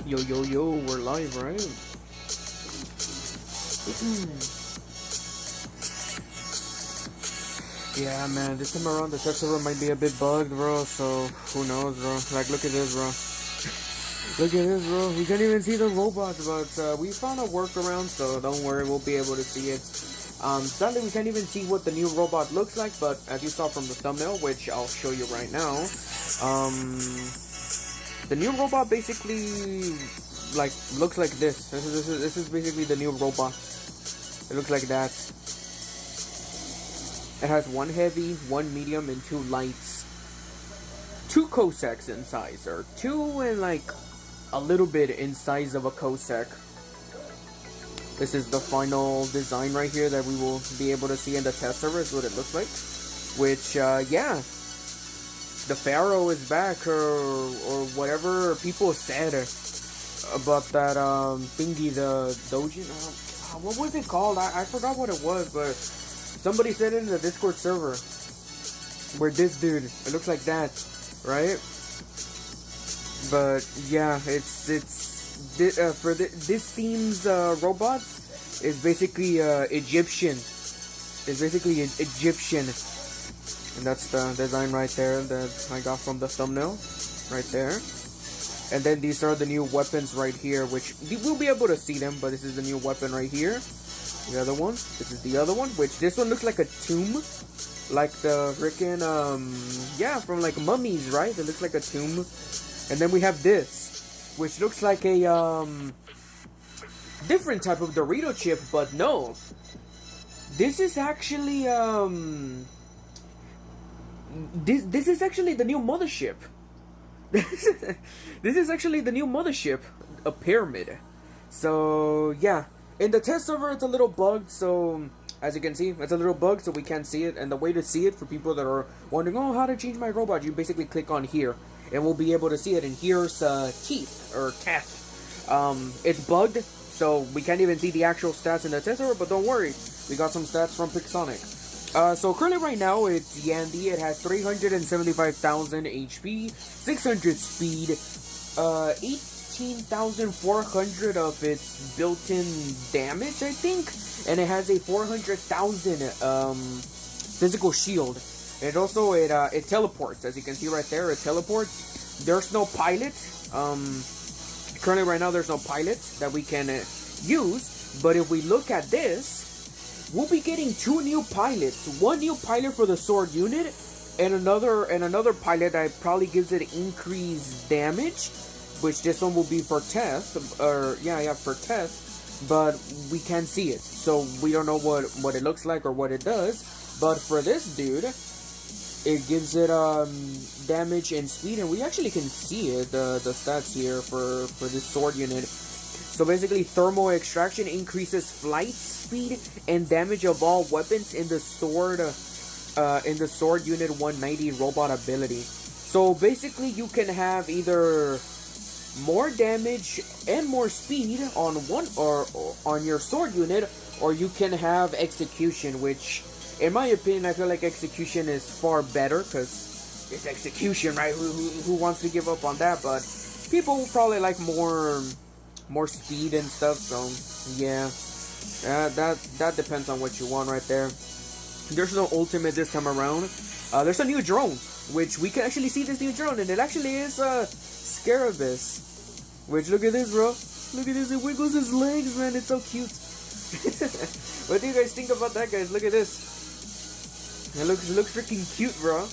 Yo, yo, yo, we're live, right? Yeah, man, this time around the test server might be a bit bugged, bro, so who knows, bro. Like, look at this, bro. Look at this, bro. We can't even see the robots, but we found a workaround, so don't worry, we'll be able to see it. Sadly, we can't even see what the new robot looks like, but as you saw from the thumbnail, which I'll show you right now, the new robot basically, like, looks like this. This is basically the new robot. It looks like that. It has one heavy, one medium, and two lights. 2 cosecs in size, or 2 and like a little bit in size of a cosec. This is the final design right here that we will be able to see in the test server, is what it looks like. Which, yeah. The Pharaoh is back, or whatever people said about that thingy, the Dojin. What was it called? I forgot what it was, but somebody said it in the Discord server. Where this dude, it looks like that, right? But yeah, for this theme's robots is basically Egyptian. It's basically Egyptian. And that's the design right there that I got from the thumbnail. Right there. And then these are the new weapons right here, which you will be able to see them, but this is the new weapon right here. The other one. This is the other one, which this one looks like a tomb. Like the freaking, yeah, from like mummies, right? It looks like a tomb. And then we have this, which looks like a, different type of Dorito chip, but no. This is actually, This is actually the new Mothership. This is actually the new Mothership, a pyramid. So yeah, in the test server it's a little bugged. So as you can see, it's a little bugged, so we can't see it. And the way to see it for people that are wondering, oh, how to change my robot, you basically click on here, and we'll be able to see it. And here's Teth. It's bugged, so we can't even see the actual stats in the test server. But don't worry, we got some stats from PIXONIC. So currently right now it's Yandy. It has 375,000 HP, 600 speed, 18,400 of its built-in damage, I think, and it has a 400,000 physical shield. And also it teleports, as you can see right there. It teleports. There's no pilot. Currently right now there's no pilot that we can use. But if we look at this, we'll be getting 2 new pilots. One new pilot for the sword unit, and another pilot that probably gives it increased damage, which this one will be for Teth, or yeah, for Teth, but we can't see it, so we don't know what it looks like or what it does. But for this dude, it gives it damage and speed, and we actually can see it, the stats here for this sword unit. So basically, thermal extraction increases flight speed and damage of all weapons in the sword unit 190 robot ability. So basically, you can have either more damage and more speed on one or on your sword unit, or you can have execution, which, in my opinion, I feel like execution is far better because it's execution, right? Who wants to give up on that? But people will probably like more speed and stuff, so yeah, that depends on what you want right there. There's no ultimate this time around. There's a new drone, which we can actually see this new drone, and it actually is Scarabeus. Which, look at this, bro. Look at this, it wiggles his legs, man. It's so cute. What do you guys think about that, guys? Look at this. It looks freaking cute, bro.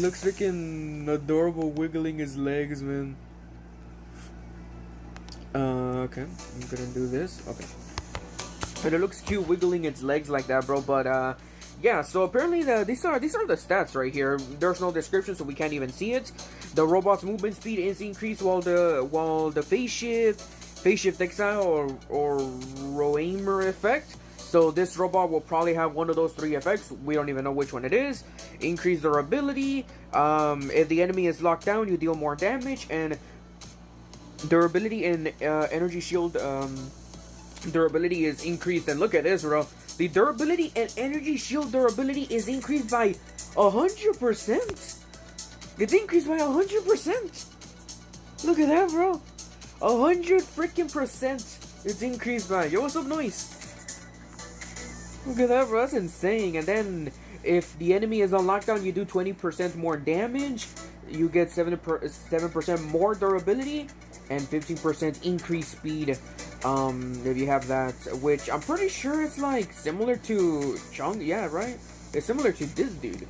looks freaking adorable, wiggling his legs, man. Okay, I'm gonna do this. Okay, but it looks cute wiggling its legs like that, bro. But yeah, so apparently these are the stats right here. There's no description, so we can't even see it. The robot's movement speed is increased while the phase shift exile or Roamer effect. So this robot will probably have one of those 3 effects. We don't even know which one it is. Increase durability. If the enemy is locked down, you deal more damage, and durability and energy shield durability is increased. And look at this, bro. The durability and energy shield durability is increased by 100%. It's increased by 100%. Look at that, bro. 100 freaking percent it's increased by. Yo, what's up, Noise? Look at that, bro. That's insane. And then if the enemy is on lockdown, you do 20% more damage. You get 7% more durability and 15% increased speed. If you have that, which I'm pretty sure it's like similar to Chung. Yeah, right. It's similar to this dude.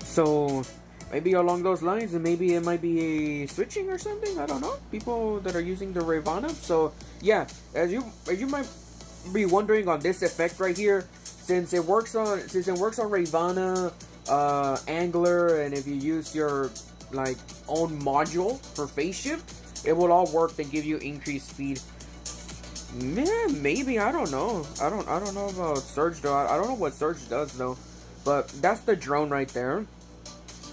So maybe along those lines, and maybe it might be a switching or something. I don't know. People that are using the Ravana. So yeah, as you might be wondering on this effect right here, since it works on Ravana, Angler, and if you use your like own module for phase shift, it will all work and give you increased speed. Man, maybe, I don't know. I don't know about Surge though. I don't know what Surge does though. But that's the drone right there.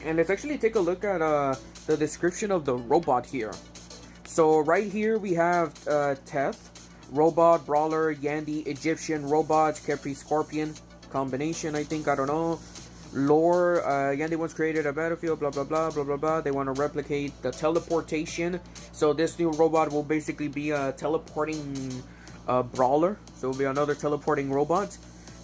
And let's actually take a look at the description of the robot here. So right here we have Teth, robot, brawler, Yandy, Egyptian, robot, Capri, Scorpion combination, I think. I don't know. Lore, Yandy once created a battlefield, blah blah blah blah blah blah. They want to replicate the teleportation, so this new robot will basically be a teleporting brawler. So it'll be another teleporting robot.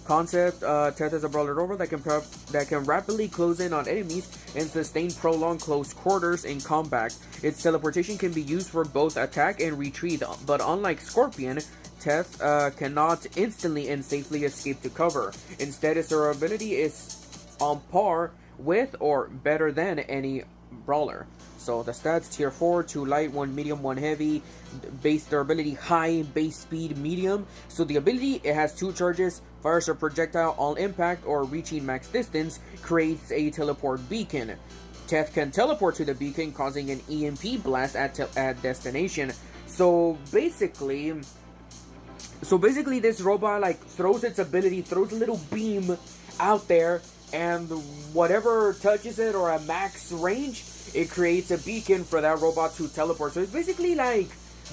Concept: Teth is a brawler robot that can rapidly close in on enemies and sustain prolonged close quarters in combat. Its teleportation can be used for both attack and retreat, but unlike Scorpion, Teth cannot instantly and safely escape to cover. Instead, its durability is on par with or better than any brawler. So the stats: tier 4, 2 light, 1 medium, 1 heavy, base durability high, base speed medium. So the ability, it has 2 charges, fires a projectile on impact or reaching max distance, creates a teleport beacon. Teth can teleport to the beacon, causing an EMP blast at destination. So basically this robot like throws its ability, throws a little beam out there, and whatever touches it or a max range, it creates a beacon for that robot to teleport. So it's basically like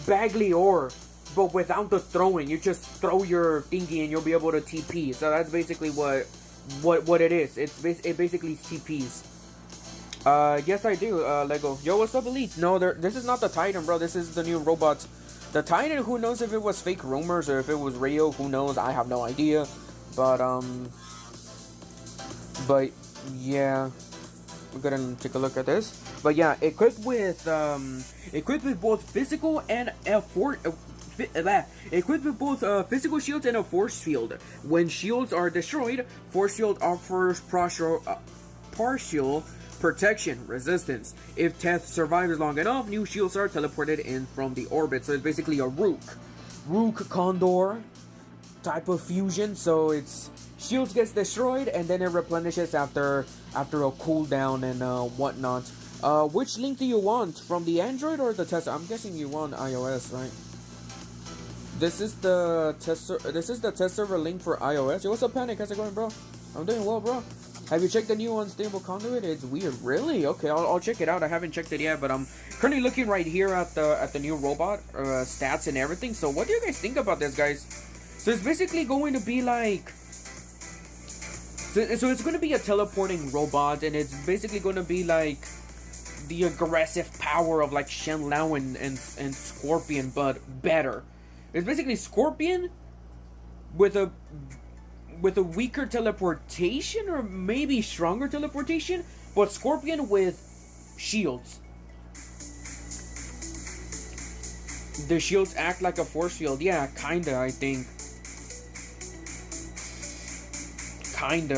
Bagley Ore, but without the throwing. You just throw your thingy and you'll be able to TP. So that's basically what it is. It basically TPs. Yes I do, Lego. Yo, what's up, Elite? No, this is not the Titan, bro. This is the new robot. The Titan, who knows if it was fake rumors or if it was real? Who knows? I have no idea. But yeah, we're gonna take a look at this. But yeah, equipped with both physical and equipped with both physical shields and a force field. When shields are destroyed, force field offers partial protection resistance. If Teth survives long enough, new shields are teleported in from the orbit. So it's basically a Rook Condor type of fusion. So it's shields gets destroyed and then it replenishes after a cooldown and whatnot. Which link do you want, from the Android or the test? I'm guessing you want iOS, right? This is the test server link for iOS. Yo, what's up, Panic? How's it going, bro? I'm doing well, bro. Have you checked the new unstable conduit? It's weird. Really? Okay, I'll check it out. I haven't checked it yet, but I'm currently looking right here at the new robot stats and everything. So what do you guys think about this, guys? So it's basically going to be like, so it's going to be a teleporting robot, and it's basically going to be like the aggressive power of like Shenlao and Scorpion, but better. It's basically Scorpion with a weaker teleportation, or maybe stronger teleportation, but Scorpion with shields. The shields act like a force field. Yeah, kinda, I think. I'm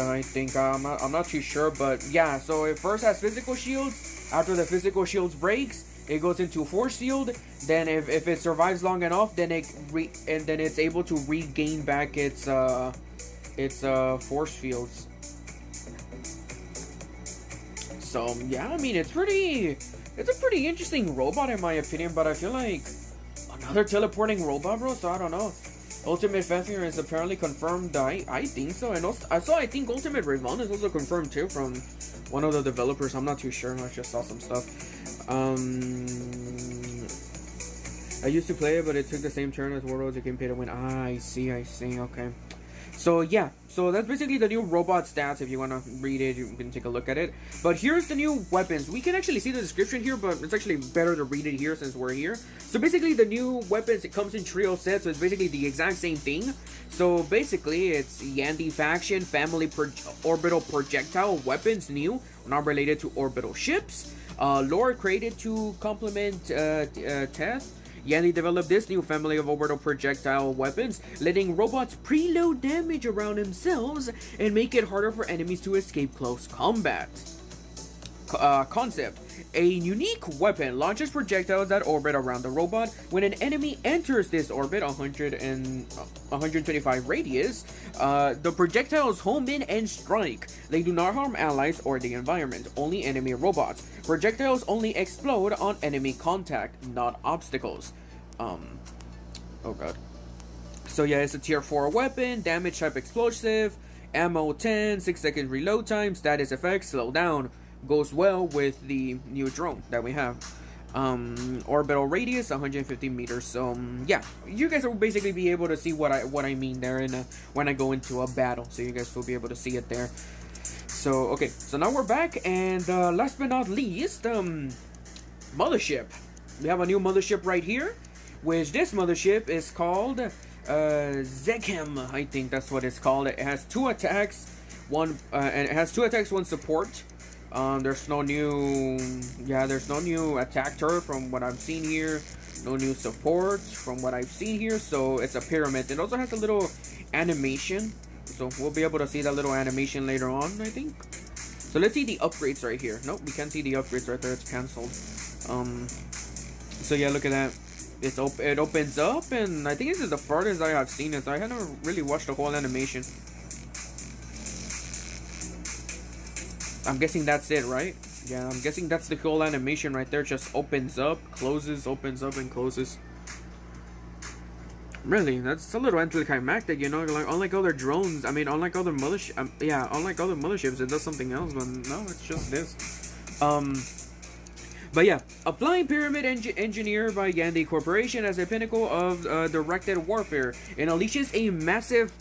not too sure, but yeah. So it first has physical shields. After the physical shields breaks, it goes into force field. Then if it survives long enough, then it's able to regain back its force fields. So yeah, I mean, it's a pretty interesting robot in my opinion, but I feel like another teleporting robot, bro. So I don't know. Ultimate Fafnir is apparently confirmed. I think so, and also I think Ultimate Ravon is also confirmed too from one of the developers. I'm not too sure. I just saw some stuff. I used to play it, but it took the same turn as Warlords. You can pay to win. I see. Okay. So yeah, so that's basically the new robot stats. If you want to read it, you can take a look at it. But here's the new weapons. We can actually see the description here, but it's actually better to read it here since we're here. So basically the new weapons, it comes in trio sets, so it's basically the exact same thing. So basically it's Yandy faction, family orbital projectile weapons new, not related to orbital ships. Lore created to complement Teth. Yandy developed this new family of orbital projectile weapons, letting robots preload damage around themselves and make it harder for enemies to escape close combat. Concept. A unique weapon launches projectiles that orbit around the robot. When an enemy enters this orbit, 125 radius, the projectiles home in and strike. They do not harm allies or the environment, only enemy robots. Projectiles only explode on enemy contact, not obstacles. Oh god. So yeah, it's a tier 4 weapon, damage type explosive, ammo 10, 6 second reload time, status effects, slow down. Goes well with the new drone that we have. Orbital radius 150 meters. So yeah, you guys will basically be able to see what I mean there when I go into a battle. So you guys will be able to see it there. So okay, so now we're back, and last but not least, Mothership. We have a new Mothership right here, which this Mothership is called Sekhem. I think that's what it's called. It has 2 attacks, and it has 2 attacks, 1 support. There's no new attack turret from what I've seen here. No new support from what I've seen here. So it's a pyramid. It also has a little animation. So we'll be able to see that little animation later on, I think. So let's see the upgrades right here. Nope, we can't see the upgrades right there. It's cancelled. So yeah, look at that. It opens up, and I think this is the farthest I have seen it. I haven't really watched the whole animation. I'm guessing that's it, right? Yeah, I'm guessing that's the whole animation right there. Just opens up, closes, opens up, and closes. Really, that's a little anticlimactic, you know. Like, unlike other drones, I mean, unlike other motherships, unlike other motherships, it does something else. But no, it's just this. But yeah, a flying pyramid engineered by Yandy Corporation as a pinnacle of directed warfare, and unleashes a massive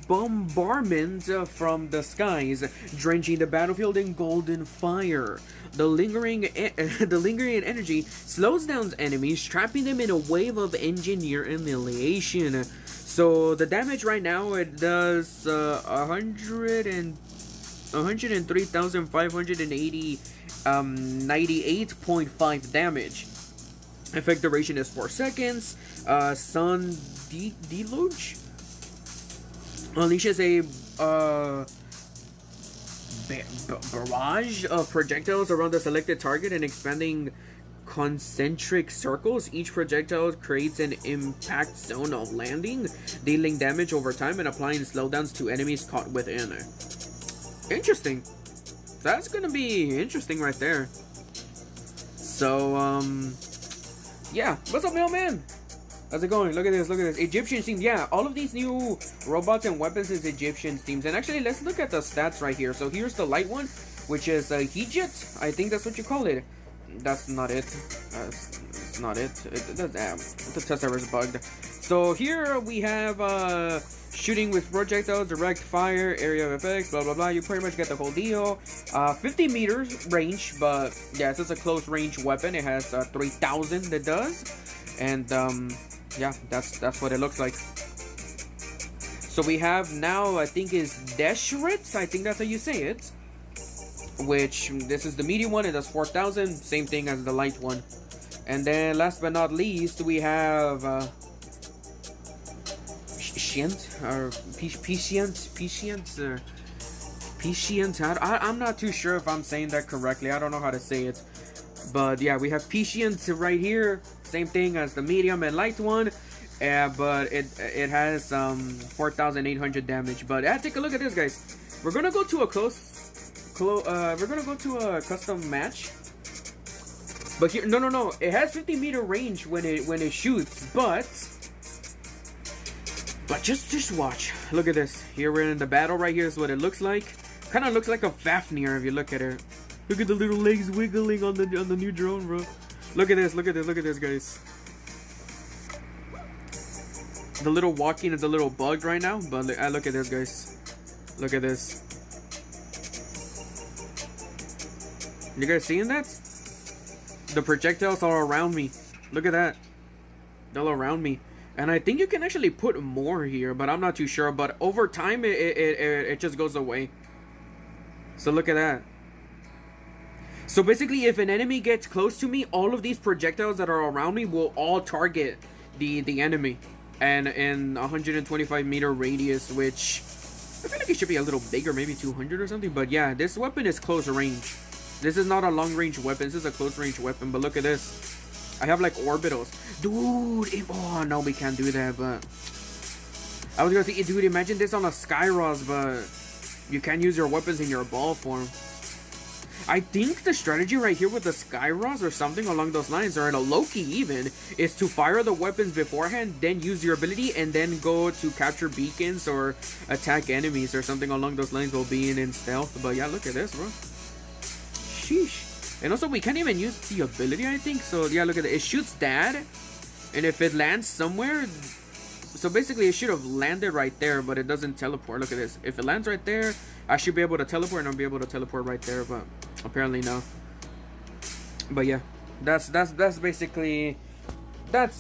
bombardment from the skies, drenching the battlefield in golden fire. The lingering energy slows down enemies, trapping them in a wave of engineer annihilation. So the damage right now, it does 103,580 98.5 damage. Effect duration is 4 seconds. Sun Deluge unleashes a barrage of projectiles around the selected target and expanding concentric circles. Each projectile creates an impact zone of landing, dealing damage over time and applying slowdowns to enemies caught within it. Interesting. That's gonna be interesting right there. So, yeah. What's up, mailman? How's it going? Look at this, look at this. Egyptian themes. Yeah, all of these new robots and weapons is Egyptian themes. And actually, let's look at the stats right here. So here's the light one, which is Hedjet. I think that's what you call it. That's not it. It's not it. The test server is bugged. So here we have shooting with projectiles, direct fire, area of effects, blah blah blah. You pretty much get the whole deal. 50 meters range, but yeah, it's just a close range weapon. It has 3,000 that does, and yeah, that's what it looks like. So we have now, I think is Deshret. I think that's how you say it. Which this is the medium one. It does 4,000. Same thing as the light one. And then last but not least, we have Pshent or Pshent. I'm not too sure if I'm saying that correctly. I don't know how to say it. But yeah, we have Pshent right here. Same thing as the medium and light one. But it has 4,800 damage. But take a look at this, guys. We're gonna go to a we're gonna go to a custom match. But here, no. It has 50-meter range when it shoots, but just watch. Look at this. Here we're in the battle right here. Is what it looks like. Kind of looks like a Fafnir if you look at it. Look at the little legs wiggling on the new drone, bro. Look at this. Look at this, guys. The little walking is a little bugged right now, but look at this, guys. Look at this. You guys seeing that? The projectiles are around me. Look at that. They're all around me. And I think you can actually put more here, but I'm not too sure. But over time, it just goes away. So look at that. So basically, if an enemy gets close to me, all of these projectiles that are around me will all target the enemy. And in 125 meter radius, which I feel like it should be a little bigger, maybe 200 or something. But yeah, this weapon is close range. This is not a long range weapon. This is a close range weapon. But look at this. I have like orbitals. Dude, oh no, we can't do that. But I was gonna say, dude, imagine this on a Skyros, but you can't use your weapons in your ball form. I think the strategy right here with the Skyros or something along those lines, or in a Loki even, is to fire the weapons beforehand, then use your ability, and then go to capture beacons or attack enemies or something along those lines while being in stealth. But yeah, look at this, bro. Sheesh. And also, we can't even use the ability, I think. So yeah, look at it. It shoots that, and if it lands somewhere, so basically it should have landed right there, but it doesn't teleport. Look at this. If it lands right there, I should be able to teleport, and I'll be able to teleport right there, but apparently no. But yeah, that's basically the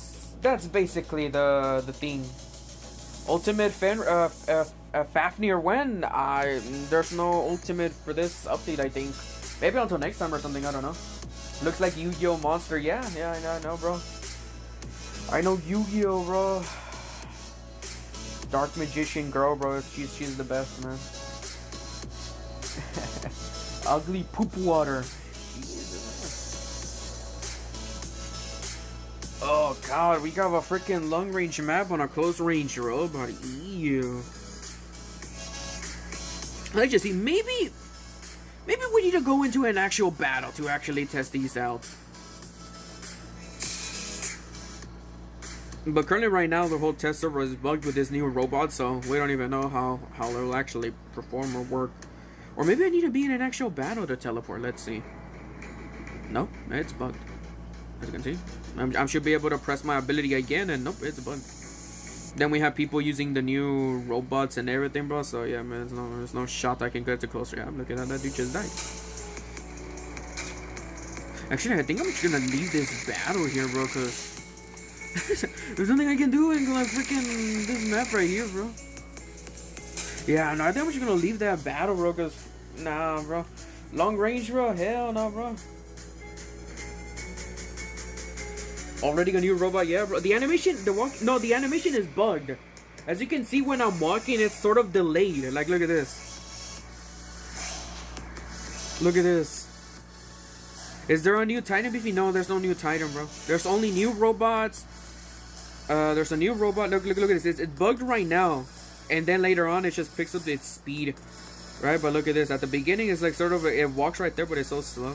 thing. Ultimate Fafnir when there's no ultimate for this update, I think. Maybe until next time or something, I don't know. Looks like Yu-Gi-Oh monster. Yeah, I know, bro. I know Yu-Gi-Oh, bro. Dark Magician girl, bro. She's the best, man. Ugly poop water. Oh god, we got a freaking long range map on a close range robot. Ew. Let's just see. Maybe we need to go into an actual battle to actually test these out. But currently right now the whole test server is bugged with this new robot, so we don't even know how it'll actually perform or work. Or maybe I need to be in an actual battle to teleport. Let's see. Nope, it's bugged. As you can see, I should be able to press my ability again, and nope, it's bugged. Then we have people using the new robots and everything, bro. So yeah, man, there's no shot I can get to closer. Yeah, I'm looking at that dude just died. Actually, I think I'm just gonna leave this battle here, bro, cause there's nothing I can do in like freaking this map right here, bro. Yeah, no, I think I'm just gonna leave that battle, bro, cause nah, bro. Long range, bro. Hell no, bro. Already a new robot, yeah, bro. The animation, the animation is bugged. As you can see, when I'm walking, it's sort of delayed. Like, look at this. Look at this. Is there a new Titan, Beefy? No, there's no new Titan, bro. There's only new robots. There's a new robot. Look at this. It's bugged right now, and then later on, it just picks up its speed, right? But look at this. At the beginning, it's like sort of it walks right there, but it's so slow.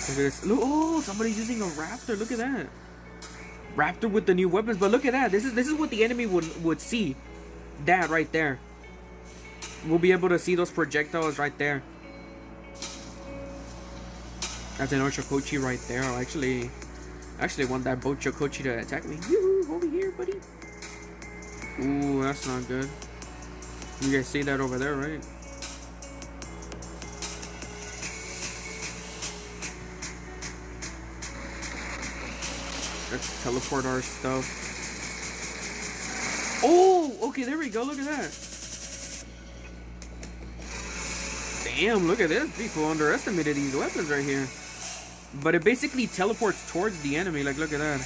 Look at this. Look, oh, somebody's using a raptor. Look at that. Raptor with the new weapons. But look at that. This is what the enemy would see. That right there. We'll be able to see those projectiles right there. That's an Ochokochi right there. I actually want that Bochokochi to attack me. Yoo-hoo, over here, buddy. Ooh, that's not good. You guys see that over there, right? Let's teleport our stuff. Oh, okay, there we go. Look at that. Damn, look at this. People underestimated these weapons right here. But it basically teleports towards the enemy. Like, look at that.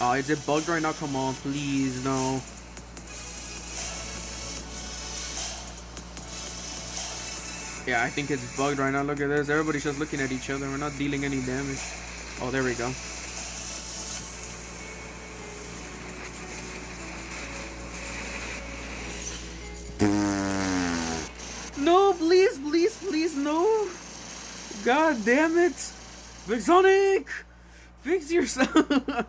Oh, is it bugged right now? Come on, please, no. Yeah, I think it's bugged right now. Look at this. Everybody's just looking at each other. We're not dealing any damage. Oh, there we go. No, please, please, please, no. God damn it. PIXONIC! Fix yourself.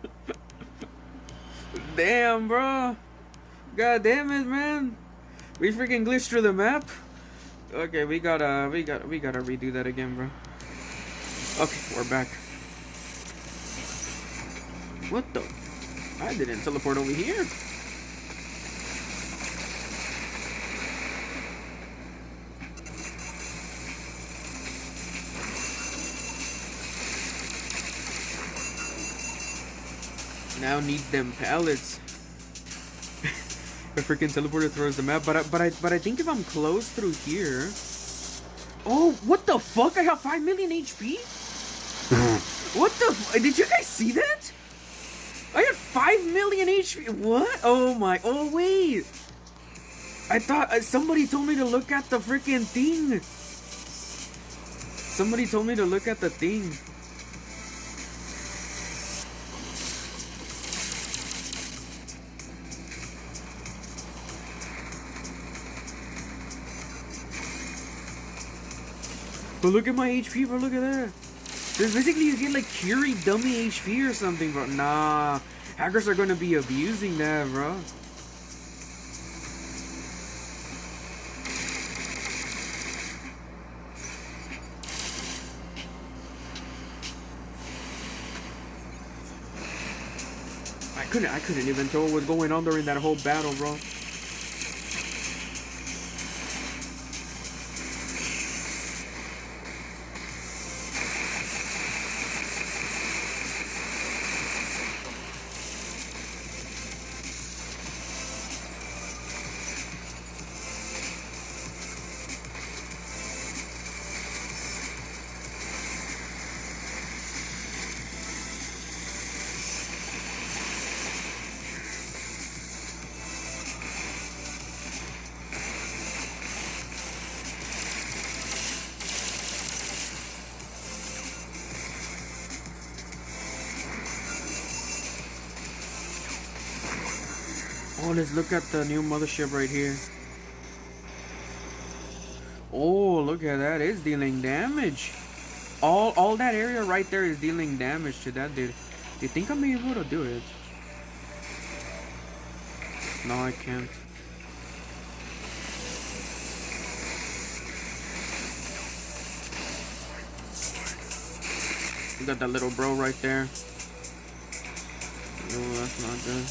Damn, bro. God damn it, man. We freaking glitched through the map. Okay, we gotta redo that again, bro. Okay, we're back. What the? I didn't teleport over here. Now needs them pallets. A freaking teleporter throws the map, but I think if I'm close through here. Oh, what the fuck? I have 5 million HP. What the? Did you guys see that? I had 5 million HP. What? Oh my. Oh wait. I thought somebody told me to look at the freaking thing. Somebody told me to look at the thing. But look at my HP, bro. Look at that. There's basically you get like Curie dummy HP or something, bro. Nah, hackers are gonna be abusing that, bro. I couldn't even tell what was going on during that whole battle, bro. Oh, let's look at the new mothership right here. Oh, look at that. It's dealing damage. All that area right there is dealing damage to that dude. Do you think I'm able to do it? No, I can't. You got that little bro right there. Oh, that's not good.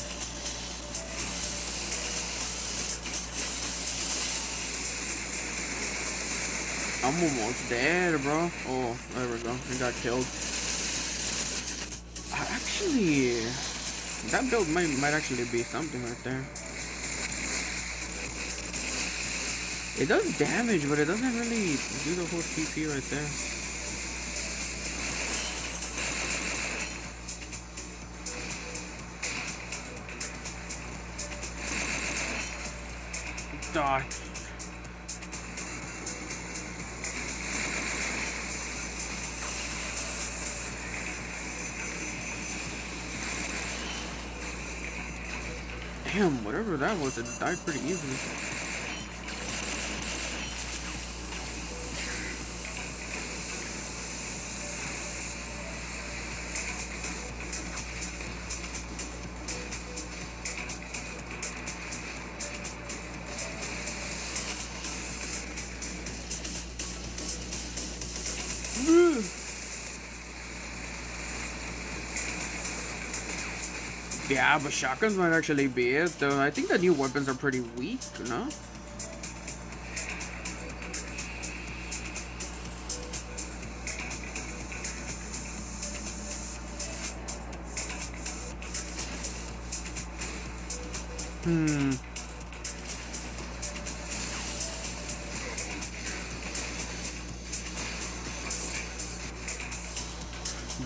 I'm almost dead, bro. Oh, there we go. He got killed. Actually, that build might actually be something right there. It does damage, but it doesn't really do the whole TP right there. Die. Damn, whatever that was, it died pretty easily. Yeah, but shotguns might actually be it, though. I think the new weapons are pretty weak, no?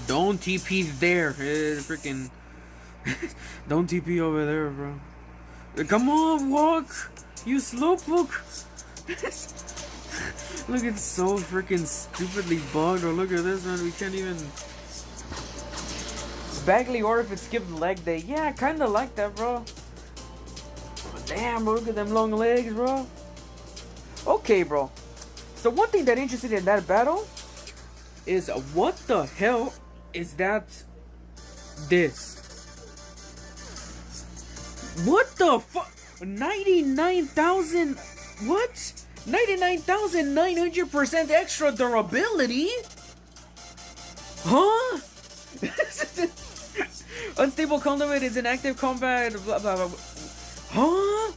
Don't TP there. Freaking. Don't TP over there, bro. Come on, walk. You slowpoke. Look, it's so freaking stupidly bugged. Or look at this, man. We can't even. Bagley or if it skipped leg day. Yeah, I kind of like that, bro. Damn, bro, look at them long legs, bro. Okay, bro. So one thing that interested in that battle is what the hell is that? This. What the fuck? 99,000. What? 99,900% extra durability? Huh? Unstable conduit is in active combat. Blah, blah, blah. Huh?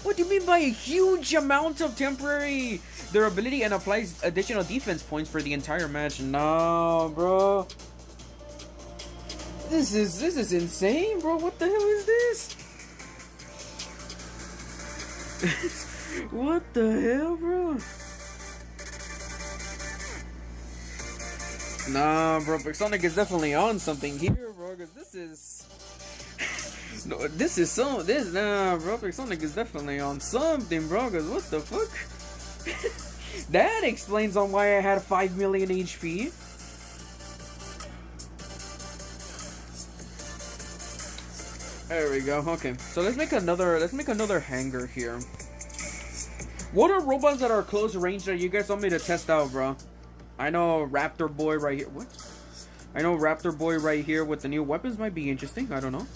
What do you mean by a huge amount of temporary durability and applies additional defense points for the entire match? No, bro. This is insane, bro. What the hell is this? What the hell, bro? Nah, bro. PIXONIC is definitely on something here, bro. Cause this is. No, nah, bro. PIXONIC is definitely on something, bro. Cause what the fuck? That explains on why I had 5 million HP. There we go. Okay, so let's make another hanger here. What are robots that are close range that you guys want me to test out, bro? I know Raptor Boy right here. What? I know Raptor Boy right here with the new weapons might be interesting. I don't know.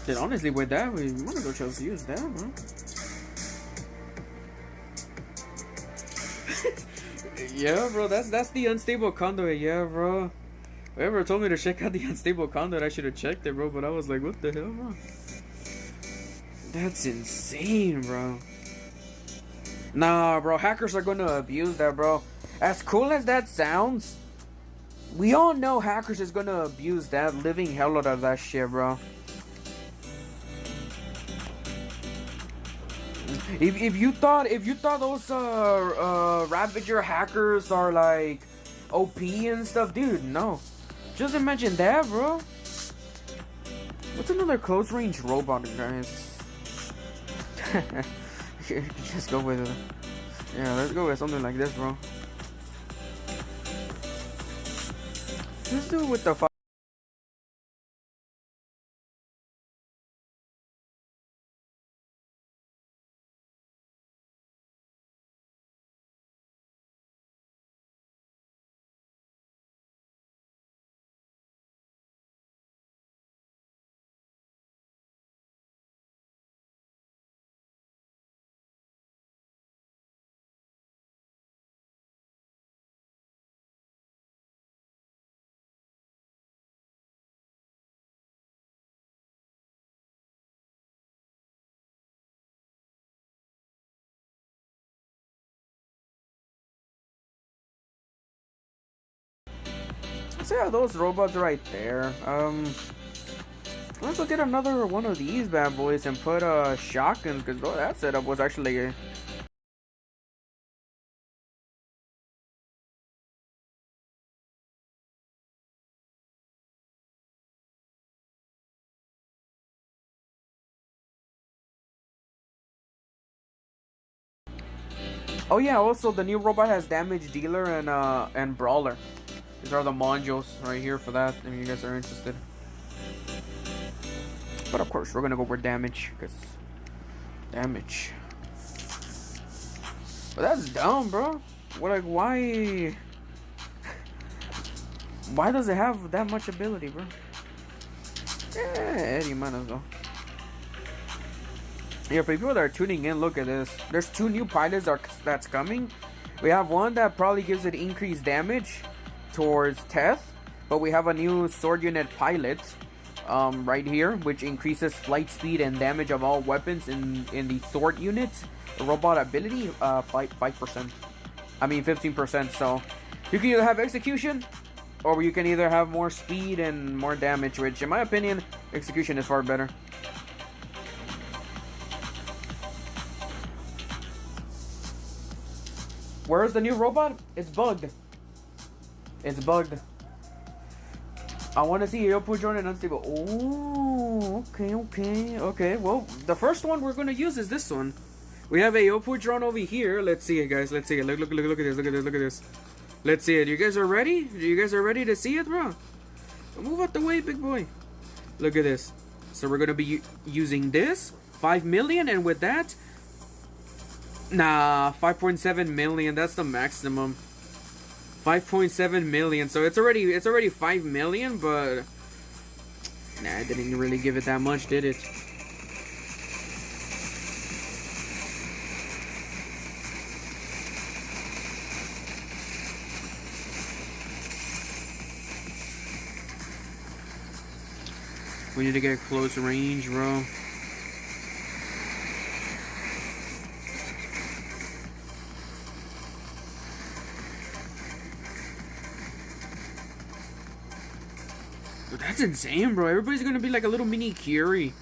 Then honestly, with that, we might as well just use that, bro. Yeah, bro. That's the unstable conduit. Yeah, bro. Whoever told me to check out the unstable conduit, I should have checked it, bro. But I was like, what the hell, bro? That's insane, bro. Nah, bro. Hackers are gonna abuse that, bro. As cool as that sounds, we all know hackers is gonna abuse that living hell out of that shit, bro. If you thought those Ravager hackers are like OP and stuff, dude, no. Just imagine that, bro. What's another close range robot, guys? Just go with it. Yeah, let's go with something like this, bro. Let's do it with the So yeah, those robots right there. Let's go get another one of these bad boys and put shotguns, because that setup was actually Oh yeah, also the new robot has damage dealer and brawler. These are the modules right here for that, if you guys are interested. But of course, we're gonna go for damage, because damage. But that's dumb, bro. What, like, why? Why does it have that much ability, bro? Yeah, you might as well. Yeah, for people that are tuning in, look at this. There's 2 new pilots that's coming. We have one that probably gives it increased damage towards Teth, but we have a new sword unit pilot right here, which increases flight speed and damage of all weapons in the sword unit. Robot ability 5%. I mean 15%. So you can either have execution, or you can either have more speed and more damage, which in my opinion, execution is far better. Where's the new robot? It's bugged. It's bugged. I want to see airport drone and unstable. Oh, okay. Well, the first one we're gonna use is this one. We have a airport drone over here. Let's see it, guys. Let's see it. Look at this. Look at this. Let's see it. You guys are ready? You guys are ready to see it, bro? Move out the way, big boy. Look at this. So we're gonna be using this 5 million, and with that. Nah, 5.7 million. That's the maximum. 5.7 million. So it's already 5 million, but nah, it didn't really give it that much, did it? We need to get close range, bro. Dude, that's insane, bro. Everybody's gonna be like a little mini Curie.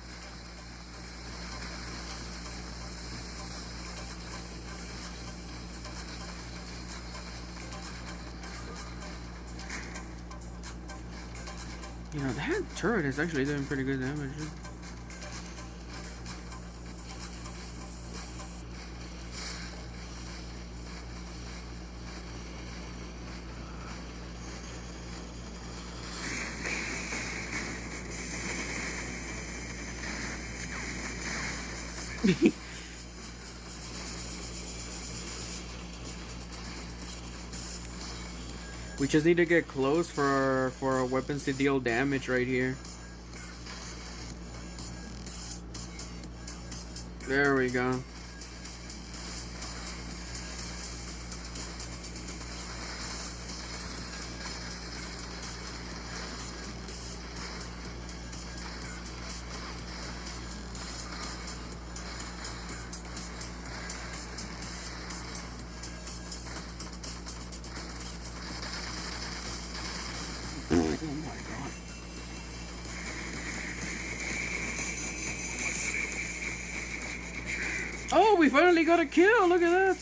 You know, that turret is actually doing pretty good damage. We just need to get close for our weapons to deal damage right here. There we go. Oh, we finally got a kill! Look at that!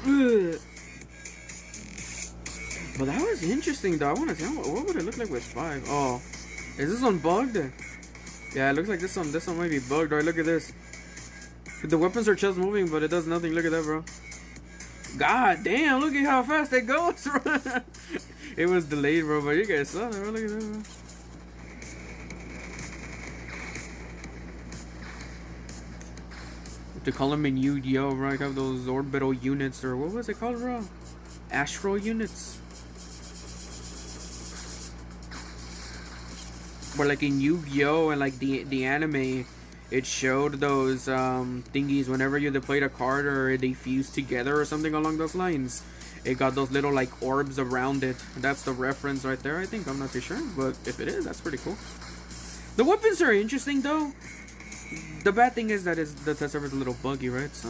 Ugh. But that was interesting though. I want to see what would it look like with 5? Oh, is this one bugged? Yeah, it looks like this one might be bugged. Right, look at this. The weapons are just moving, but it does nothing. Look at that, bro. God damn, look at how fast it goes, bro. It was delayed, bro, but you guys saw it, bro. Look at that, bro. To call them in Yu-Gi-Oh, bro, I have those orbital units, or what was it called, bro? Astral units. Where like in Yu-Gi-Oh and like the anime, it showed those thingies whenever you deployed a card or they fuse together or something along those lines. It got those little like orbs around it. That's the reference right there, I think. I'm not too sure, but if it is, that's pretty cool. The weapons are interesting though. The bad thing is that the test server is a little buggy, right? So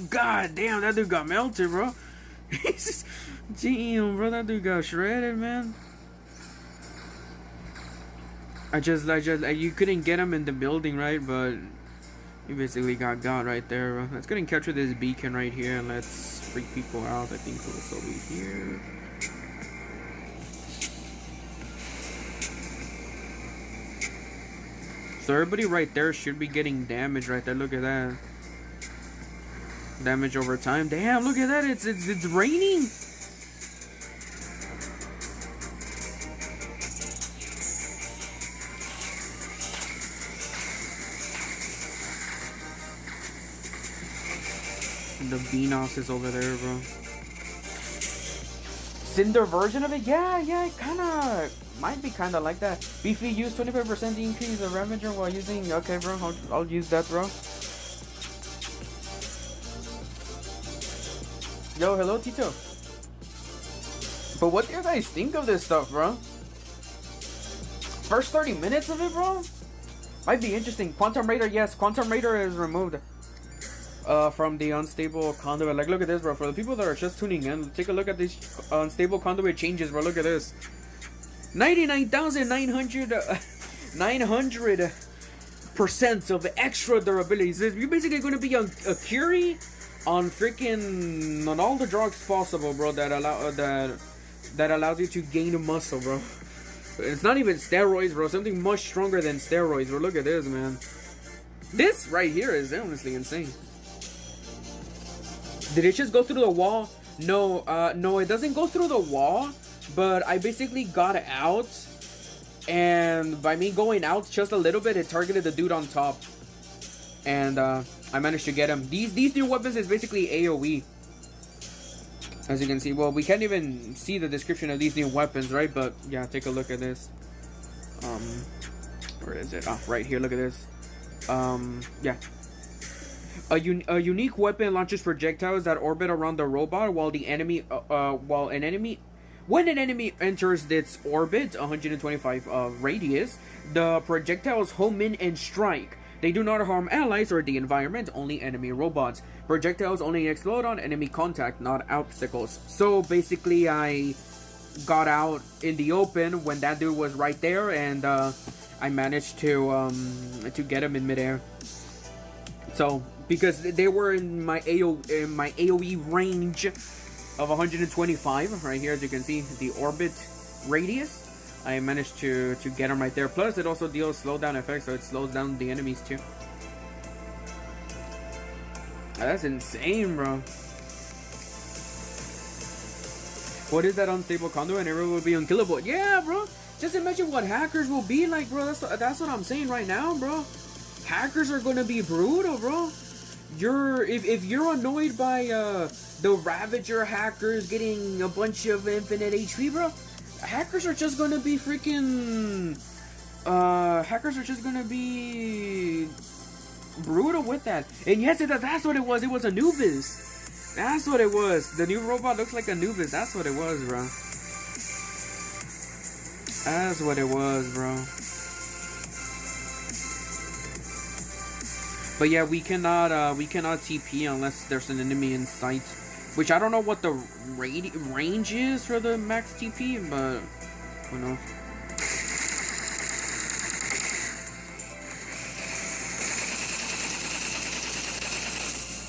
God damn, that dude got melted, bro. Damn, bro, that dude got shredded, man. You couldn't get him in the building, right? But you basically got right there, bro. Let's go and capture this beacon right here, and let's freak people out. I think this will be here. So everybody right there should be getting damage right there. Look at that. Damage over time. Damn, look at that. It's raining. The Venus is over there, bro. Cinder version of it? Yeah, it kinda might be kinda like that. Beefy used 25% increase the Ravager while using. Okay, bro, I'll use that, bro. Yo, hello, Tito. But what do you guys think of this stuff, bro? First 30 minutes of it, bro? Might be interesting. Quantum Raider, yes. Quantum Raider is removed from the unstable conduit. Like, look at this, bro. For the people that are just tuning in, take a look at these unstable conduit changes, bro. Look at this. 99,900% of extra durability. You're basically going to be a Curie on freaking on all the drugs possible, bro, that allows you to gain muscle, bro. It's not even steroids, bro. Something much stronger than steroids, bro. Look at this, man. This right here is honestly insane. Did it just go through the wall? No, no, it doesn't go through the wall. But I basically got out, and by me going out just a little bit, it targeted the dude on top, and I managed to get him. These new weapons is basically AoE. As you can see, well, we can't even see the description of these new weapons, right? But yeah, take a look at this. Where is it? Oh, right here. Look at this. Yeah. A unique weapon launches projectiles that orbit around the robot while when an enemy enters its orbit, 125 radius, the projectiles home in and strike. They do not harm allies or the environment, only enemy robots. Projectiles only explode on enemy contact, not obstacles. So basically, I got out in the open when that dude was right there, and I managed to get him in midair. So because they were in my AOE range of 125, right here, as you can see, the orbit radius. I managed to get him right there. Plus, it also deals slowdown effects, so it slows down the enemies too. That's insane, bro. What is that unstable conduit? And everyone will be unkillable. Yeah, bro. Just imagine what hackers will be like, bro. That's what I'm saying right now, bro. Hackers are gonna be brutal, bro. If you're annoyed by the Ravager hackers getting a bunch of infinite HP, bro. Hackers are just gonna be freaking. Hackers are just gonna be brutal with that. And yes, that's what it was. It was Anubis. That's what it was. The new robot looks like Anubis. That's what it was, bro. That's what it was, bro. But yeah, we cannot TP unless there's an enemy in sight. Which I don't know what the range is for the max TP, but who knows?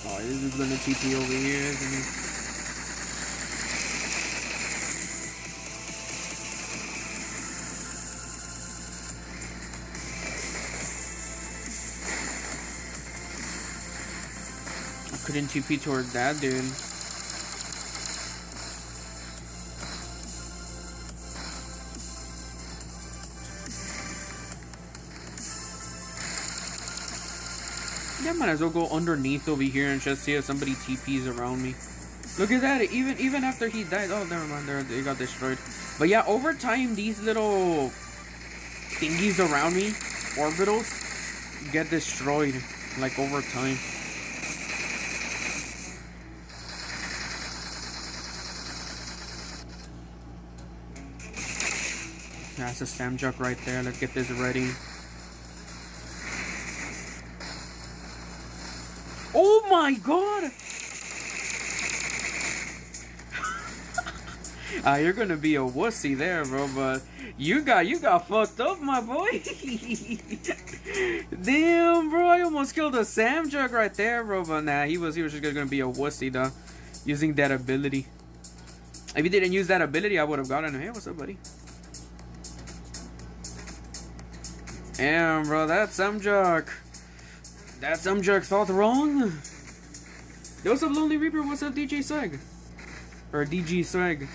Oh, this is gonna TP over here, isn't it? I couldn't TP towards that dude. I might as well go underneath over here and just see if somebody TPs around me. Look at that, even after he died. Oh, never mind, they got destroyed. But yeah, over time, these little thingies around me, orbitals, get destroyed, like, over time. That's a Samjuk right there. Let's get this ready. Oh my god! You're gonna be a wussy there, bro, but you got fucked up, my boy. Damn, bro, I almost killed a Samjuk right there, bro, but nah, he was just gonna be a wussy, though, using that ability. If he didn't use that ability, I would have gotten him. Hey, what's up, buddy? Damn, bro, that Samjuk thought wrong. Yo, what's up, Lonely Reaper? What's up, DJ Swag? Or DG Swag?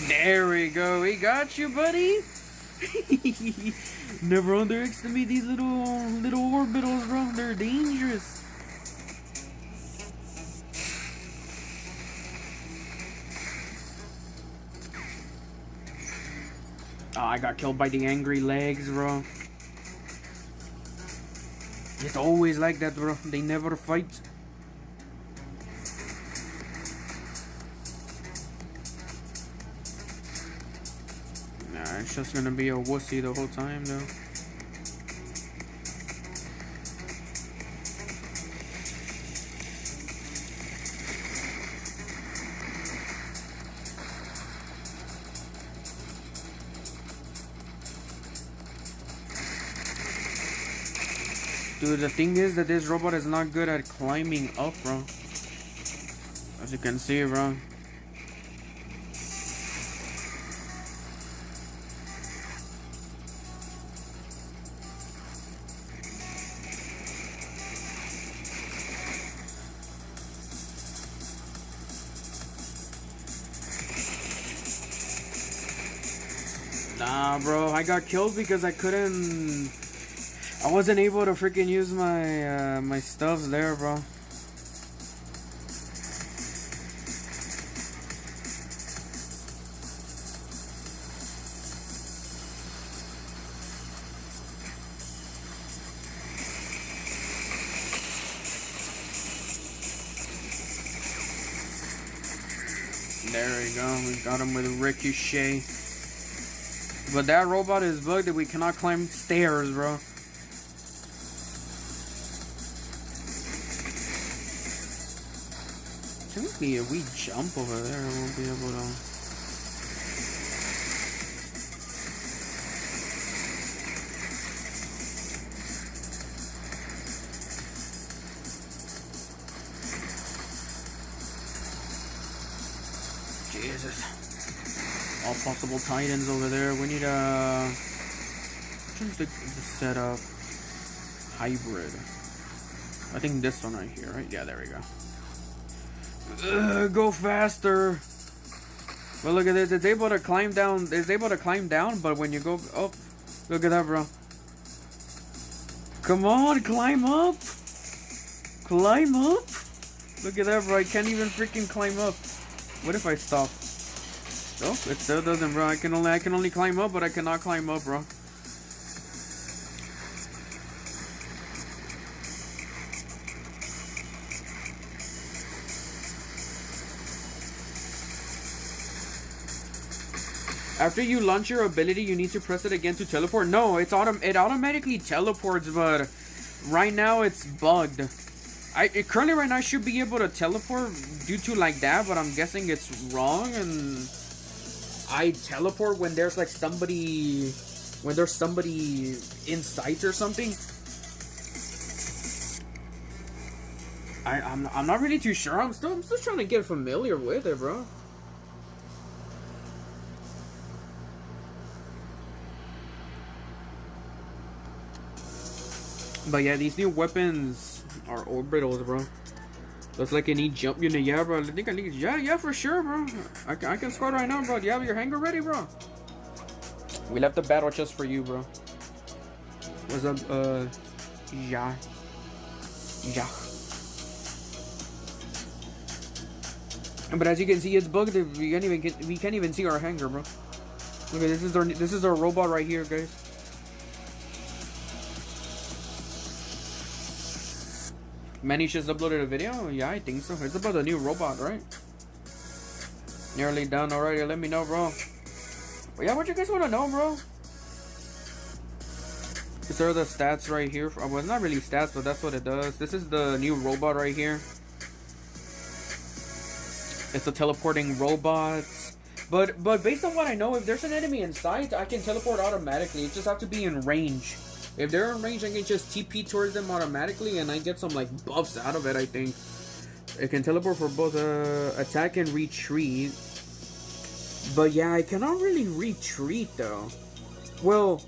There we go. We got you, buddy. Never underestimate these little orbitals, bro. They're dangerous. Oh, I got killed by the angry legs, bro. It's always like that, bro. They never fight. It's just gonna be a wussy the whole time, though. Dude, the thing is that this robot is not good at climbing up, bro. As you can see, bro. Nah, bro, I got killed because I wasn't able to freaking use my my stuffs there, bro. There we go, we got him with Ricochet. But that robot is bugged that we cannot climb stairs, bro. Technically, if we jump over there, we won't be able to. Jesus. All possible titans over there. We need a change the setup. Hybrid. I think this one right here, right? Yeah, there we go. Go faster. Well, look at this. It's able to climb down. It's able to climb down, but when you go up, look at that, bro. Come on, climb up. Climb up. Look at that, bro. I can't even freaking climb up. What if I stop? Oh, it still doesn't, bro. I can only climb up, but I cannot climb up, bro. After you launch your ability, you need to press it again to teleport. No, it automatically teleports, but right now it's bugged. Currently right now I should be able to teleport due to like that, but I'm guessing it's wrong, and I teleport when there's like somebody in sight or something. I'm not really too sure. I'm still trying to get familiar with it, bro. But yeah, these new weapons are orbitals, bro. Looks like I need jump unit. Yeah, bro. I think I need. Yeah, for sure, bro. I can squad right now, bro. Do you have your hanger ready, bro? We left the battle just for you, bro. What's up, yeah. But as you can see, it's bugged. We can't even see our hanger, bro. Look at this is our robot right here, guys. Manish just uploaded a video? Yeah, I think so. It's about the new robot, right? Nearly done already. Let me know, bro. But yeah, what you guys want to know, bro? These are the stats right here. Well, it's not really stats, but that's what it does. This is the new robot right here. It's a teleporting robot. But based on what I know, if there's an enemy in sight, I can teleport automatically. It just have to be in range. If they're in range, I can just TP towards them automatically, and I get some like buffs out of it, I think. It can teleport for both attack and retreat. But yeah, I cannot really retreat though. Well,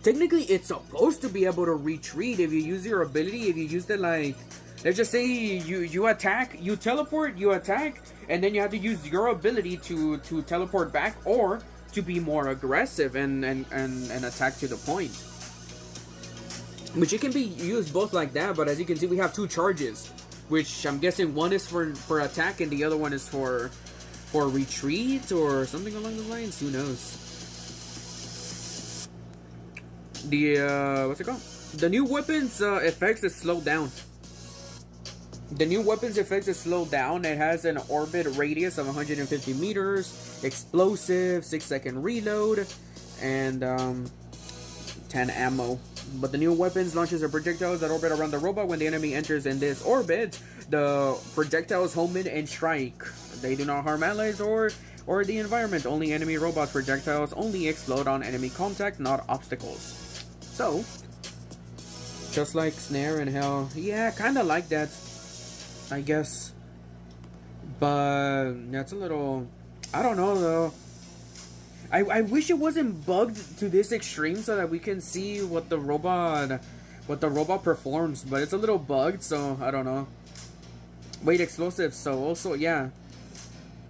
technically it's supposed to be able to retreat if you use your ability. If you use the like, let's just say you attack, you teleport, you attack, and then you have to use your ability to teleport back, or to be more aggressive and attack to the point. Which it can be used both like that, but as you can see, we have two charges, which I'm guessing one is for attack and the other one is for retreat or something along those lines. Who knows? The what's it called? The new weapons effects is slowed down. The new weapons effects is slowed down. It has an orbit radius of 150 meters, explosive, 6-second reload, and 10 ammo. But the new weapons launches are projectiles that orbit around the robot. When the enemy enters in this orbit, the projectiles home in and strike. They do not harm allies or the environment. Only enemy robots projectiles only explode on enemy contact, not obstacles. So, Just like Snare and Hell. Yeah, kind of like that, I guess. But that's a little... I don't know, though. I wish it wasn't bugged to this extreme so that we can see what the robot performs. But it's a little bugged, so I don't know. Wait, explosive. So also, yeah.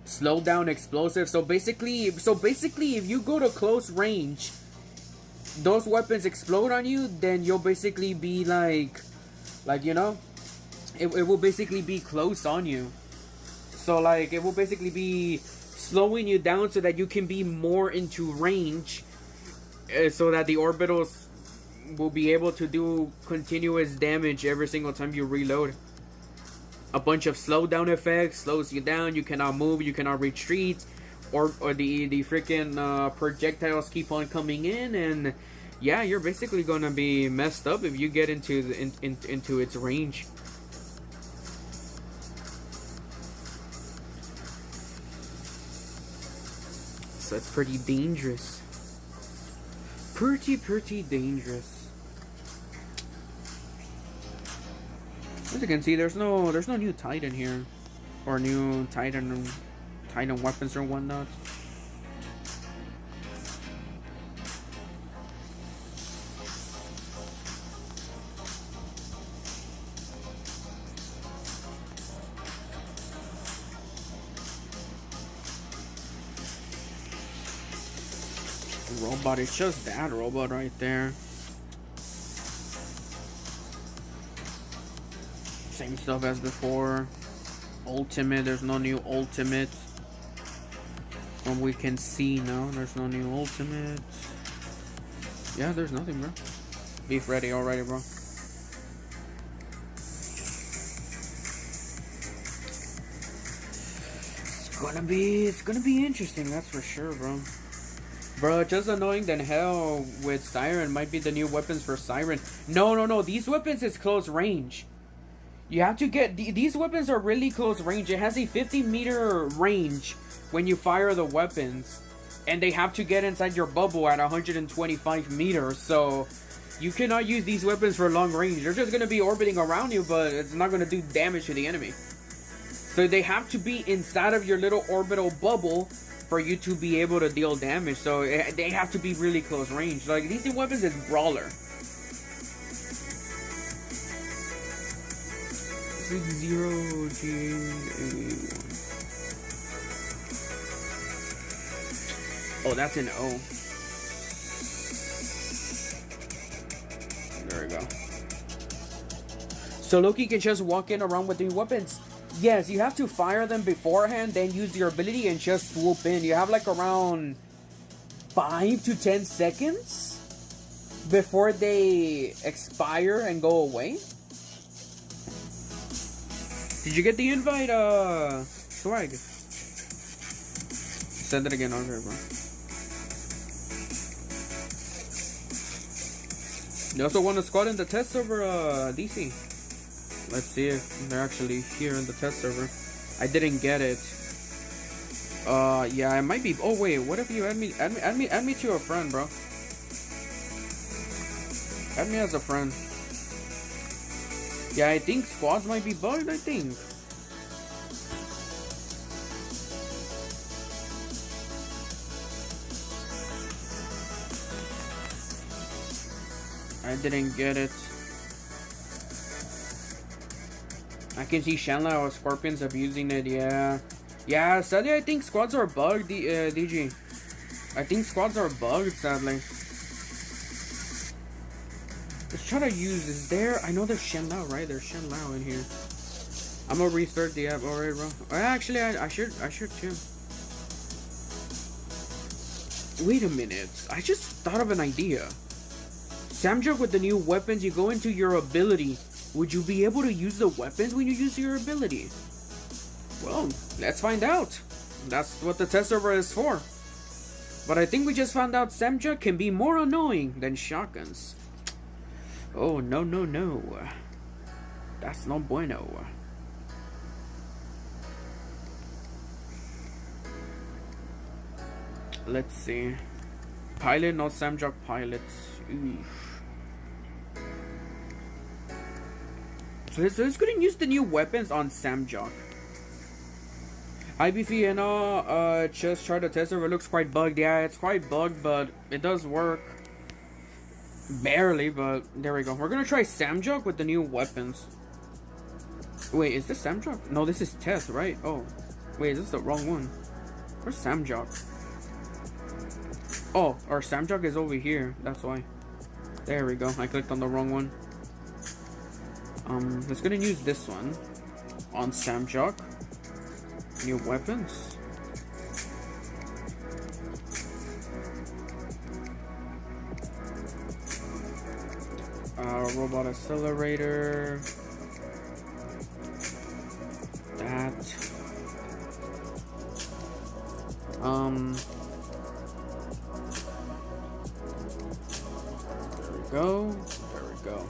Slow down explosive. So basically, if you go to close range, those weapons explode on you, then you'll basically be like you know, it will basically be close on you. So like it will basically be slowing you down so that you can be more into range, so that the orbitals will be able to do continuous damage every single time you reload. A bunch of slowdown effects slows you down. You cannot move, you cannot retreat, or the freaking projectiles keep on coming in, and yeah, you're basically gonna be messed up if you get into into its range. So it's pretty dangerous. Pretty dangerous. As you can see, there's no new Titan here, or new Titan weapons or whatnot. Robot, it's just that robot right there. Same stuff as before. Ultimate, there's no new ultimate. From we can see now, there's no new ultimate. Yeah, there's nothing, bro. Beef ready already, bro. It's gonna be interesting, that's for sure, bro. Bro, just annoying than hell with Siren. Might be the new weapons for Siren. No. These weapons is close range. You have to get... These weapons are really close range. It has a 50-meter range when you fire the weapons. And they have to get inside your bubble at 125 meters. So, you cannot use these weapons for long range. They're just going to be orbiting around you, but it's not going to do damage to the enemy. So, they have to be inside of your little orbital bubble for you to be able to deal damage. So they have to be really close range. Like these weapons is brawler. 60G81. Oh, that's an O. There we go. So Loki can just walk in around with the weapons. Yes, you have to fire them beforehand, then use your ability and just swoop in. You have like around 5 to 10 seconds before they expire and go away. Did you get the invite, Swag? Send it again, okay, bro. You also want to squad in the test server, DC. Let's see if they're actually here in the test server. I didn't get it. Yeah, it might be. Oh wait, what if you add me to a friend, bro? Add me as a friend. Yeah, I think squads might be bugged. I think. I didn't get it. I can see Shenla or Scorpions abusing it, yeah. Yeah, sadly I think squads are bugged, DG. I think squads are bugged, sadly. Let's try to use, is there, I know there's Shenlao, right? There's Shenlao in here. I'm gonna restart the app, alright, bro. Actually, I should too. Wait a minute, I just thought of an idea. Samjuk, with the new weapons, you go into your ability. Would you be able to use the weapons when you use your ability? Well, let's find out. That's what the test server is for. But I think we just found out Samjuk can be more annoying than shotguns. Oh, no. That's no bueno. Let's see. Pilot, not Samjuk pilot. Oof. So let's go and use the new weapons on Samjock. Hi Beefy and just tried to test it. It looks quite bugged. Yeah, it's quite bugged, but it does work. Barely, but there we go. We're gonna try Samjock with the new weapons. Wait, is this Samjock? No, this is Teth, right? Oh, wait, is this the wrong one? Where's Samjock? Oh, our Samjock is over here. That's why. There we go. I clicked on the wrong one. Let's go and use this one on Samjock. New weapons. Robot accelerator. That. There we go. There we go.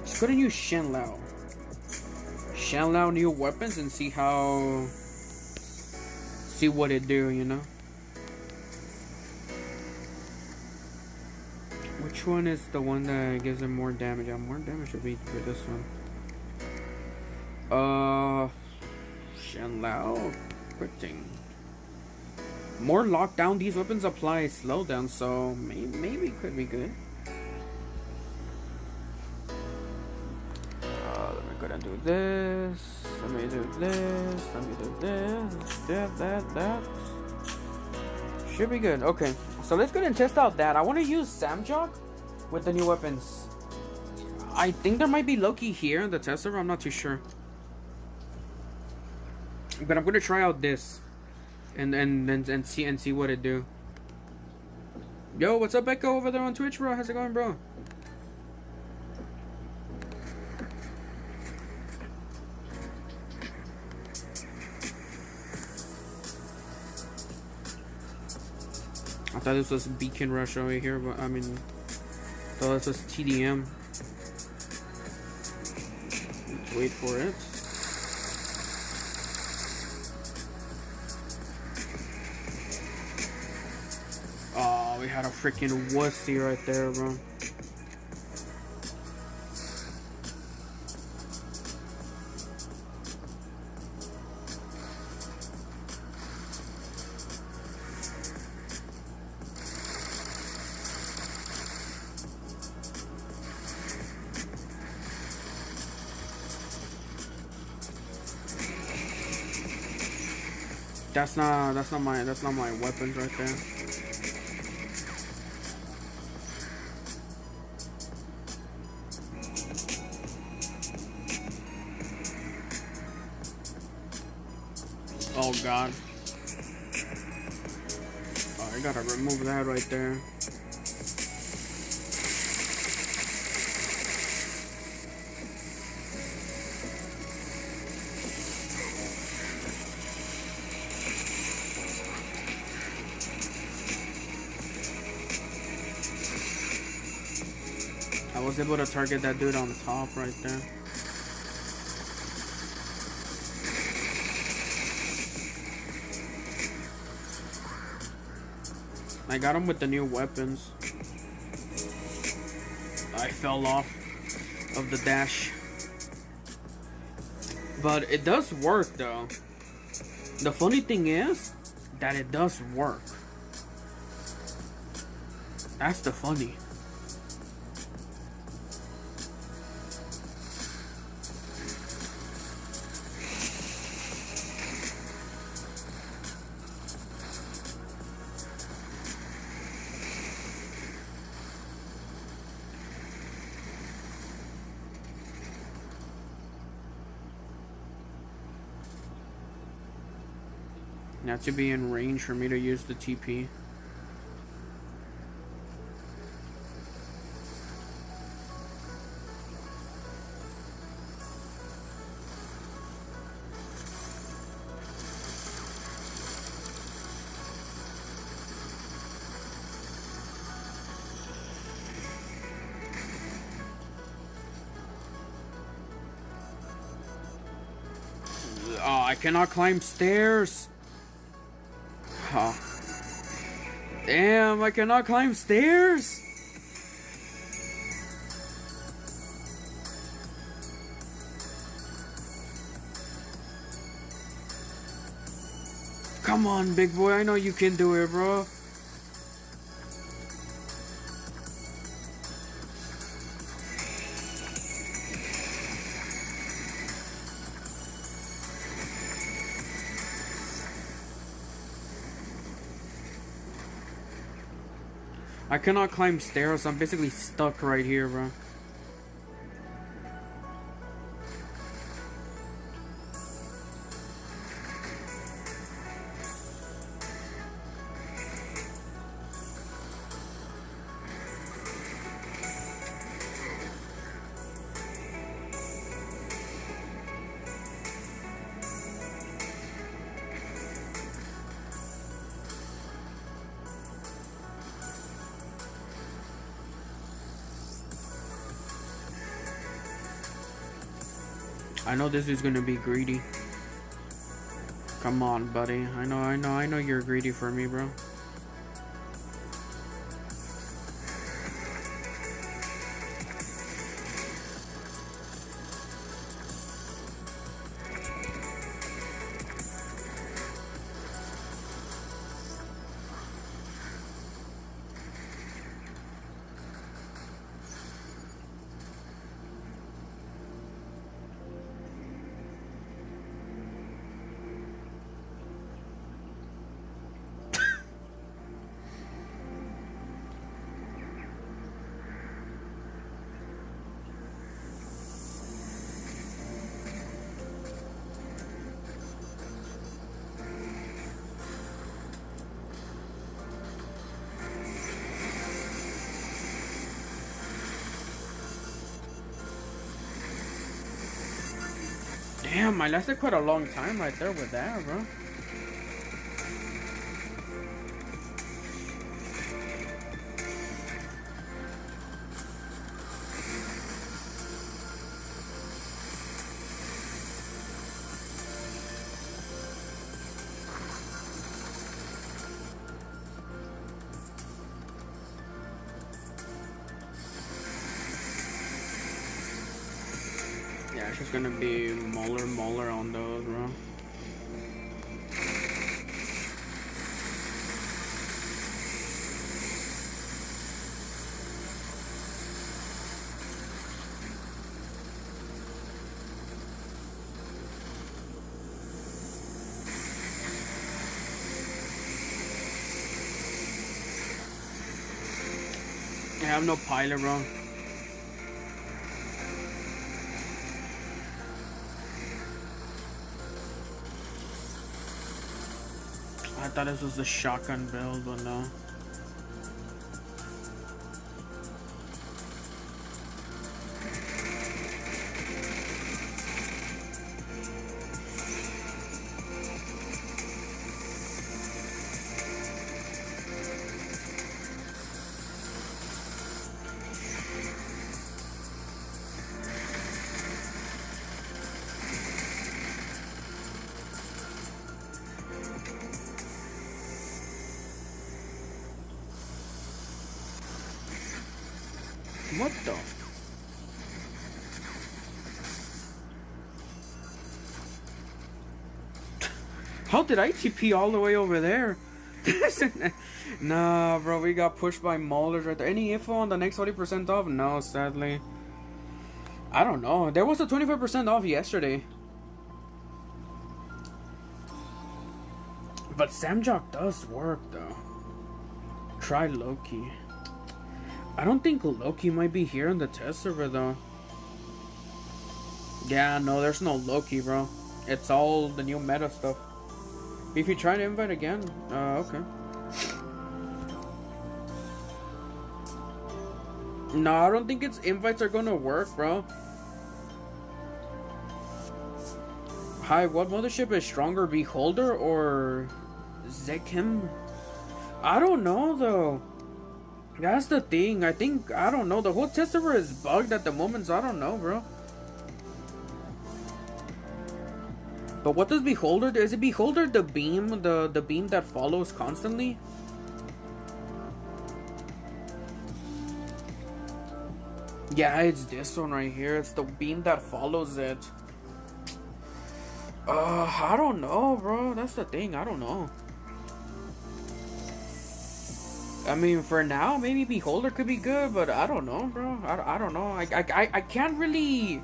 Just gonna use Shenlao. Shenlao new weapons and see what it do, you know. Which one is the one that gives him more damage? Yeah, more damage would be for this one. Shenlao quitting. More lockdown. These weapons apply slowdown, so maybe it could be good. Let me go ahead and do this. Let me do this. Let me do this. That. Should be good. Okay, so let's go ahead and test out that. I want to use Samjock with the new weapons. I think there might be Loki here in the test server. I'm not too sure. But I'm gonna try out this and see what it do. Yo, what's up, Echo, over there on Twitch, bro? How's it going, bro? I thought this was Beacon Rush over here, but I mean, I thought this was TDM. Let's wait for it. Oh, we had a freaking wussy right there, bro. That's not my weapons right there. Oh god. Oh, I gotta remove that right there. I was able to target that dude on top right there. I got him with the new weapons. I fell off of the dash. But it does work though. The funny thing is that it does work. That's the funny. Not to be in range for me to use the TP. Oh, I cannot climb stairs. Oh. Damn, I cannot climb stairs. Come on, big boy. I know you can do it, bro. I cannot climb stairs. I'm basically stuck right here, bro. I know this is gonna be greedy. Come on, buddy. I know you're greedy for me, bro. Damn, I lasted quite a long time right there with that, bro. Yeah, she's gonna be Molar on those, bro. I have no pilot, bro. I thought this was the shotgun build, but no. What the? How did I TP all the way over there? Nah, bro, we got pushed by maulers right there. Any info on the next 40% off? No, sadly. I don't know. There was a 25% off yesterday. But Samjock does work, though. Try Loki. I don't think Loki might be here in the test server, though. Yeah, no, there's no Loki, bro. It's all the new meta stuff. If you try to invite again, okay. No, I don't think its invites are gonna work, bro. Hi, what mothership is stronger, Beholder or Sekhem? I don't know, though. That's the thing. I don't know. The whole test server is bugged at the moment, so I don't know, bro. But what does Beholder do? Is it Beholder the beam? The beam that follows constantly? Yeah, it's this one right here. It's the beam that follows it. I don't know, bro. That's the thing. I don't know. I mean, for now, maybe Beholder could be good, but I don't know, bro. I don't know. I can't really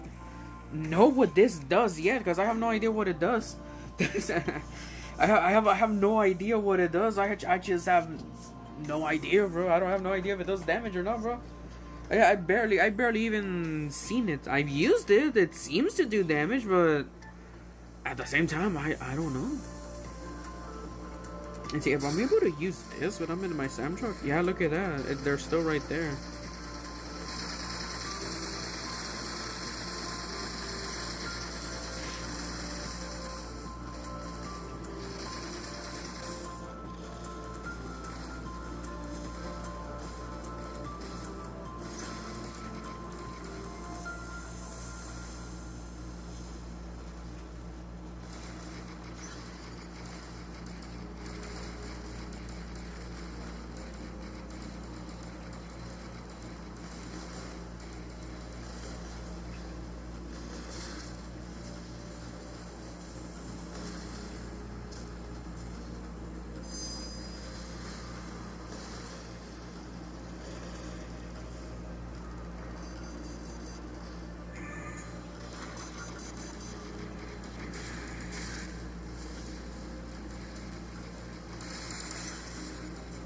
know what this does yet, because I have no idea what it does. I have no idea what it does. I just have no idea, bro. I don't have no idea if it does damage or not, bro. I barely even seen it. I've used it. It seems to do damage, but at the same time, I don't know. And see, if I'm able to use this when I'm in my Sam truck, yeah, look at that. They're still right there.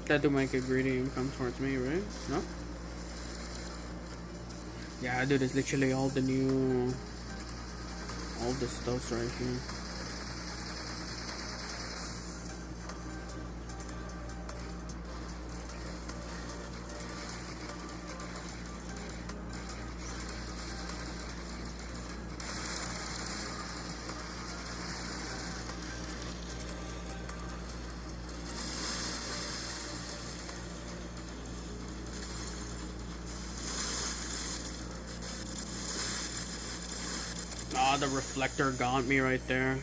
That do make it greedy and come towards me, right? No? Yeah, dude, it's literally all the stuffs right here. Ah, the reflector got me right there.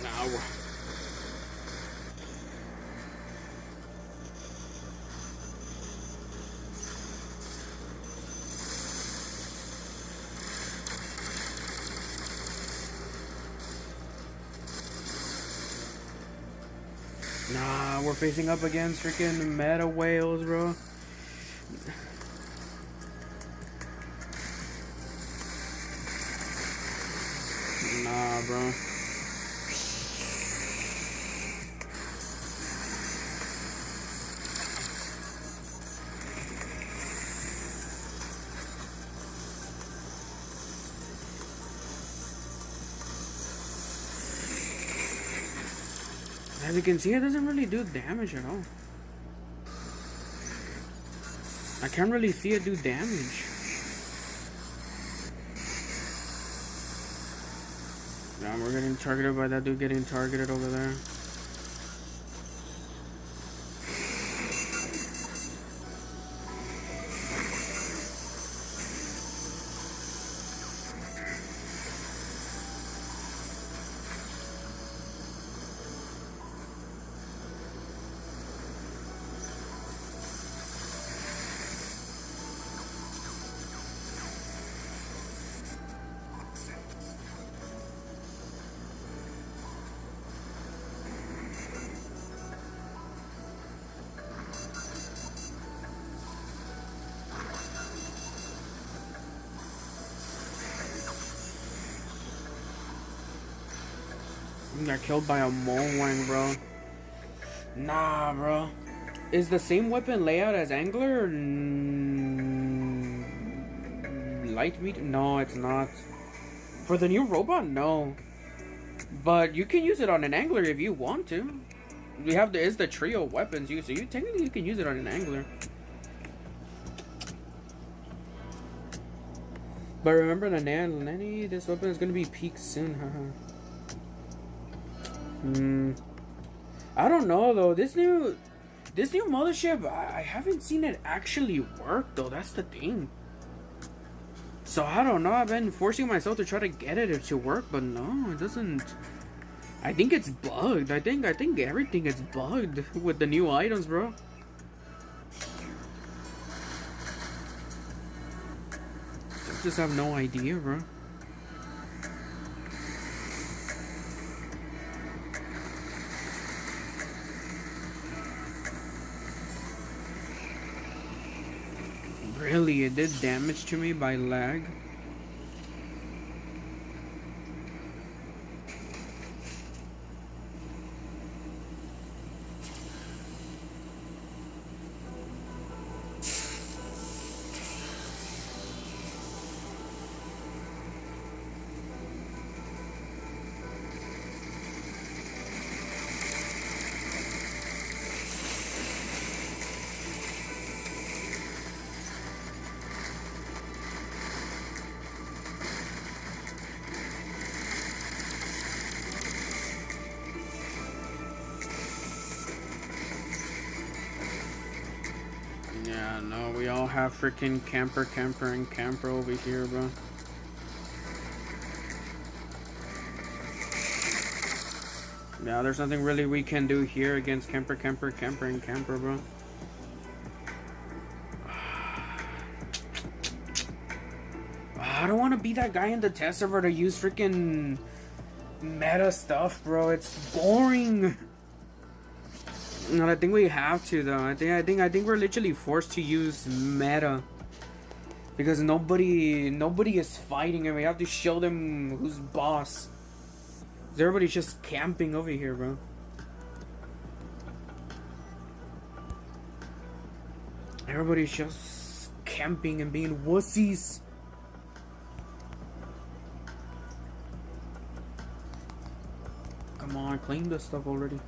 Now. Nah, we're facing up against freaking meta whales, bro. Nah, bro. As you can see, it doesn't really do damage at all. I can't really see it do damage. Nah, we're getting targeted by that dude getting targeted over there. Got killed by a Molwang, bro. Nah, bro. Is the same weapon layout as Angler? Light meat? No, it's not. For the new robot, no. But you can use it on an Angler if you want to. We have it's the trio of weapons, so you technically you can use it on an Angler. But remember the Nanny, this weapon is gonna be peaked soon, haha. I don't know though. This new Mothership, I haven't seen it actually work though. That's the thing. So I don't know, I've been forcing myself to try to get it to work, but no, it doesn't. I think it's bugged. I think everything is bugged with the new items, bro. I just have no idea, bro. Really, it did damage to me by lag. Yeah, no, we all have freaking camper over here, bro. Yeah, there's nothing really we can do here against camper, bro. I don't want to be that guy in the test server to use freaking meta stuff, bro. It's boring. No, I think we have to though. I think we're literally forced to use meta because nobody is fighting, and we have to show them who's boss. Everybody's just camping over here, bro. Everybody's just camping and being wussies. Come on, claim this stuff already.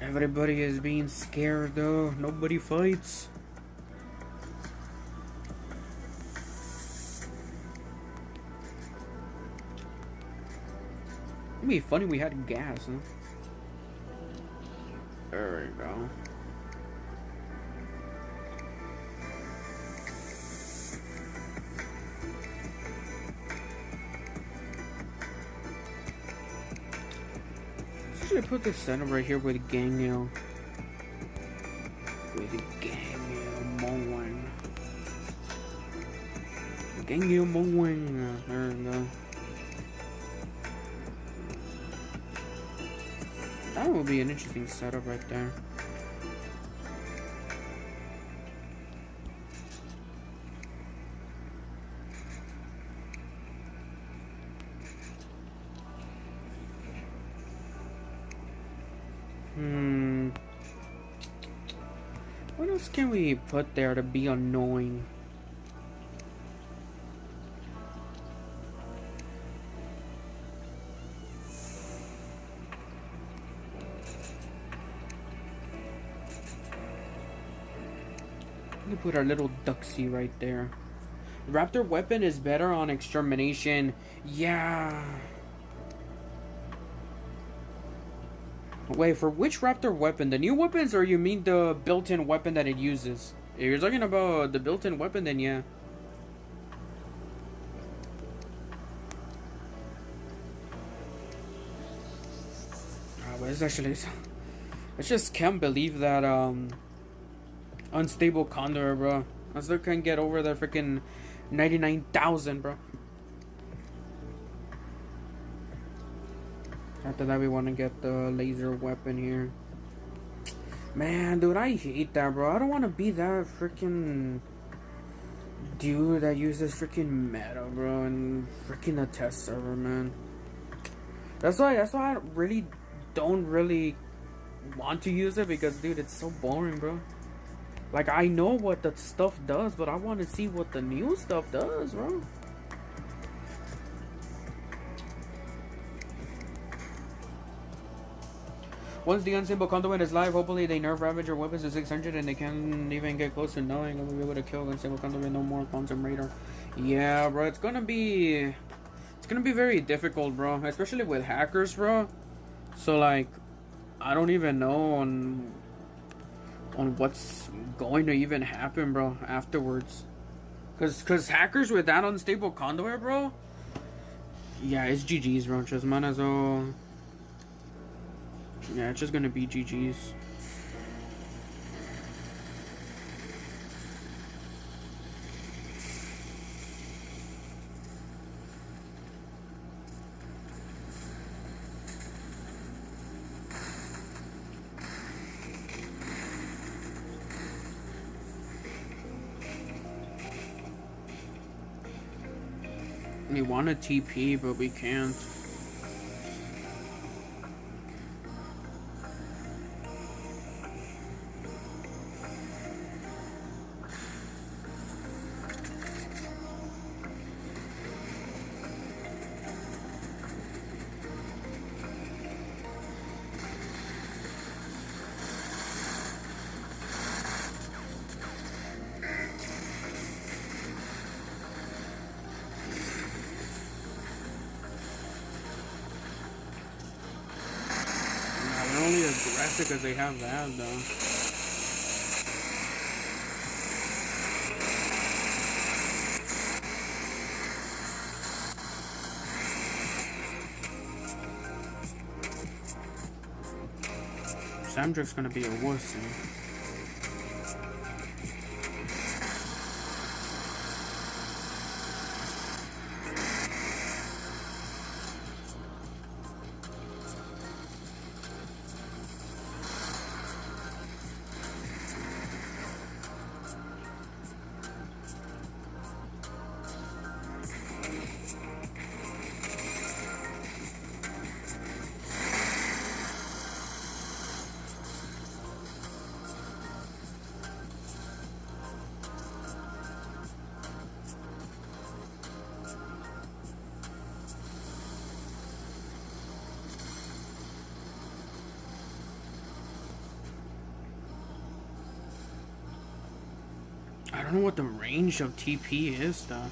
Everybody is being scared though. Nobody fights. It'd be funny we had gas, huh? There we go. Should I put the center right here with Gangyo? With Gangyo mowing. Gangyo mowing. There we go. That would be an interesting setup right there. What else can we put there to be annoying? We put our little ducksy right there. Raptor weapon is better on extermination. Yeah. Wait, for which raptor weapon? The new weapons, or you mean the built-in weapon that it uses? If you're talking about the built-in weapon, then yeah. But it's actually... I just can't believe that, unstable condor, bro. I still can't get over that freaking 99,000, bro. After that, we want to get the laser weapon here. Man, dude, I hate that, bro. I don't want to be that freaking dude that uses freaking meta, bro, and freaking a test server, man. That's why I really don't want to use it, because, dude, it's so boring, bro. Like, I know what the stuff does, but I want to see what the new stuff does, bro. Once the unstable conduit is live, hopefully they nerf Ravager weapons to 600 and they can't even get close to knowing we'll be able to kill unstable conduit, no more quantum radar. Yeah, bro, it's gonna be very difficult, bro, especially with hackers, bro. So, like, I don't even know on what's going to even happen, bro, afterwards. Cause hackers with that unstable conduit, bro. Yeah, it's GG's, bro. Just might as well. Yeah, it's just gonna be GG's. We want a TP, but we can't. They're only aggressive because they have that, though. Samdrak's gonna be a wussy. I don't know what the range of TP is, though.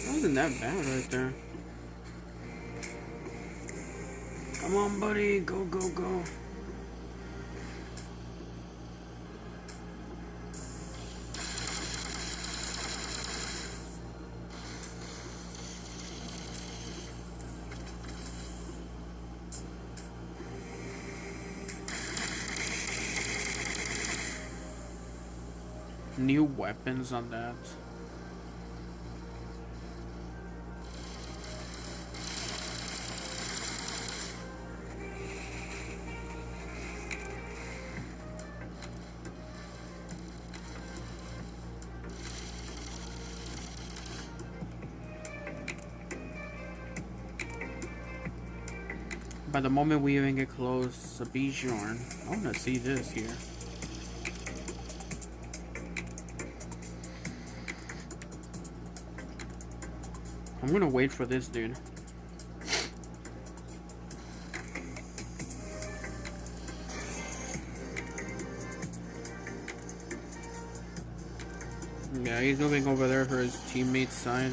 Wasn't that bad right there. Come on, buddy. Go, go, go. New weapons on that. By the moment we even get close, a Bijarn. I want to see this here. I'm gonna wait for this dude. Yeah, he's moving over there for his teammate's side.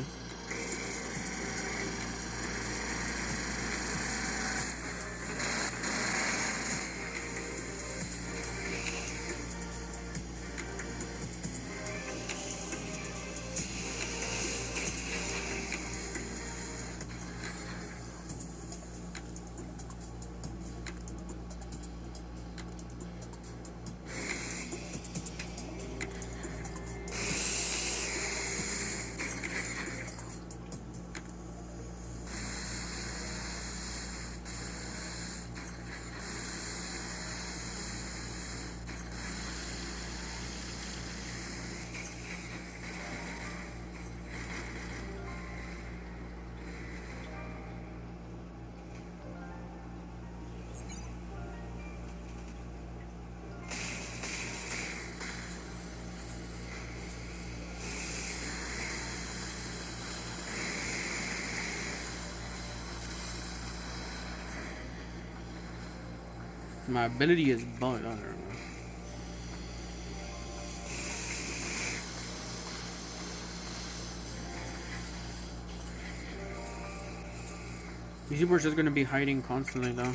My ability is bugged. I don't know. These people are just gonna be hiding constantly though.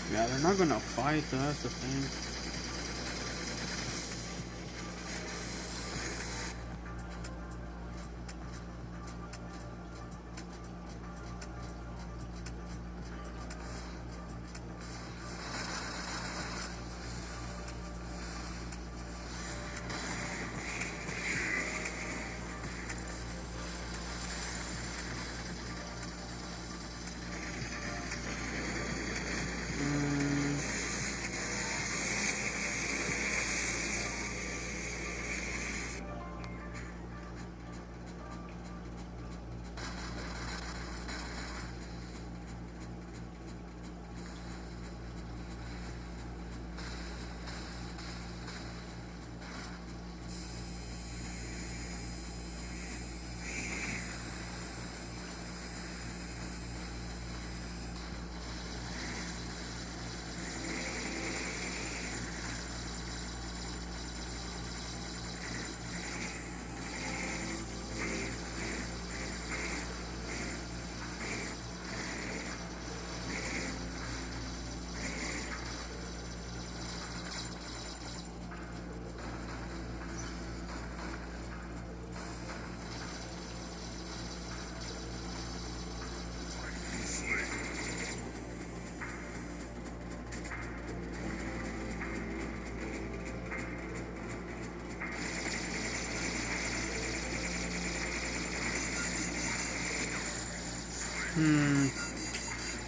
Yeah, they're not gonna fight though, that's the thing.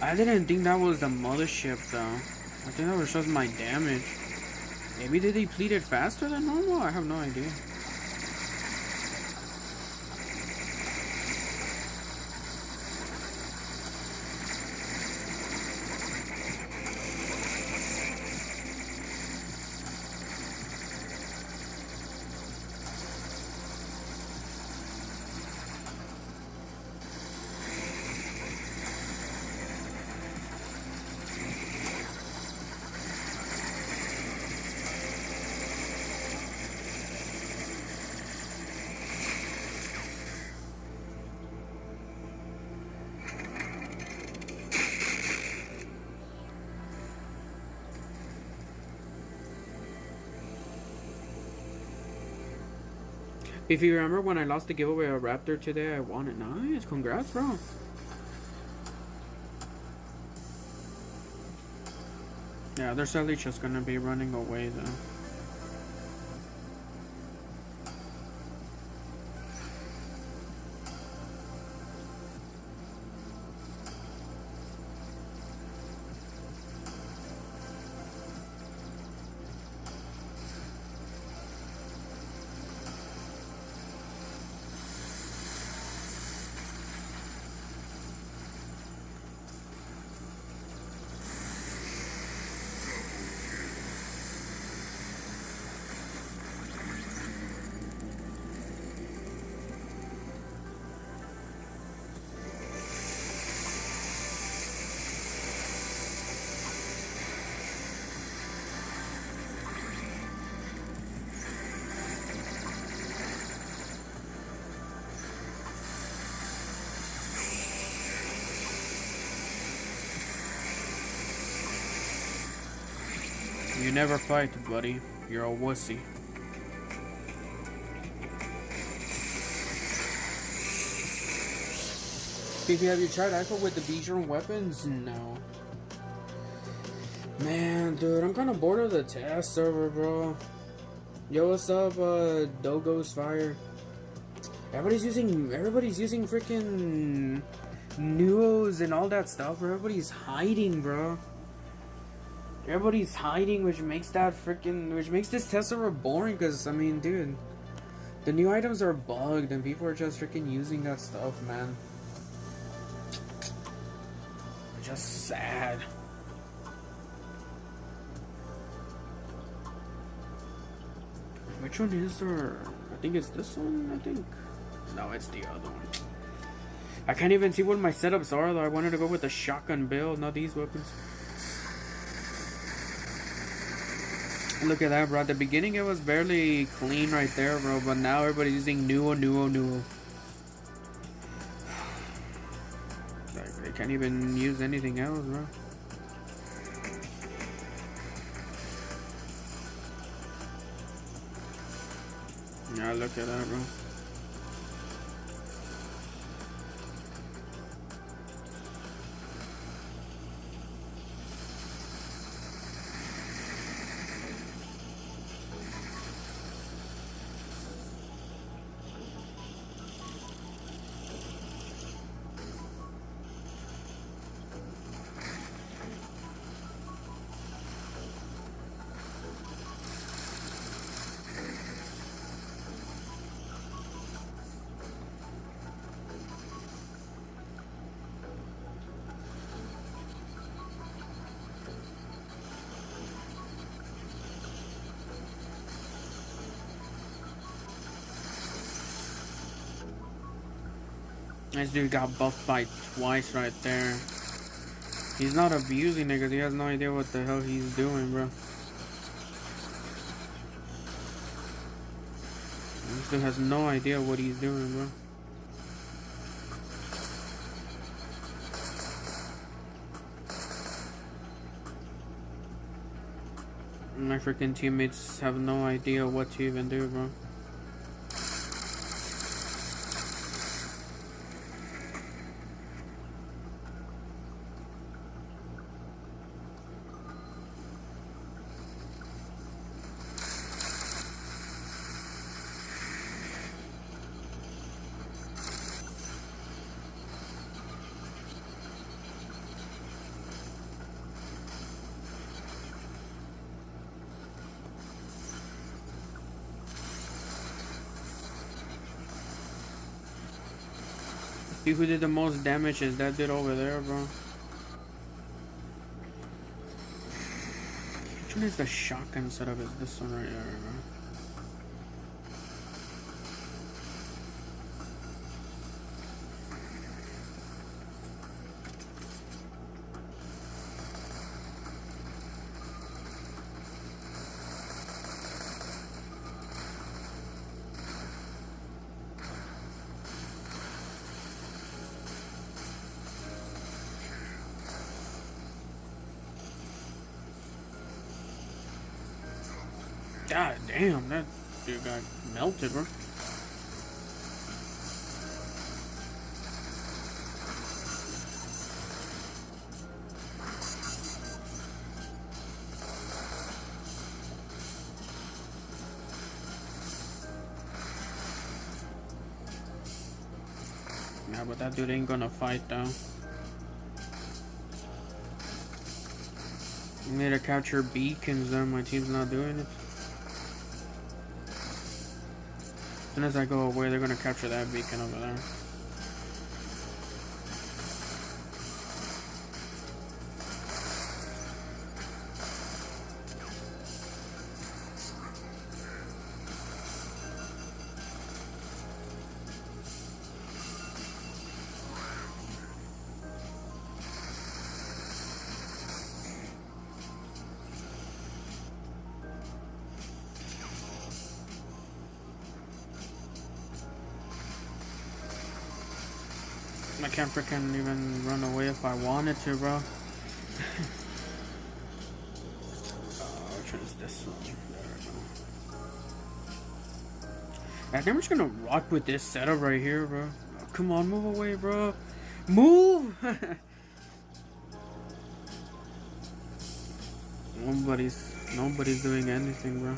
I didn't think that was the mothership though. I think that was just my damage. Maybe they depleted faster than normal? I have no idea. If you remember when I lost the giveaway a raptor today, I won it. Nice, congrats, bro. Yeah, they're sadly just gonna be running away though. You never fight, buddy. You're a wussy. Beefy, have you tried iPhone with the Bichon weapons? No. Man, dude, I'm kind of bored of the Teth server, bro. Yo, what's up, Dogo's Fire? Everybody's using freaking Nuos and all that stuff, bro. Everybody's hiding, bro. Everybody's hiding, which makes this Teth server boring, because, I mean, dude, the new items are bugged, and people are just freaking using that stuff, man. Just sad. Which one is there? I think it's this one, I think. No, it's the other one. I can't even see what my setups are, though. I wanted to go with the shotgun build, not these weapons. Look at that, bro. At the beginning, it was barely clean right there, bro. But now everybody's using Nuo. Like, they can't even use anything else, bro. Yeah, look at that, bro. This dude got buffed by twice right there. He's not abusing niggas. He has no idea what the hell he's doing, bro. This dude has no idea what he's doing, bro. My freaking teammates have no idea what to even do, bro. See who did the most damage is that dude over there, bro. Which one is the shotgun setup? Is this one right here, bro? God damn, that dude got melted, bro. Yeah, but that dude ain't gonna fight though. We need to capture beacons though, my team's not doing it. As soon as I go away, they're gonna capture that beacon over there. I can't freaking even run away if I wanted to, bro. Which one is this one? There we go. I think I'm just gonna rock with this setup right here, bro. Oh, come on, move away, bro. Move! Nobody's doing anything, bro.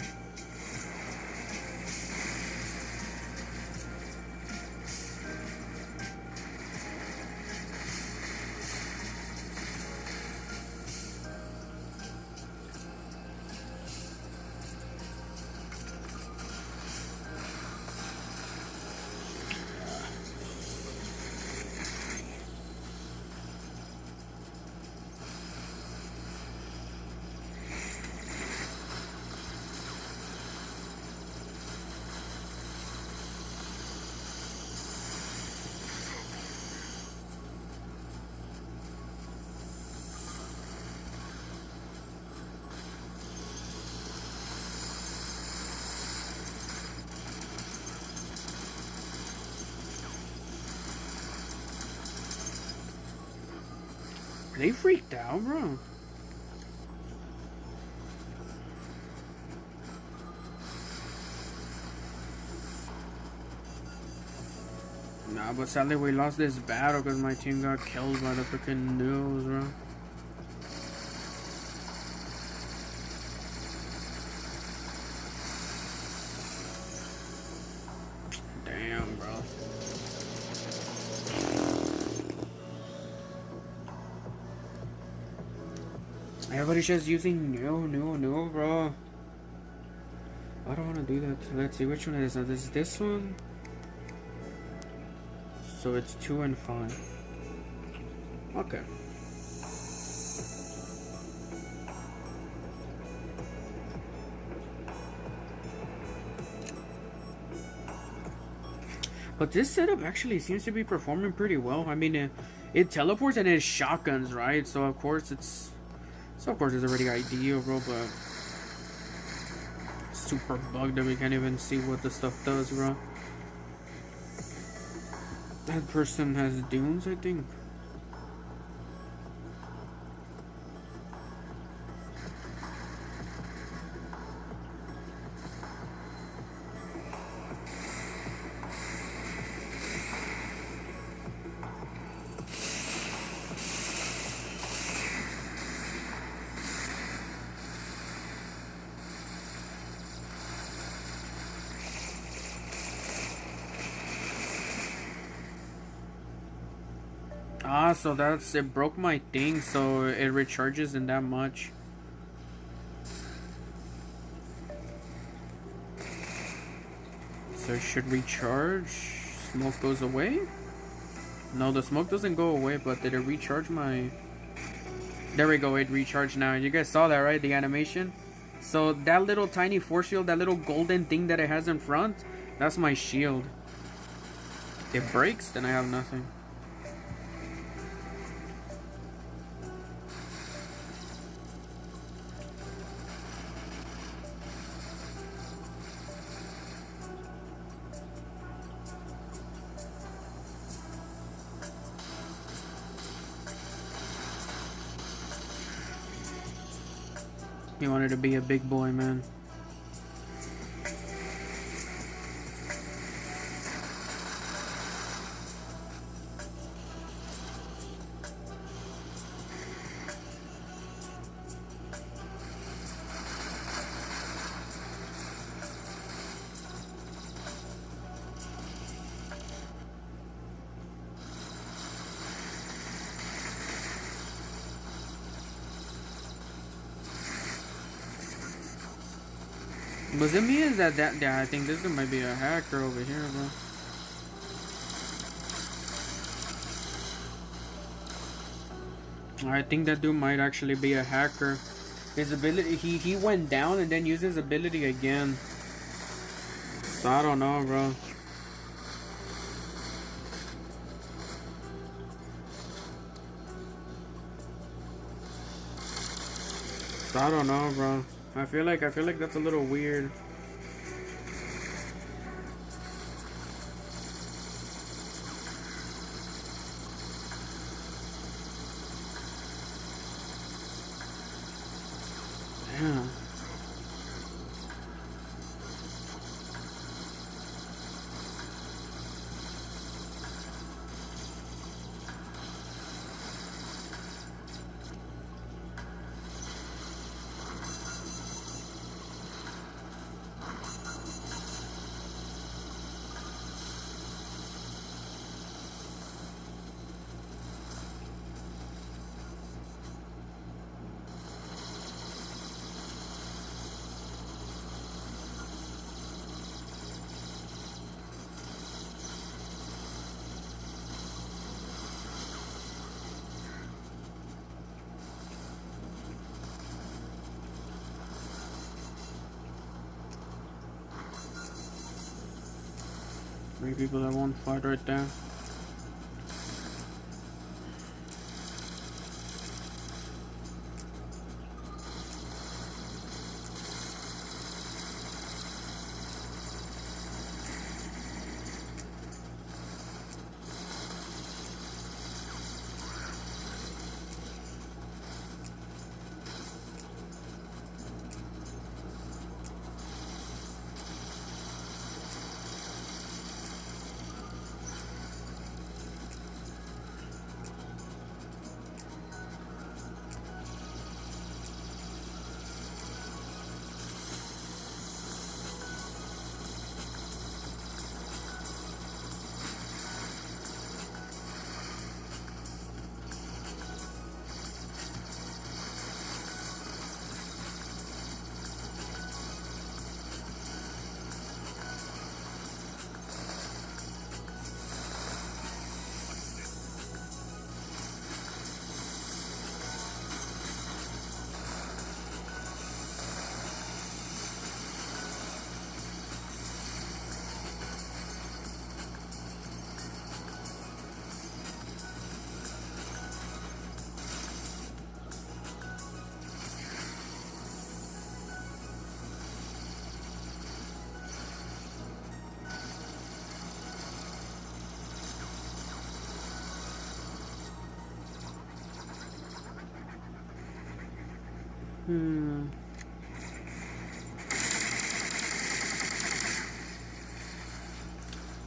They freaked out, bro. Nah, but sadly we lost this battle because my team got killed by the freaking noobs, bro. Damn, bro. Everybody's just using no, bro. I don't want to do that. Let's see, which one is it? Is this one? So it's 2 and 5. Okay. But this setup actually seems to be performing pretty well. I mean, it teleports and it shotguns, right? So of course it's already ideal, bro. But super bugged that we can't even see what the stuff does, bro. That person has dunes, I think. Ah, so it broke my thing, so it recharges in that much. So it should recharge. Smoke goes away? No, the smoke doesn't go away, but did it recharge my... There we go, it recharged now. You guys saw that, right? The animation? So that little tiny force shield, that little golden thing that it has in front, that's my shield. If it breaks, then I have nothing. He wanted to be a big boy, man. Was it me? Is that yeah, I think this might be a hacker over here, bro. I think that dude might actually be a hacker. His ability, he went down and then used his ability again. So I don't know, bro. So I don't know, bro. I feel like that's a little weird. Damn. 3 people that won't fight right there.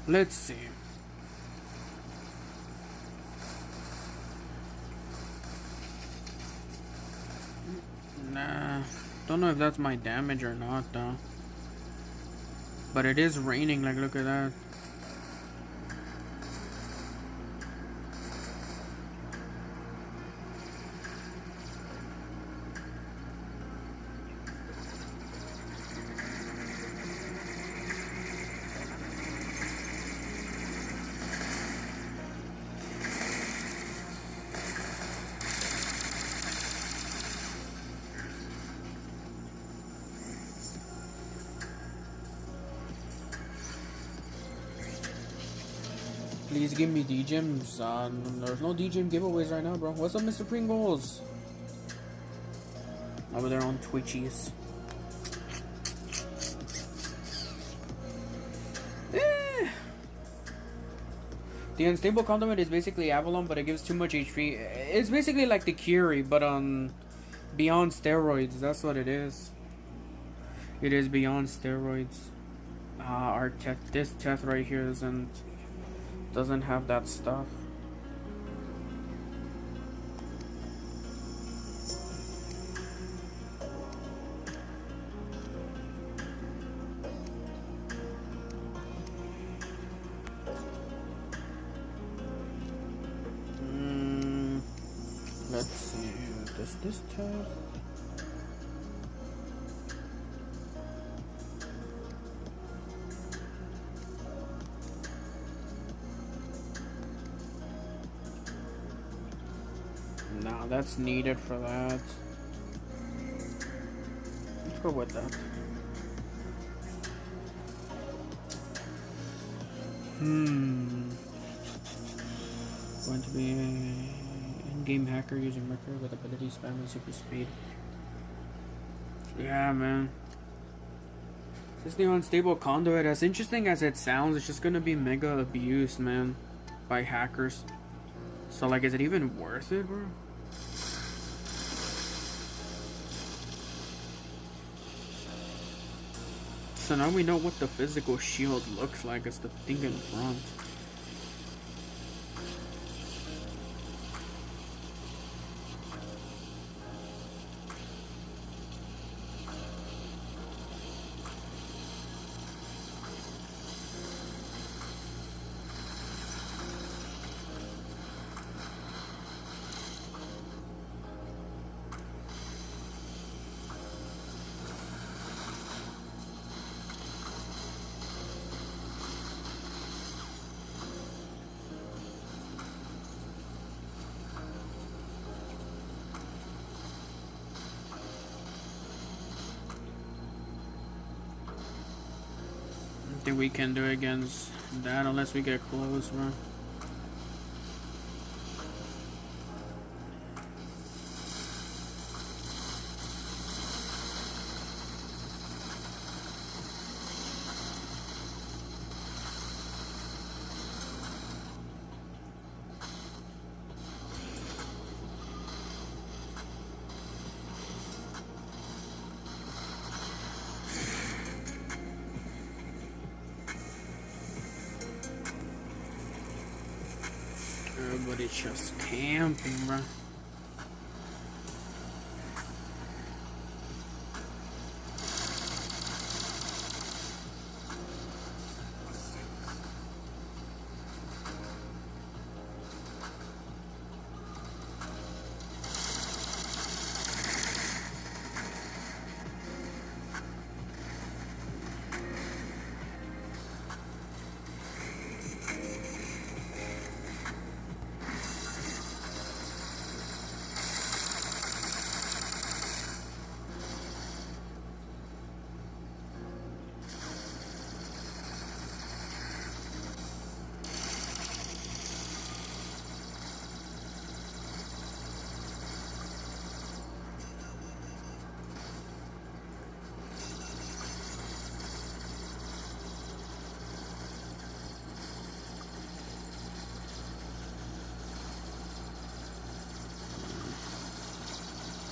Let's see. Nah, don't know if that's my damage or not though. But it is raining, like look at that. Please give me D-Gems. There's no D-Gem giveaways right now, bro. What's up, Mr. Pringles? Over there on Twitchies. The unstable condiment is basically Avalon, but it gives too much HP. It's basically like the Curie, but beyond steroids. That's what it is. It is beyond steroids. Our Teth, this Teth right here doesn't have that stuff. Let's see. Does this Teth? No, that's needed for that. Let's go with that. Going to be an in-game hacker using Mercury with ability spam and super speed. Yeah, man. This is the unstable conduit. As interesting as it sounds, it's just gonna be mega abused, man, by hackers. So, like, is it even worth it, bro? So now we know what the physical shield looks like as the thing in front. I think we can do against that unless we get close, bro. Everybody's just camping, bro.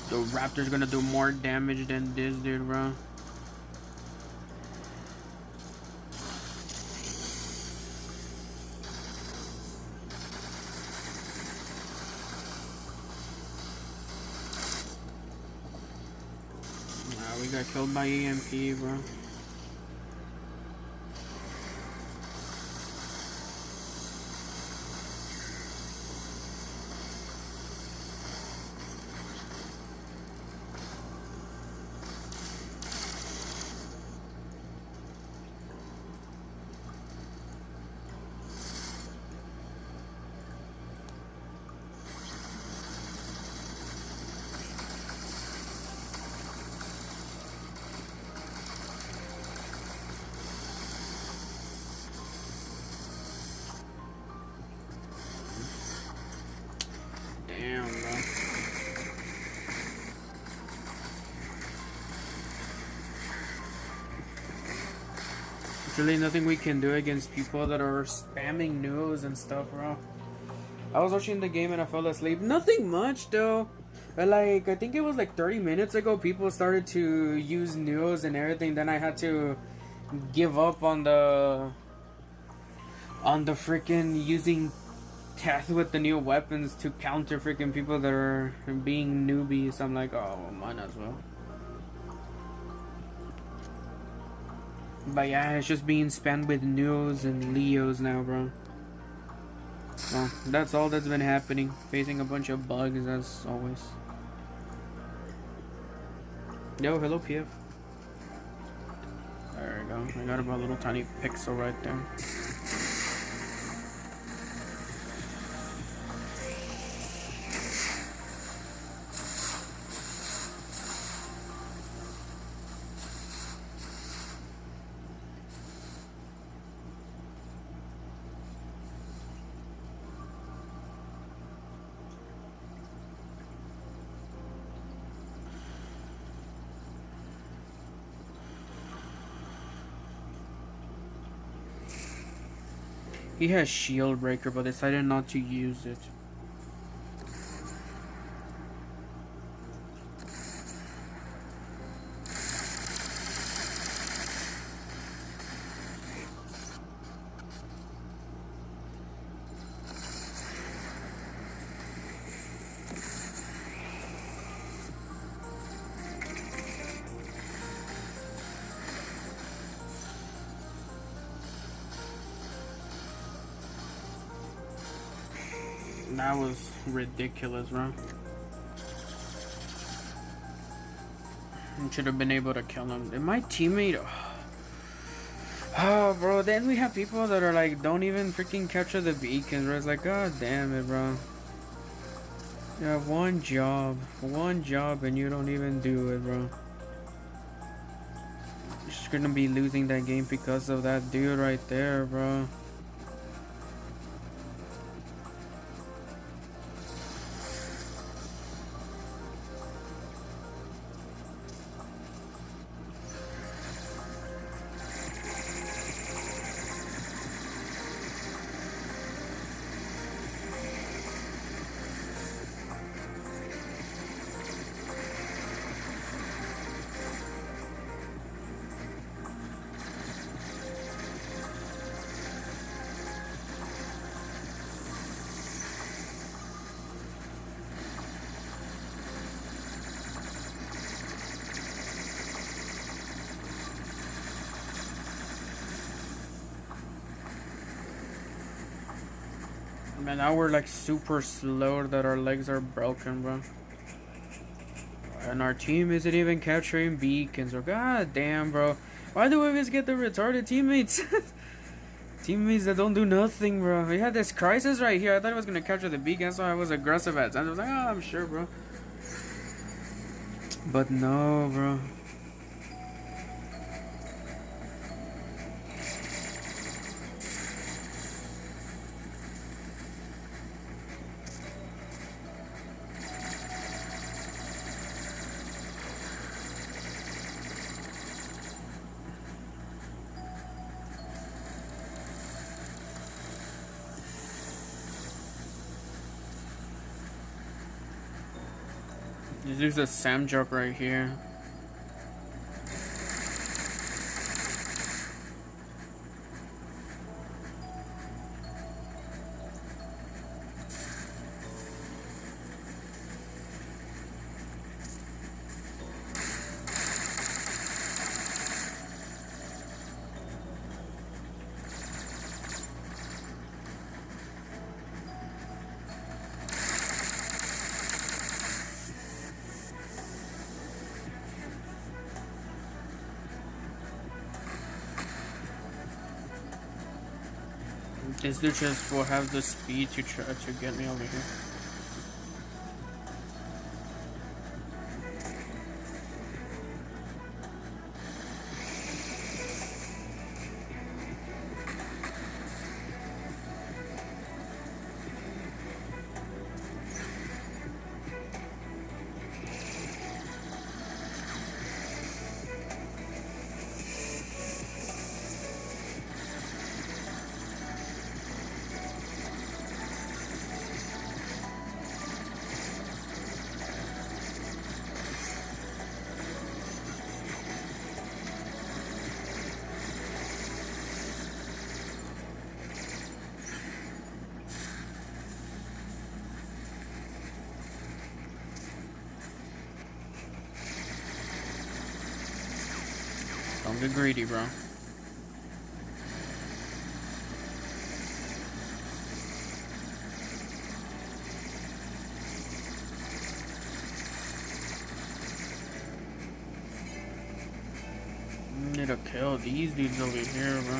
The Raptor's gonna do more damage than this dude, bro. Nah, we got killed by EMP, bro. Damn, bro. There's really nothing we can do against people that are spamming news and stuff, bro. I was watching the game and I fell asleep. Nothing much, though. But like, I think it was like 30 minutes ago, people started to use news and everything. Then I had to give up on the freaking using Teth with the new weapons to counter freaking people that are being newbies. I'm like, oh, well, might as well. But yeah, it's just being spammed with Neos and Leos now, bro. Well, that's all that's been happening. Facing a bunch of bugs as always. Yo, hello, PF. There we go. I got about a little tiny pixel right there. He has shield breaker, but decided not to use it. That was ridiculous, bro. Should have been able to kill him. And my teammate... Oh, bro. Then we have people that are like, don't even freaking capture the beacons, bro. It's like, god damn it, bro. You have one job, and you don't even do it, bro. You're just gonna be losing that game because of that dude right there, bro. Man, now we're like super slow that our legs are broken, bro. And our team isn't even capturing beacons, bro. God damn, bro. Why do we always get the retarded teammates? Teammates that don't do nothing, bro. We had this crisis right here. I thought I was gonna capture the beacon, so I was aggressive at times. I was like, oh, I'm sure, bro. But no, bro. There's a Sam joke right here. This dude just will have the speed to try to get me over here. Don't get greedy, bro. Need to kill these dudes over here, bro.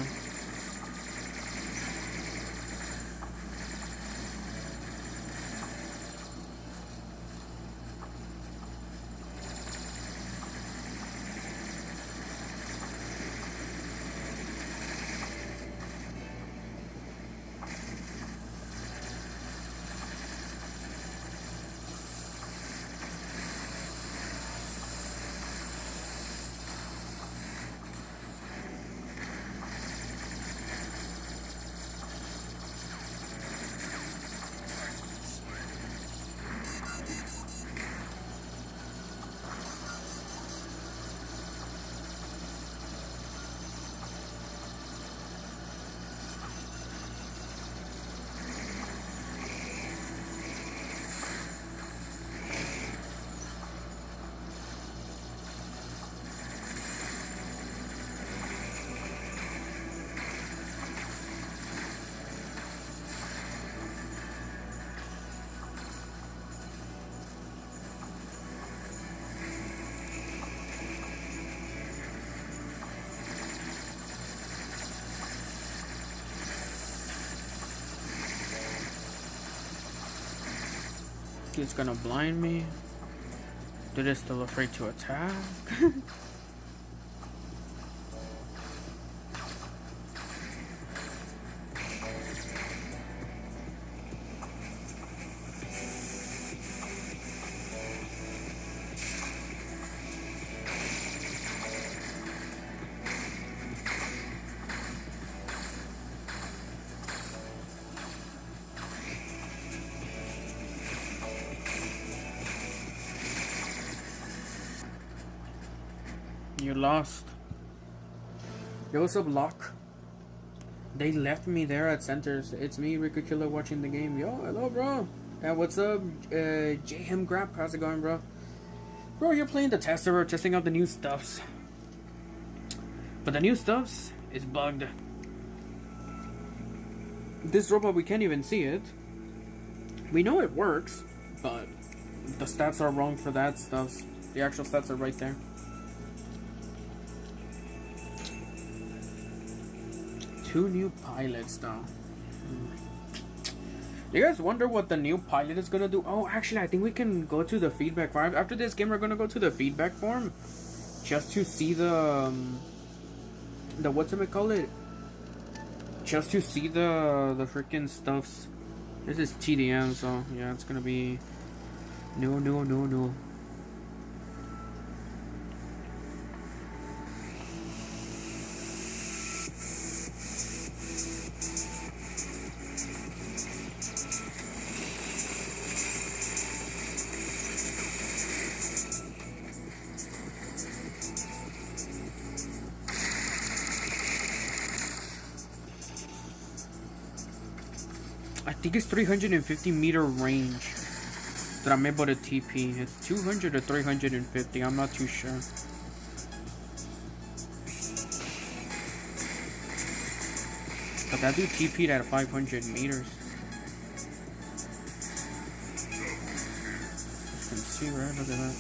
He's gonna blind me. Dude is still afraid to attack. You lost. Yo, what's up, Lock? They left me there at centers. It's me, Rico Killer, watching the game. Yo, hello, bro. And what's up, JM Grap? How's it going, bro? Bro, you're playing the tester. We're testing out the new stuffs. But the new stuffs is bugged. This robot, we can't even see it. We know it works, but the stats are wrong for that stuff. The actual stats are right there. 2 new pilots, though. You guys wonder what the new pilot is gonna do? Oh, actually, I think we can go to the feedback form. After this game, we're gonna go to the feedback form just to see the whatchamacallit? Just to see the freaking stuffs. This is TDM, so yeah, it's gonna be no. I think it's 350 meter range that I'm able to TP. It's 200 or 350, I'm not too sure. But that dude TP'd at 500 meters. You can see, right? Look at that.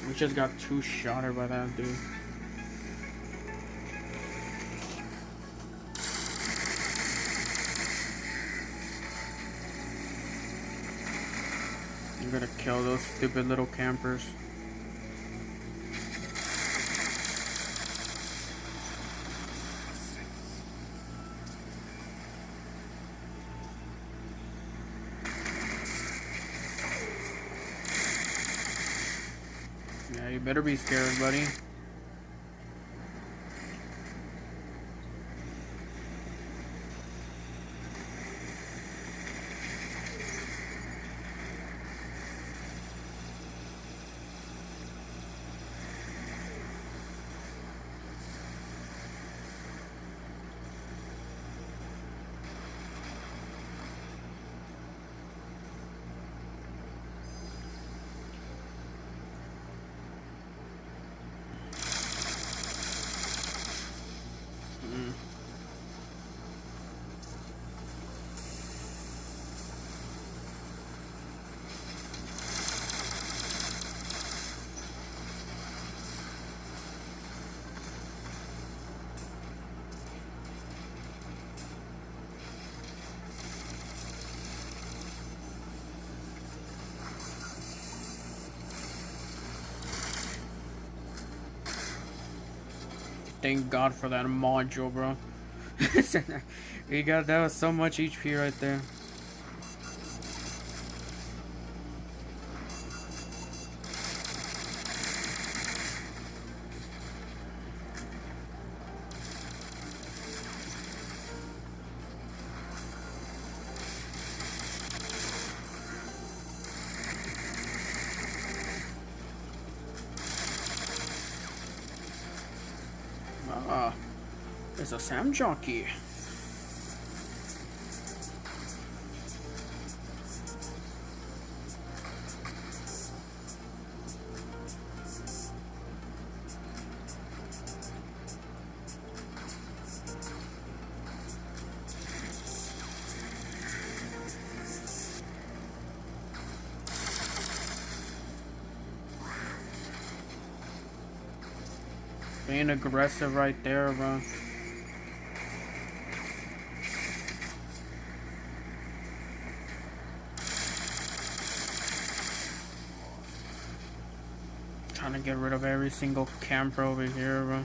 We just got 2-shotted by that dude. I'm gonna kill those stupid little campers. Yeah, you better be scared, buddy. Thank God for that module, bro. That was so much HP right there. There's a Sam jockey. Being aggressive right there, bro. Trying to get rid of every single camper over here, bro.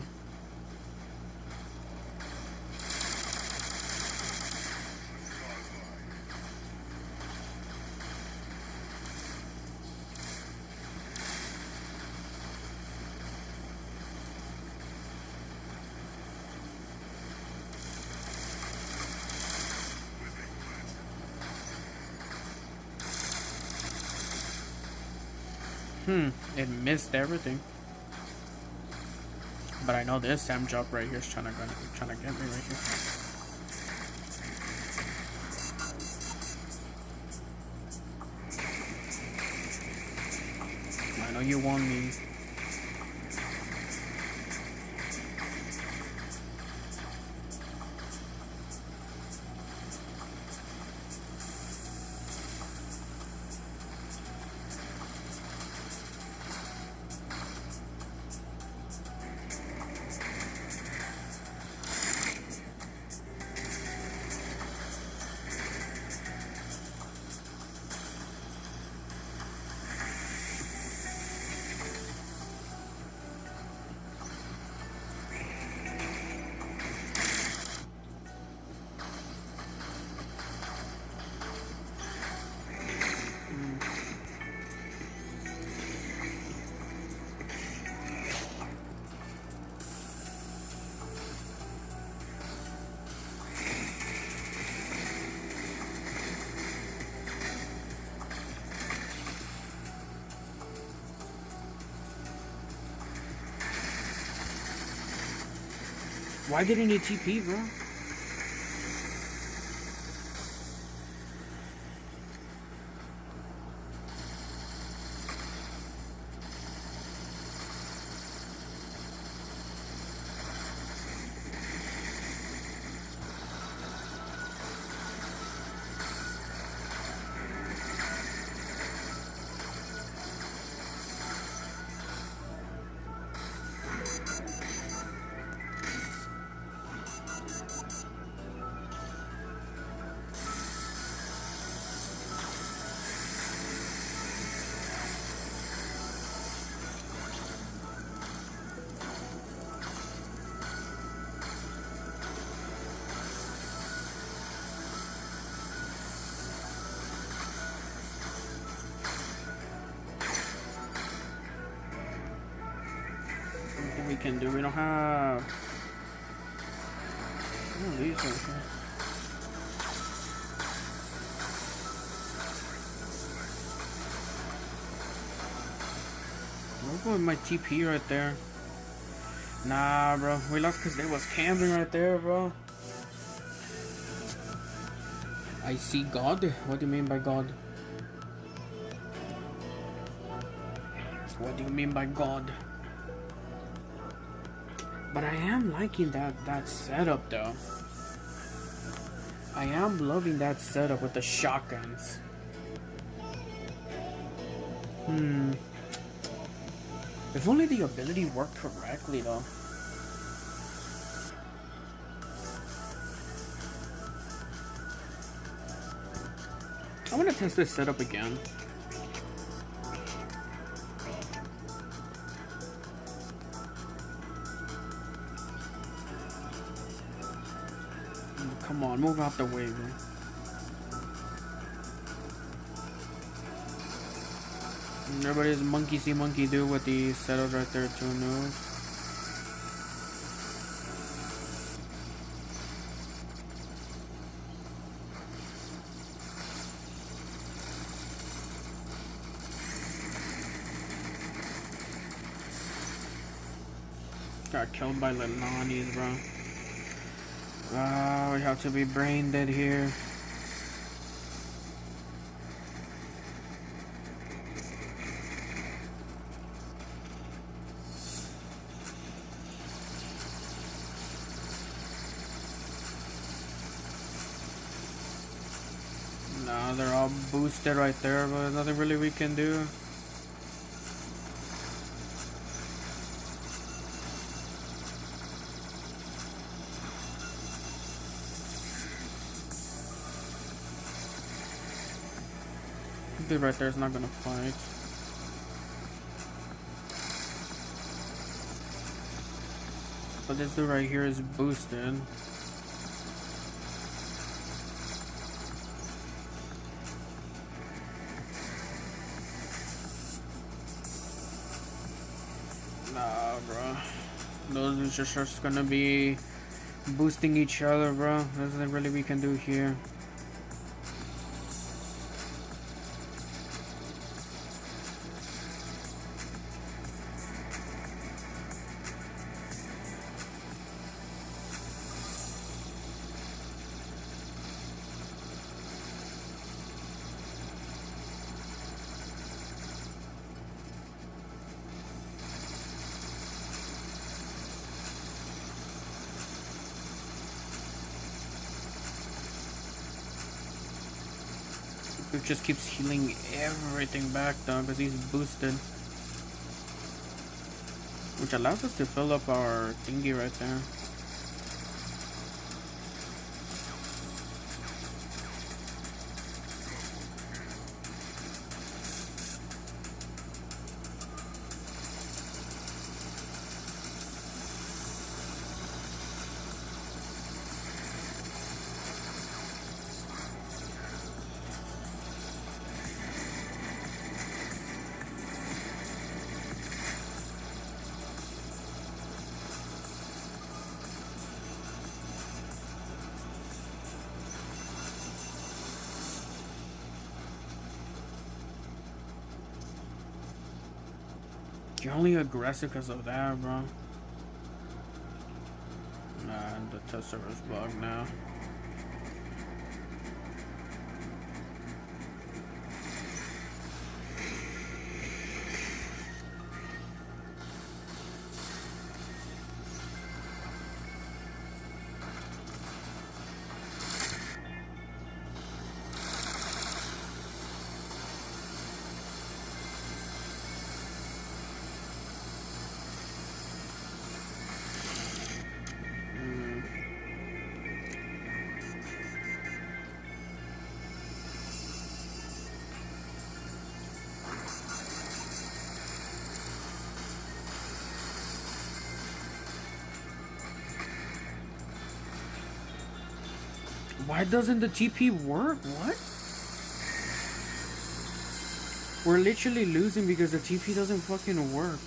It missed everything. But I know this Sam job right here is trying to get me right here. I know you want me. Why didn't he TP, bro? We can do. We don't have. Oh, these are. I'm going with my TP right there. Nah, bro. We lost because they was camping right there, bro. I see God. What do you mean by God? What do you mean by God? But I am liking that setup though. I am loving that setup with the shotguns. If only the ability worked correctly though. I want to test this setup again. Come on, move out the way, bro. Everybody's monkey see, monkey do with the setups right there, too, knows. Got killed by Lelanis, bro. We have to be brain dead here. No, they're all boosted right there, but there's nothing really we can do. Dude right there is not gonna fight. But this dude right here is boosted. Nah, bro. Those are just gonna be boosting each other, bro. There's nothing really we can do here. It just keeps healing everything back though because he's boosted, which allows us to fill up our thingy right there. You're only aggressive because of that, bro. Nah, and the test server's bugged now. Why doesn't the TP work? What? We're literally losing because the TP doesn't fucking work.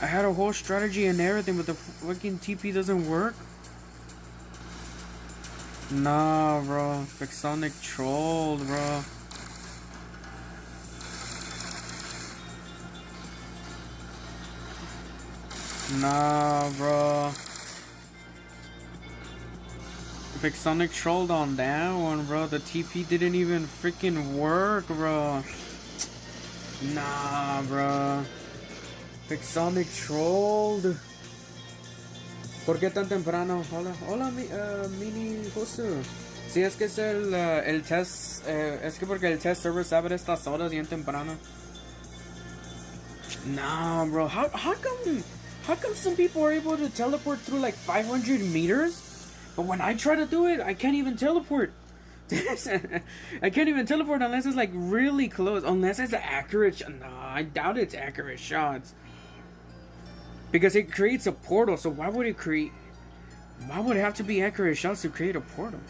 I had a whole strategy and everything, but the fucking TP doesn't work. Nah, bro. PIXONIC trolled, bro. Nah, bro. PIXONIC trolled on that one, bro. The TP didn't even freaking work, bro. Nah, bro. PIXONIC trolled. ¿Por qué tan temprano? Hola, hola, mini Josu. Sí, es que es el test, es que porque el test server se abre estas horas bien temprano. Nah, bro. How come some people are able to teleport through like 500 meters? But when I try to do it, I can't even teleport. I can't even teleport unless it's like really close. Unless it's an accurate shot. No, I doubt it's accurate shots. Because it creates a portal, so why would it have to be accurate shots to create a portal?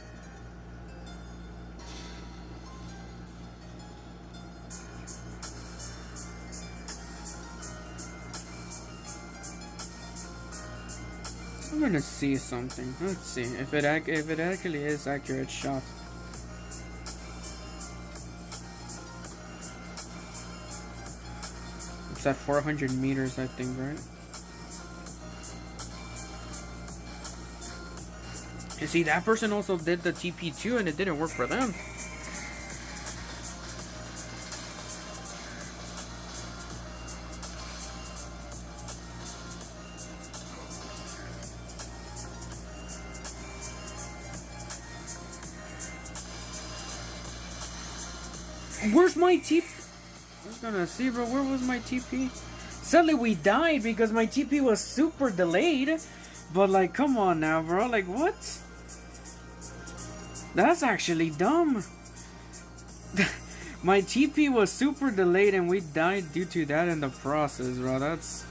I'm gonna see something. Let's see if it actually is accurate shots. It's at 400 meters, I think, right? You see, that person also did the TP too, and it didn't work for them. Where's my TP? I was gonna see, bro. Where was my TP? Suddenly we died because my TP was super delayed. But like, come on now, bro. Like, what? That's actually dumb. My TP was super delayed and we died due to that in the process, bro. That's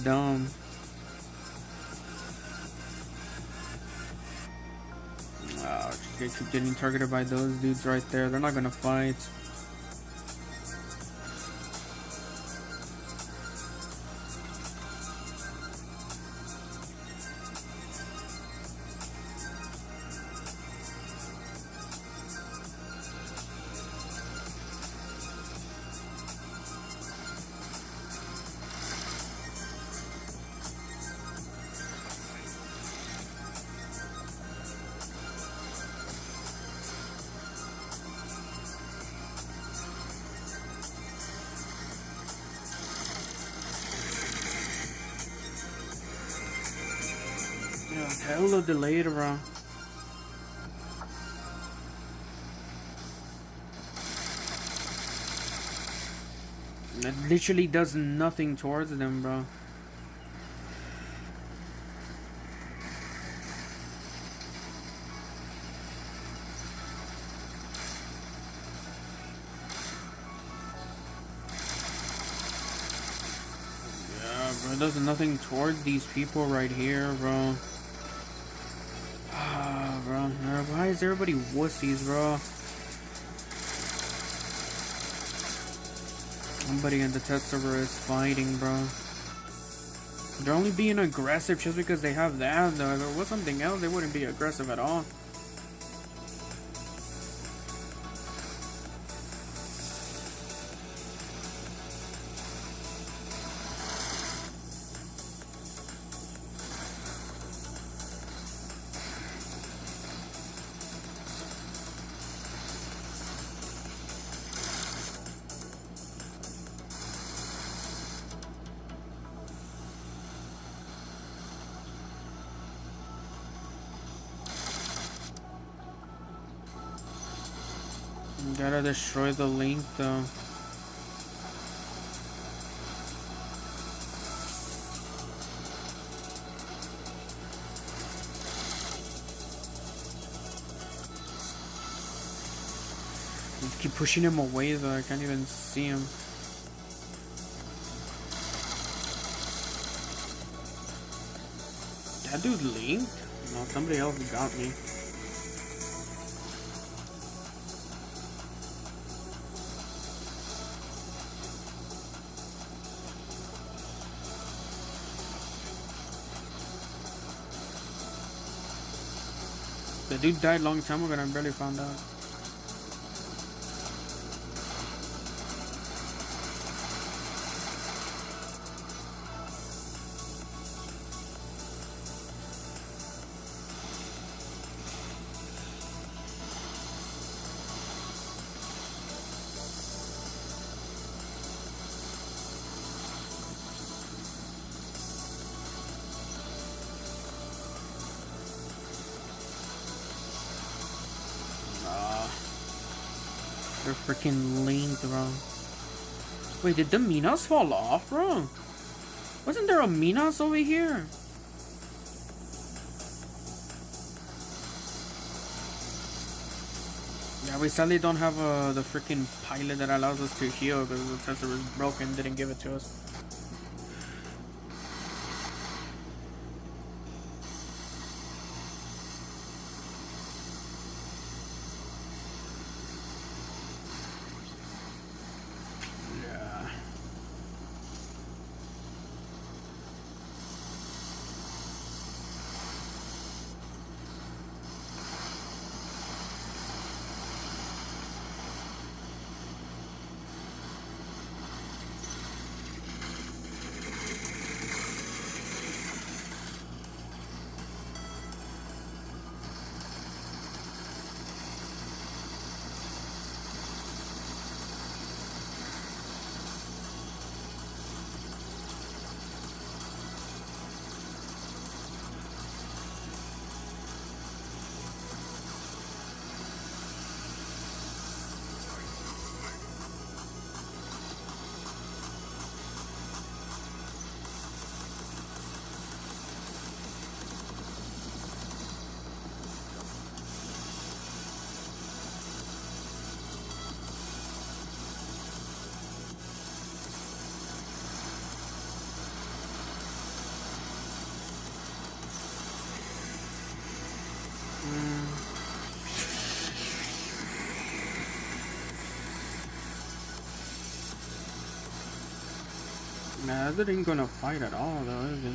dumb. Just gonna keep getting targeted by those dudes right there. They're not gonna fight. Hella delayed, bro. It literally does nothing towards them, bro. Yeah, bro, it does nothing towards these people right here, bro. Bro, why is everybody wussies, bro? Somebody in the test server is fighting, bro. They're only being aggressive just because they have that, though. If there was something else, they wouldn't be aggressive at all. You gotta destroy the link though. Just keep pushing him away though, I can't even see him. That dude linked? No, somebody else got me. The dude died long time ago and I barely found out. They're freaking linked, bro. Wait, did the Minas fall off, bro? Wasn't there a Minas over here? Yeah, we sadly don't have the freaking pilot that allows us to heal because the tester was broken, didn't give it to us. Nah, that ain't gonna fight at all though, is it?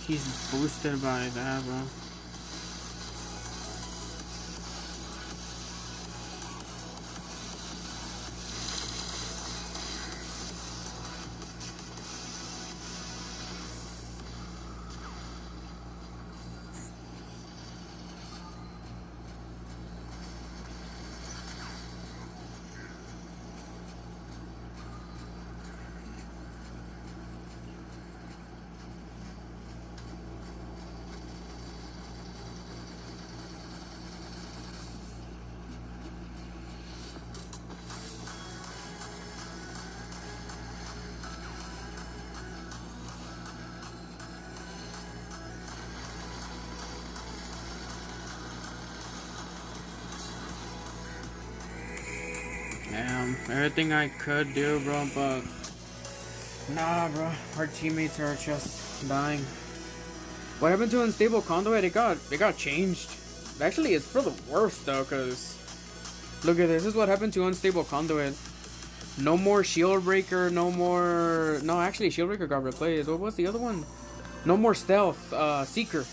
He's boosted by that, bro. Damn, everything I could do, bro, but nah, bro, our teammates are just dying. What happened to Unstable Conduit? It got changed. Actually, it's for the worst though, cause look at this. This is what happened to Unstable Conduit. No more Shield Breaker. No more. No, actually, Shield Breaker got replaced. What was the other one? No more Stealth. Seeker.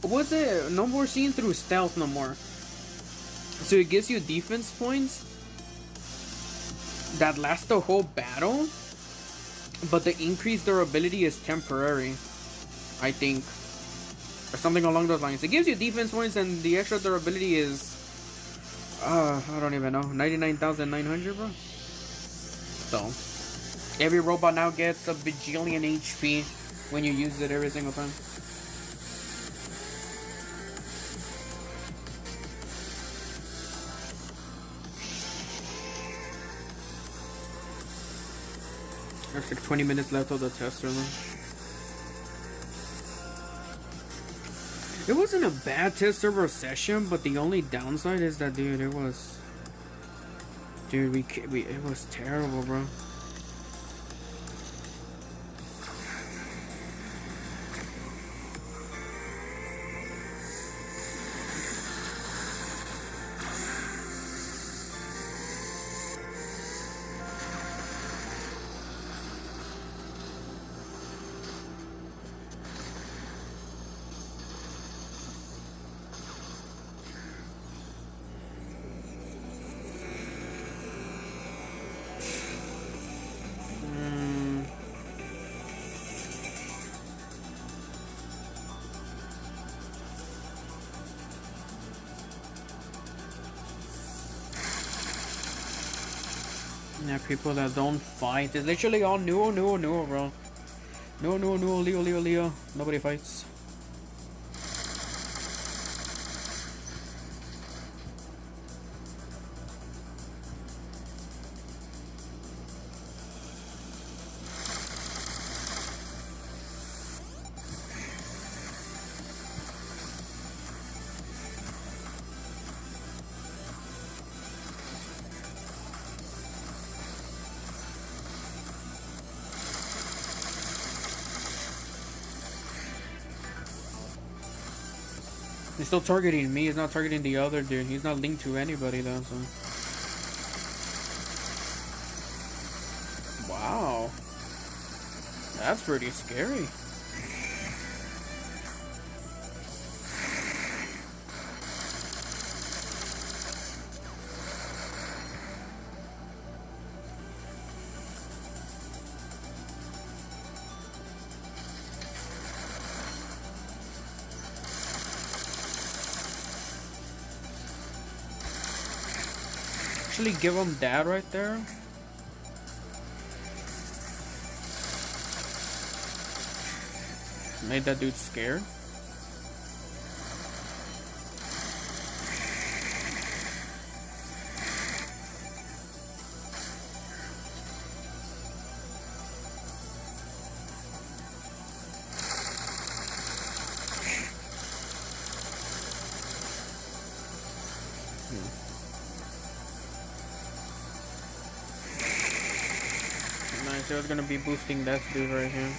What was it? No more seeing through stealth. No more. So it gives you defense points that last the whole battle, but the increased durability is temporary, I think, or something along those lines. It gives you defense points and the extra durability is I don't even know, 99,900, bro. So Every robot now gets a bajillion HP when you use it every single time. There's like 20 minutes left of the test server. It wasn't a bad test server session, but the only downside is that, dude, it was... Dude, it was terrible, bro. Yeah, people that don't fight. It's literally all Nuo, bro. Nuo, Leo. Nobody fights. He's still targeting me, he's not targeting the other dude. He's not linked to anybody though, so... Wow. That's pretty scary. Actually give him that right there. Made that dude scared. Nice, I was gonna be boosting that dude right here.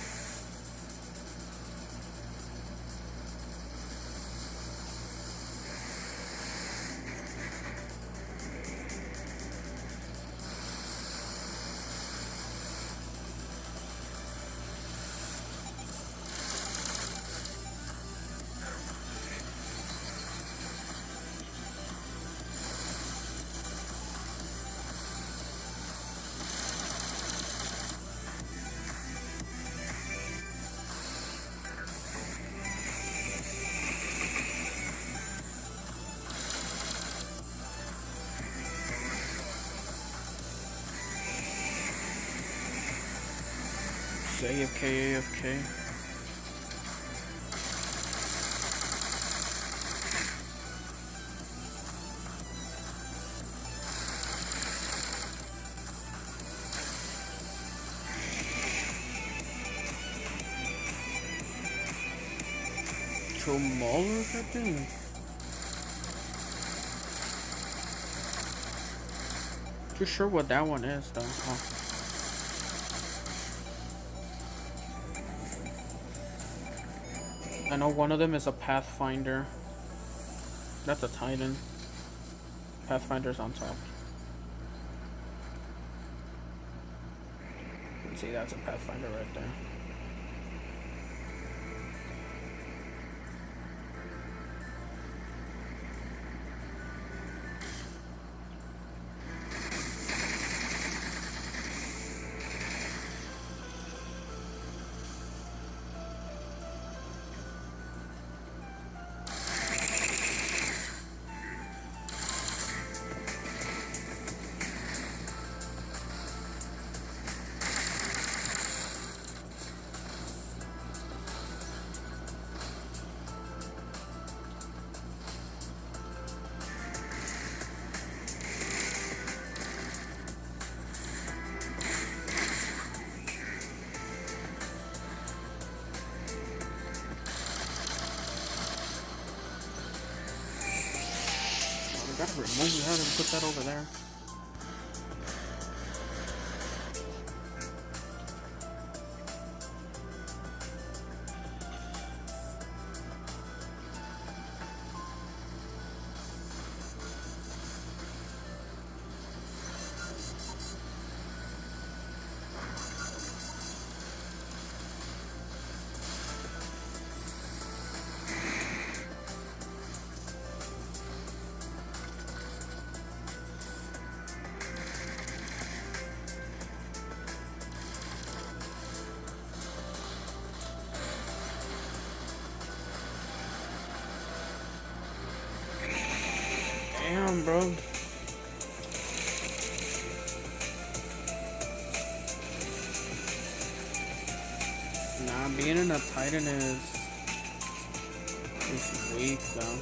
AFK. Tromolo, that thing? Too sure what that one is though. Oh. I know one of them is a Pathfinder. That's a Titan. Pathfinder's on top. Let's see, that's a Pathfinder right there. gotta remove that and put that over there. Damn, bro. Nah, being in a Titan is weak, though.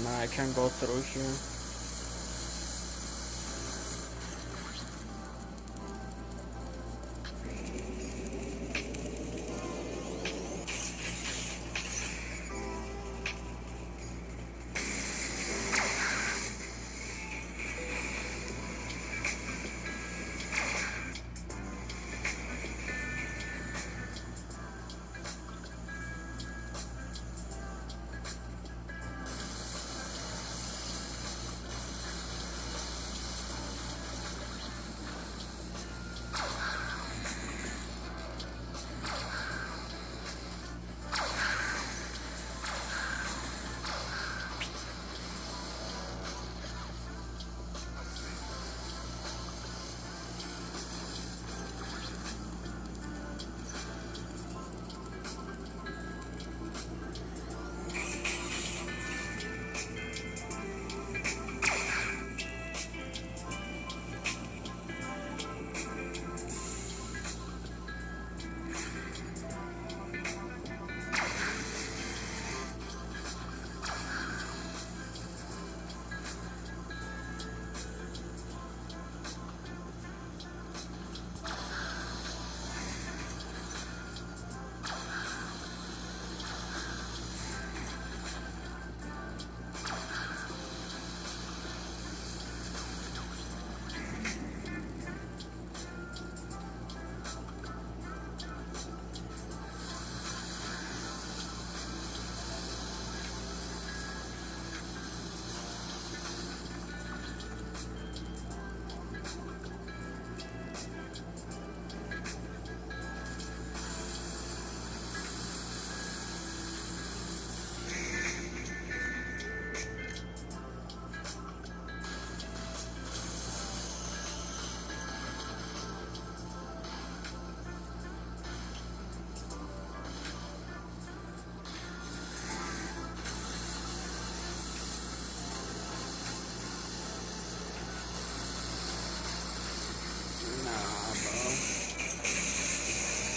Nah, I can't go through here.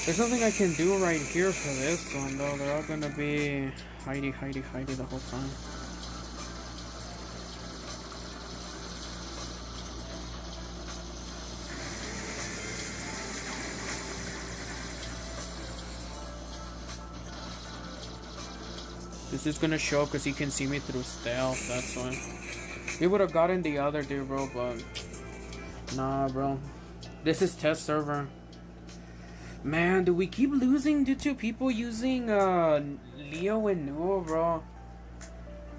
There's nothing I can do right here for this one, though. They're all gonna be hidey the whole time. This is gonna show because he can see me through stealth, that's why. He would have gotten the other dude, bro, but... Nah, bro. This is test server. Man, do we keep losing due to people using Leo and Nuo, bro?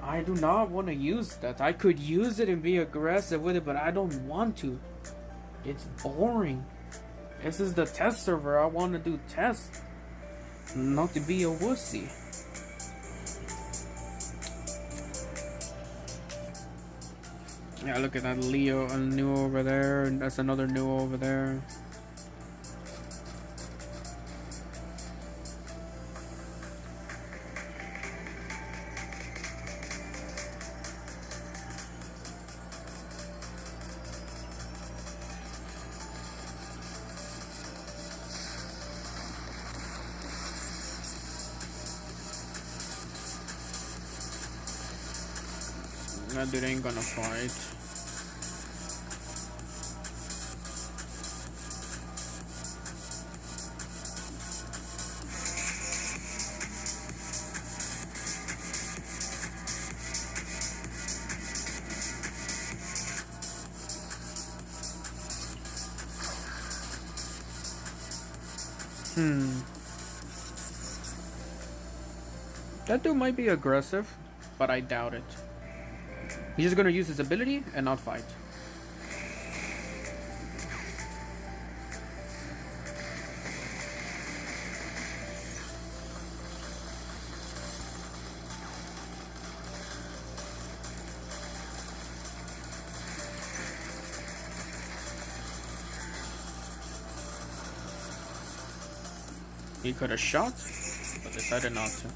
I do not want to use that. I could use it and be aggressive with it, but I don't want to. It's boring. This is the test server. I want to do tests, not to be a wussy. Yeah, look at that Leo and Nuo over there, and that's another Nuo over there. That dude ain't gonna fight. That dude might be aggressive, but I doubt it. He's just gonna use his ability and not fight. He could have shot, but decided not to.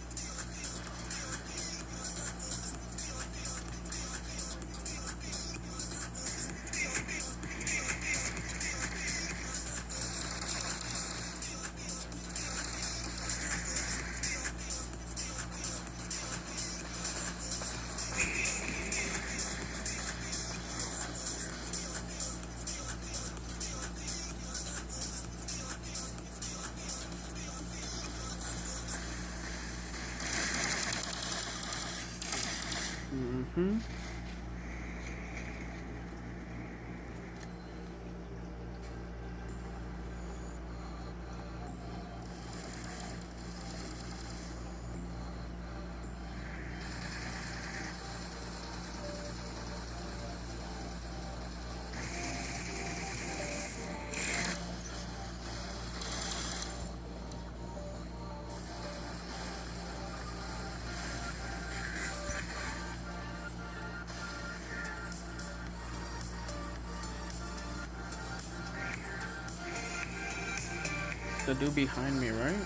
The dude behind me, right?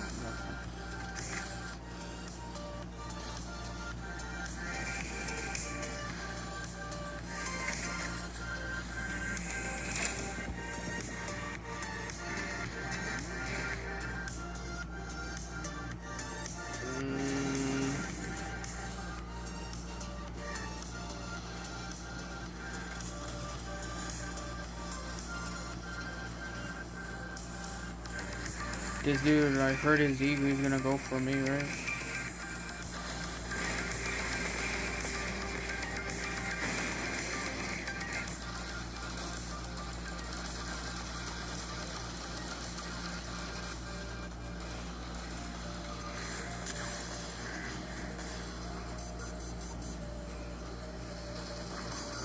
This dude, I heard his ego, he's gonna go for me, right?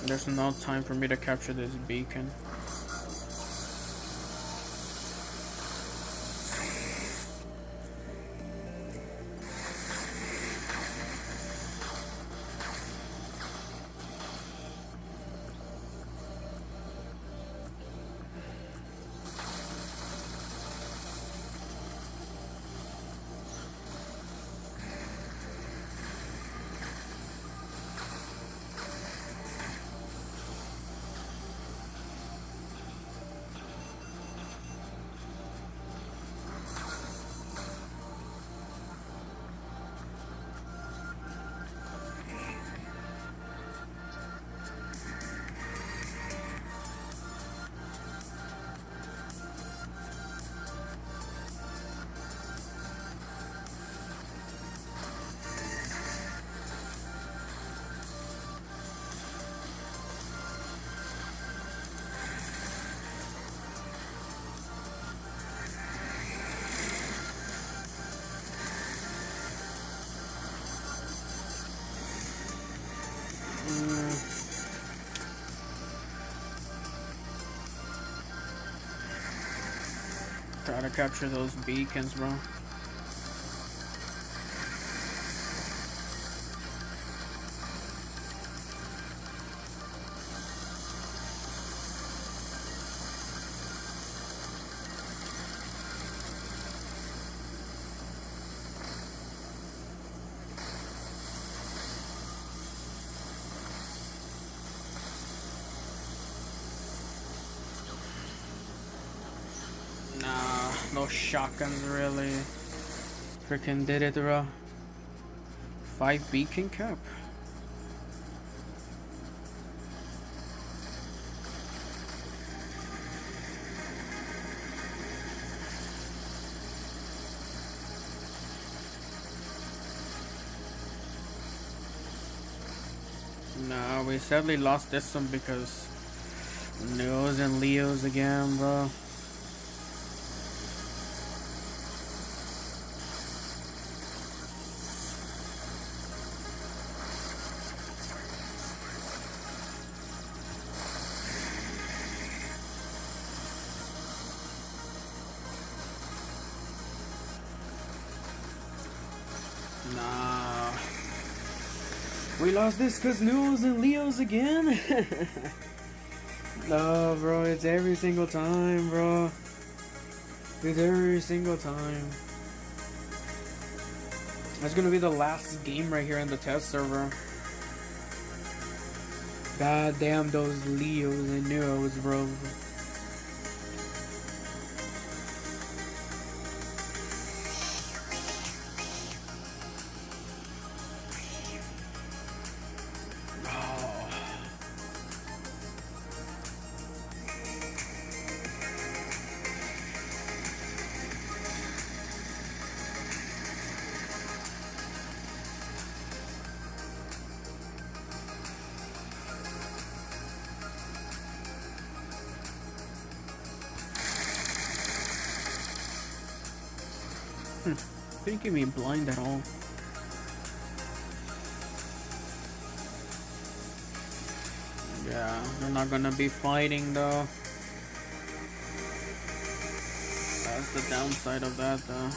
There's no time for me to capture this beacon. Try to capture those beacons, bro. No shotguns, really. Freaking did it, bro. 5 beacon cap. we sadly lost this one because Neos and Leos again, bro. Nah. We lost this because Neos and Leos again? No, bro, it's every single time, bro. It's every single time. That's gonna be the last game right here in the test server. God damn those Leos and Neos, bro. Didn't get me blind at all. Yeah, they're not gonna be fighting though. That's the downside of that though.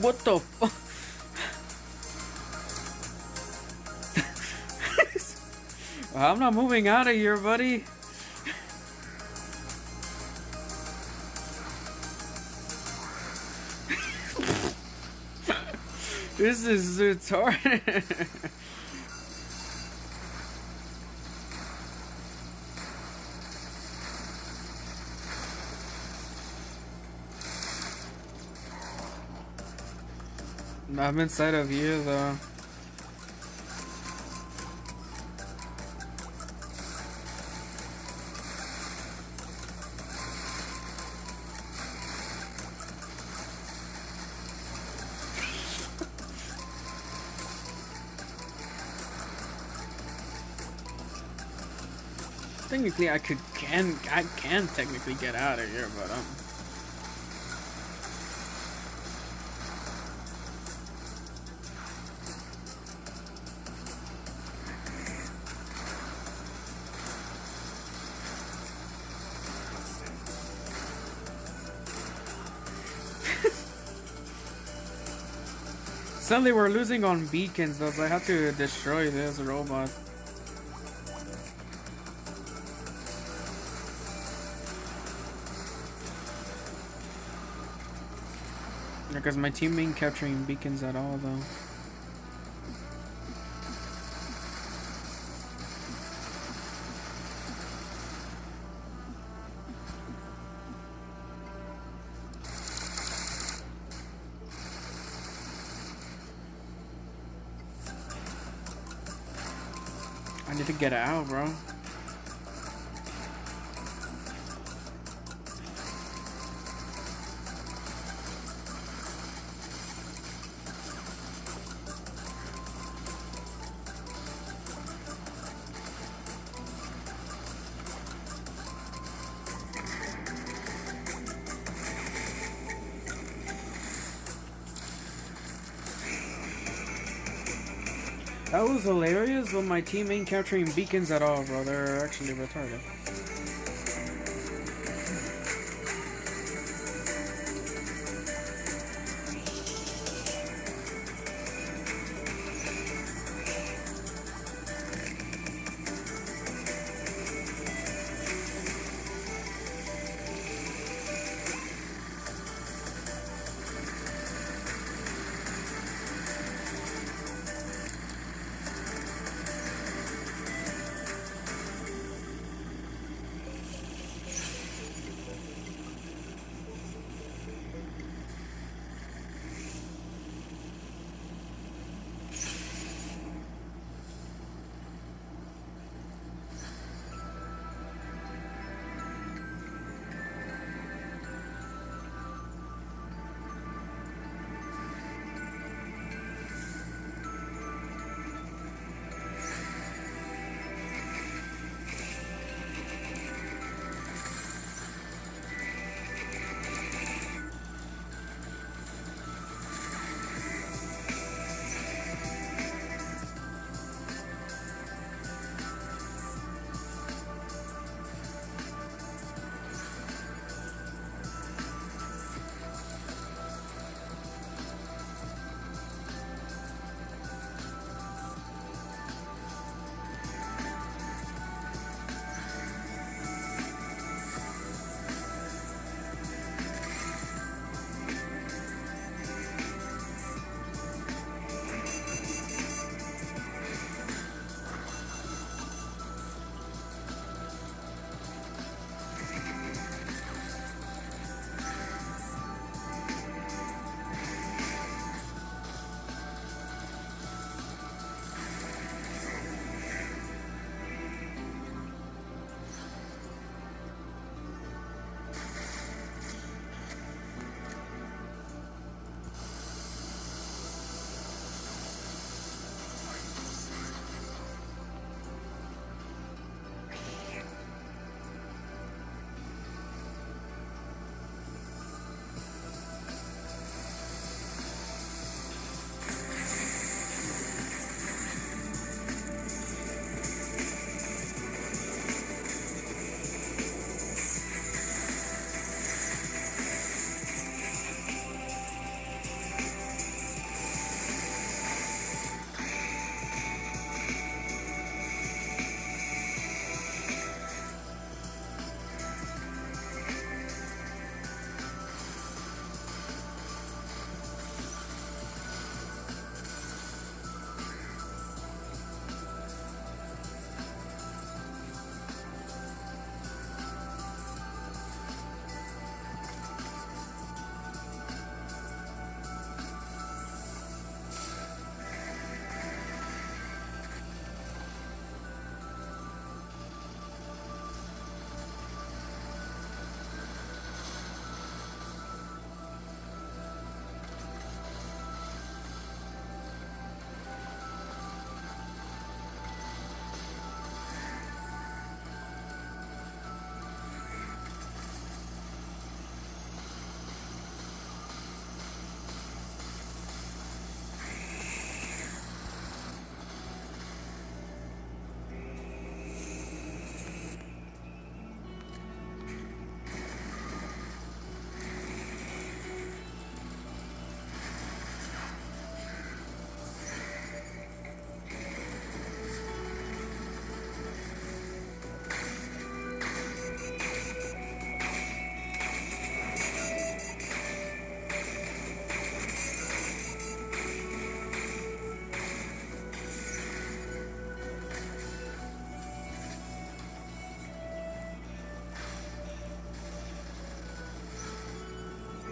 What the fuck? I'm not moving out of here, buddy. This is retarded. I'm inside of you though. Technically, I can technically get out of here, but suddenly we're losing on beacons though, so I have to destroy this robot. Because my team ain't capturing beacons at all though. I need to get out, bro. That was hilarious, but my team ain't capturing beacons at all, bro. They're actually retarded.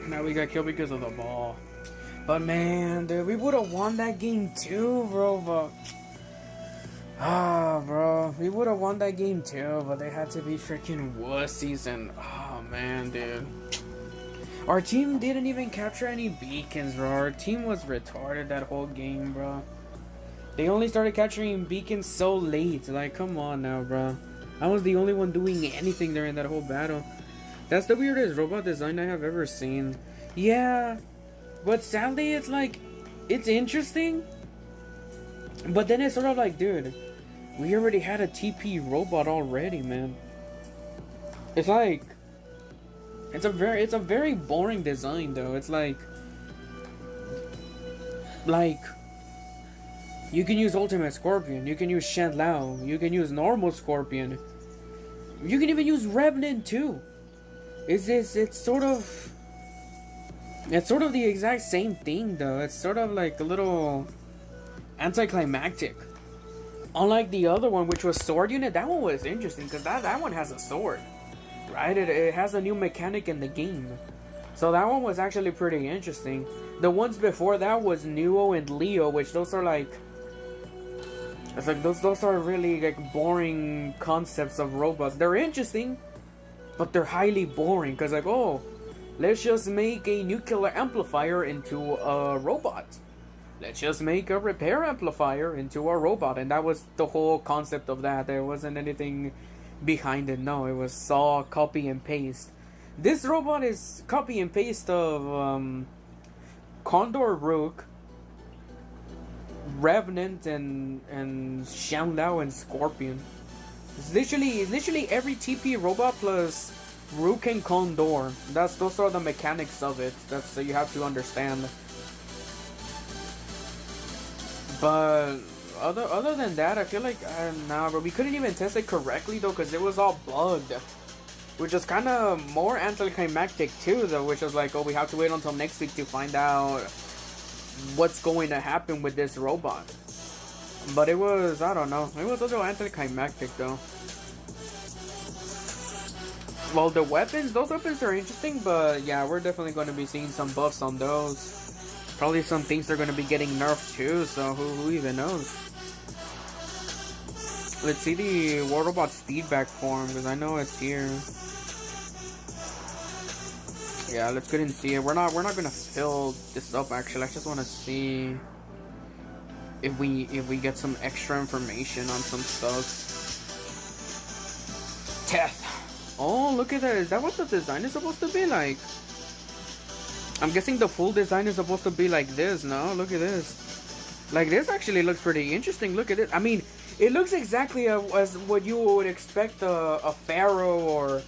Now we got killed because of the ball. But man, dude, we would have won that game too, bro. But bro, we would have won that game too. But they had to be freaking wussies, and oh man, dude. Our team didn't even capture any beacons, bro. Our team was retarded that whole game, bro. They only started capturing beacons so late. Like, come on now, bro. I was the only one doing anything during that whole battle. That's the weirdest robot design I have ever seen. Yeah, but sadly, it's like, it's interesting. But then it's sort of like, dude, we already had a TP robot already, man. It's like, it's a very boring design, though. It's like, you can use Ultimate Scorpion, you can use Pshent Lao, you can use normal Scorpion, you can even use Revenant too. It's sort of the exact same thing, though. It's sort of like a little anticlimactic. Unlike the other one, which was Sword Unit, that one was interesting because that one has a sword, right? It has a new mechanic in the game, so that one was actually pretty interesting. The ones before that was Nuo and Leo, which those are like, it's like those are really like boring concepts of robots. They're interesting, but they're highly boring because, like, oh, let's just make a nuclear amplifier into a robot. Let's just make a repair amplifier into a robot. And that was the whole concept of that. There wasn't anything behind it. No, it was all copy and paste. This robot is copy and paste of Condor Rook, Revenant, and Pshent Lao and Scorpion. It's literally every TP robot plus Rook and Condor. Those are the mechanics of it. That's so you have to understand. But other than that, I feel like nah, but we couldn't even test it correctly though, because it was all bugged, which is kind of more anticlimactic too, though. Which was like, oh, we have to wait until next week to find out what's going to happen with this robot. But it was, I don't know, it was a little anticlimactic though. Well, the weapons, those weapons are interesting, but yeah, we're definitely going to be seeing some buffs on those. Probably some things they're going to be getting nerfed too, so who even knows. Let's see the War Robot's feedback form, because I know it's here. Yeah, let's go ahead and see it. We're not going to fill this up actually. I just want to see if we get some extra information on some stuff. Teth. Oh, look at that. Is that what the design is supposed to be like? I'm guessing the full design is supposed to be like this, no? Look at this. Like, this actually looks pretty interesting. Look at it. I mean, it looks exactly as what you would expect a pharaoh or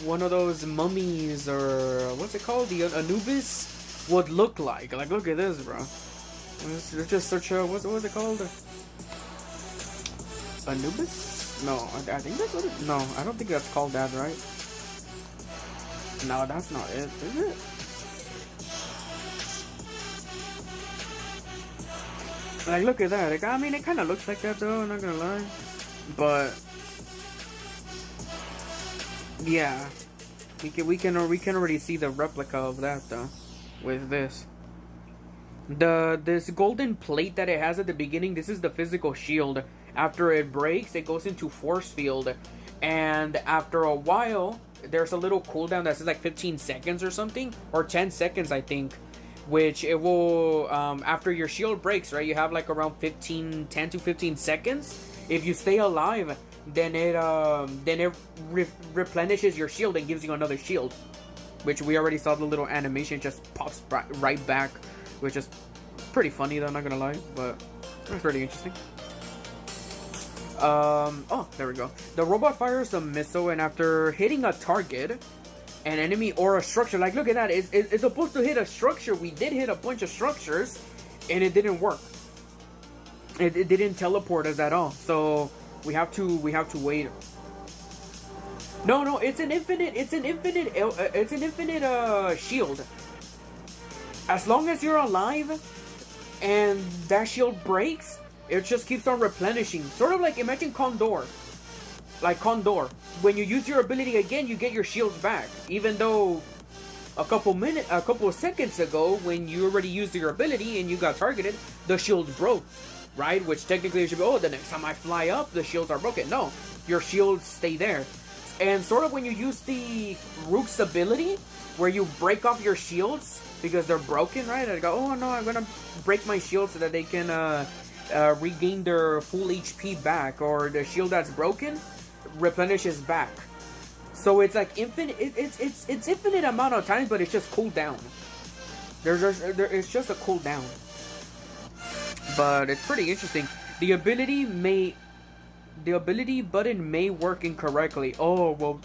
one of those mummies, or what's it called? The Anubis would look like. Like, look at this, bro. Let's just search what's it called? Anubis? No, I think that's what it... No, I don't think that's called that, right? No, that's not it, is it? Like, look at that. Like, I mean, it kind of looks like that, though, I'm not gonna lie. But... yeah. We can already see the replica of that, though. With this. This golden plate that it has at the beginning, this is the physical shield. After it breaks, it goes into force field, and after a while, there's a little cooldown that says like 15 seconds or something, or 10 seconds, I think, which it will, after your shield breaks, right, you have like around 10 to 15 seconds. If you stay alive, then it replenishes your shield and gives you another shield, which we already saw the little animation just pops right back, which is pretty funny though, I'm not gonna lie, but it's pretty interesting. Oh, there we go. The robot fires a missile, and after hitting a target, an enemy or a structure, like, look at that, it's supposed to hit a structure. We did hit a bunch of structures, and it didn't work. It didn't teleport us at all, so we have to wait. No, it's an infinite shield. As long as you're alive, and that shield breaks, it just keeps on replenishing. Sort of like, imagine Condor. Like Condor. When you use your ability again, you get your shields back. Even though a couple of seconds ago, when you already used your ability and you got targeted, the shield broke, right? Which technically should be, oh, the next time I fly up, the shields are broken. No, your shields stay there. And sort of when you use the Rook's ability, where you break off your shields because they're broken, right? I go, oh no, I'm gonna break my shield so that they can regain their full HP back, or the shield that's broken replenishes back. So it's like infinite. It's infinite amount of times, but it's just cooled down. It's just a cooldown. But it's pretty interesting. The ability button may work incorrectly. Oh well,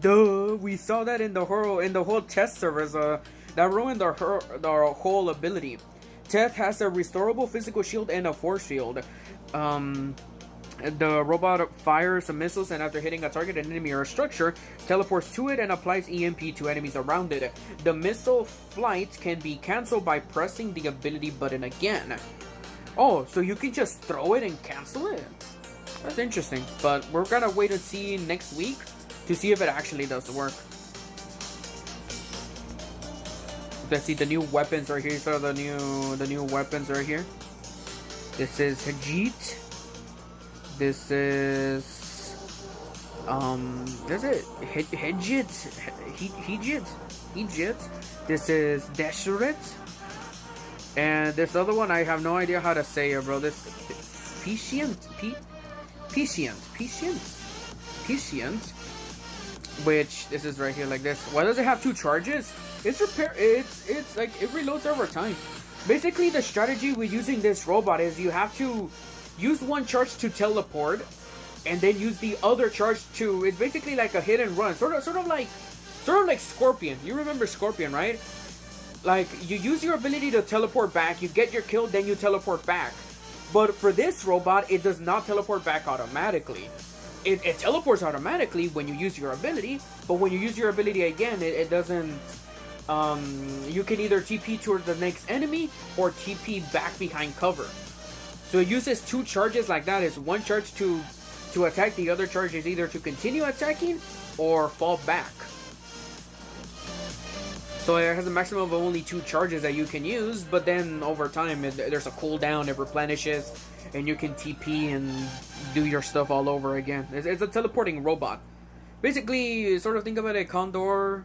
duh. We saw that in the whole test servers. That ruined the whole ability. Teth has a restorable physical shield and a force shield. The robot fires some missiles, and after hitting a target, an enemy or a structure, teleports to it and applies EMP to enemies around it. The missile flight can be cancelled by pressing the ability button again. Oh, so you can just throw it and cancel it? That's interesting, but we're gonna wait and see next week to see if it actually does work. Let's see, the new weapons are here. So the new weapons are here. This is Hedjet. This is Hedjet. This is Deshret. And this other one, I have no idea how to say it, bro. This Pshent. Which this is right here like this. Why does it have 2 charges? It's like it reloads over time. Basically, the strategy with using this robot is you have to use one charge to teleport, and then use the other charge to. It's basically like a hit and run, sort of like Scorpion. You remember Scorpion, right? Like you use your ability to teleport back, you get your kill, then you teleport back. But for this robot, it does not teleport back automatically. It teleports automatically when you use your ability, but when you use your ability again, it doesn't. You can either TP towards the next enemy or TP back behind cover. So it uses 2 charges like that. It's one charge to attack, the other charge is either to continue attacking or fall back. So it has a maximum of only 2 charges that you can use, but then over time there's a cooldown, it replenishes, and you can TP and do your stuff all over again. It's a teleporting robot. Basically, sort of think about it, Condor,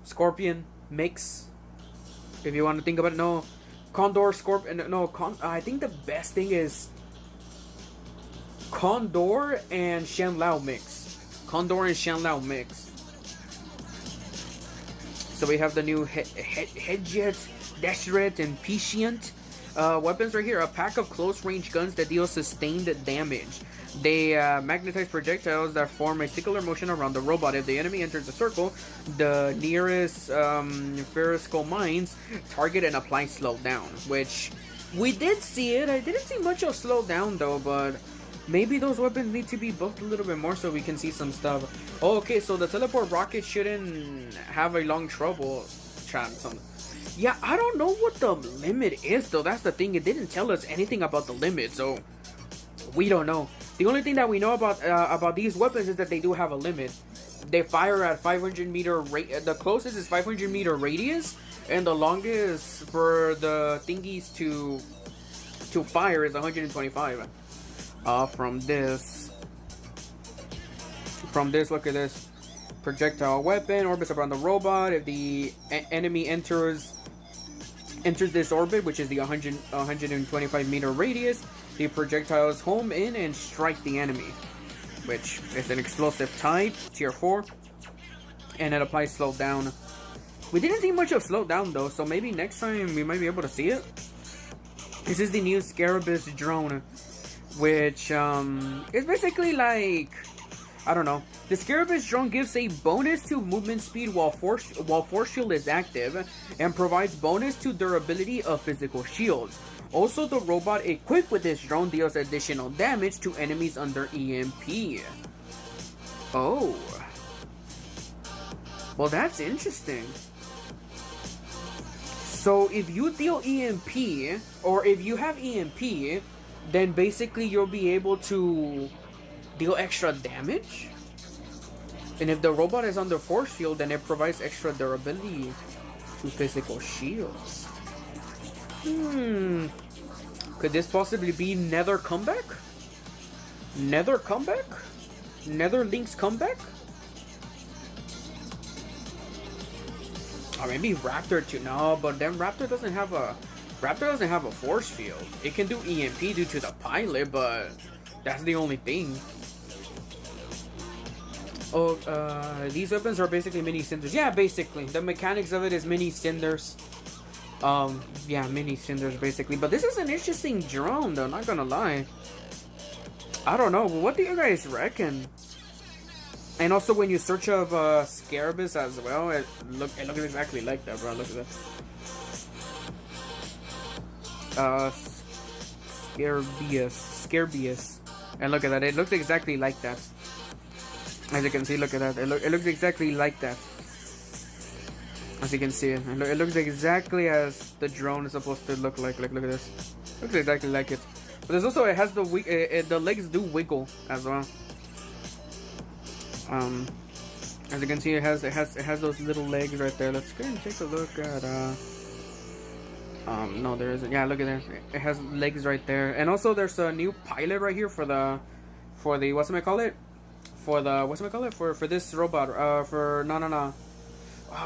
Scorpion mix. If you want to think about it, no. Condor, Scorpion, no, I think the best thing is Condor and Shenlao mix. Condor and Shenlao mix. So we have the new Hedjet, Deshret, and Pshent weapons right here. A pack of close-range guns that deal sustained damage. They magnetize projectiles that form a circular motion around the robot. If the enemy enters a circle, the nearest ferroscope mines target and apply slow down. Which we did see it. I didn't see much of slow down though, but maybe those weapons need to be buffed a little bit more so we can see some stuff. Oh, okay, so the teleport rocket shouldn't have a long trouble. Yeah, I don't know what the limit is though. That's the thing. It didn't tell us anything about the limit, so we don't know. The only thing that we know about these weapons is that they do have a limit. They fire at 500 meter the closest is 500 meter radius, and the longest for the thingies to fire is 125. From this, look at this. Projectile weapon orbits around the robot. If the enemy enters this orbit, which is the 125 meter radius, the projectiles home in and strike the enemy, which is an explosive type, tier 4, and it applies slow down. We didn't see much of slow down though, so maybe next time we might be able to see it. This is the new Scarabeus drone, which is basically like, I don't know. The Scarabeus drone gives a bonus to movement speed while force shield is active, and provides bonus to durability of physical shields. Also, the robot equipped with this drone deals additional damage to enemies under EMP. Oh. Well, that's interesting. So, if you deal EMP, or if you have EMP, then basically you'll be able to deal extra damage? And if the robot is under force field, then it provides extra durability to physical shields. Could this possibly be Nether comeback? Nether comeback? Nether Link's comeback? Or maybe Raptor too. No, but then Raptor doesn't have a force field. It can do EMP due to the pilot, but that's the only thing. Oh, these weapons are basically mini cinders. Yeah, basically. The mechanics of it is mini cinders. Yeah, mini cinders basically. But this is an interesting drone though, not gonna lie. I don't know. What do you guys reckon? And also when you search up Scarabeus as well, it looks exactly like that, bro. Look at that. Scarabeus. And look at that. It looks exactly like that. As you can see, look at that. It looks exactly like that. As you can see, it looks exactly as the drone is supposed to look like. Look at this. Looks exactly like it. But there's also, it has the legs do wiggle as well. As you can see, it has those little legs right there. Let's go and take a look at no, there isn't. Yeah, look at that. It has legs right there. And also there's a new pilot right here for this robot.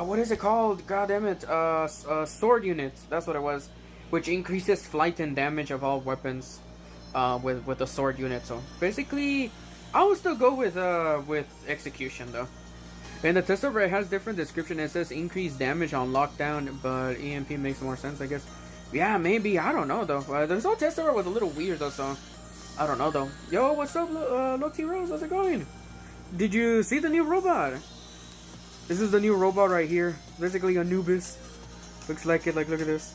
What is it called? God damn it. Sword unit. That's what it was. Which increases flight and damage of all weapons with the sword unit. So basically, I would still go with execution though. And the test server, it has different description. It says increased damage on lockdown, but EMP makes more sense, I guess. Yeah, maybe. I don't know though. The result test server was a little weird though, so I don't know though. Yo, what's up, Low-T Rose? How's it going? Did you see the new robot? This is the new robot right here. Basically Anubis. Looks like it. Like, look at this.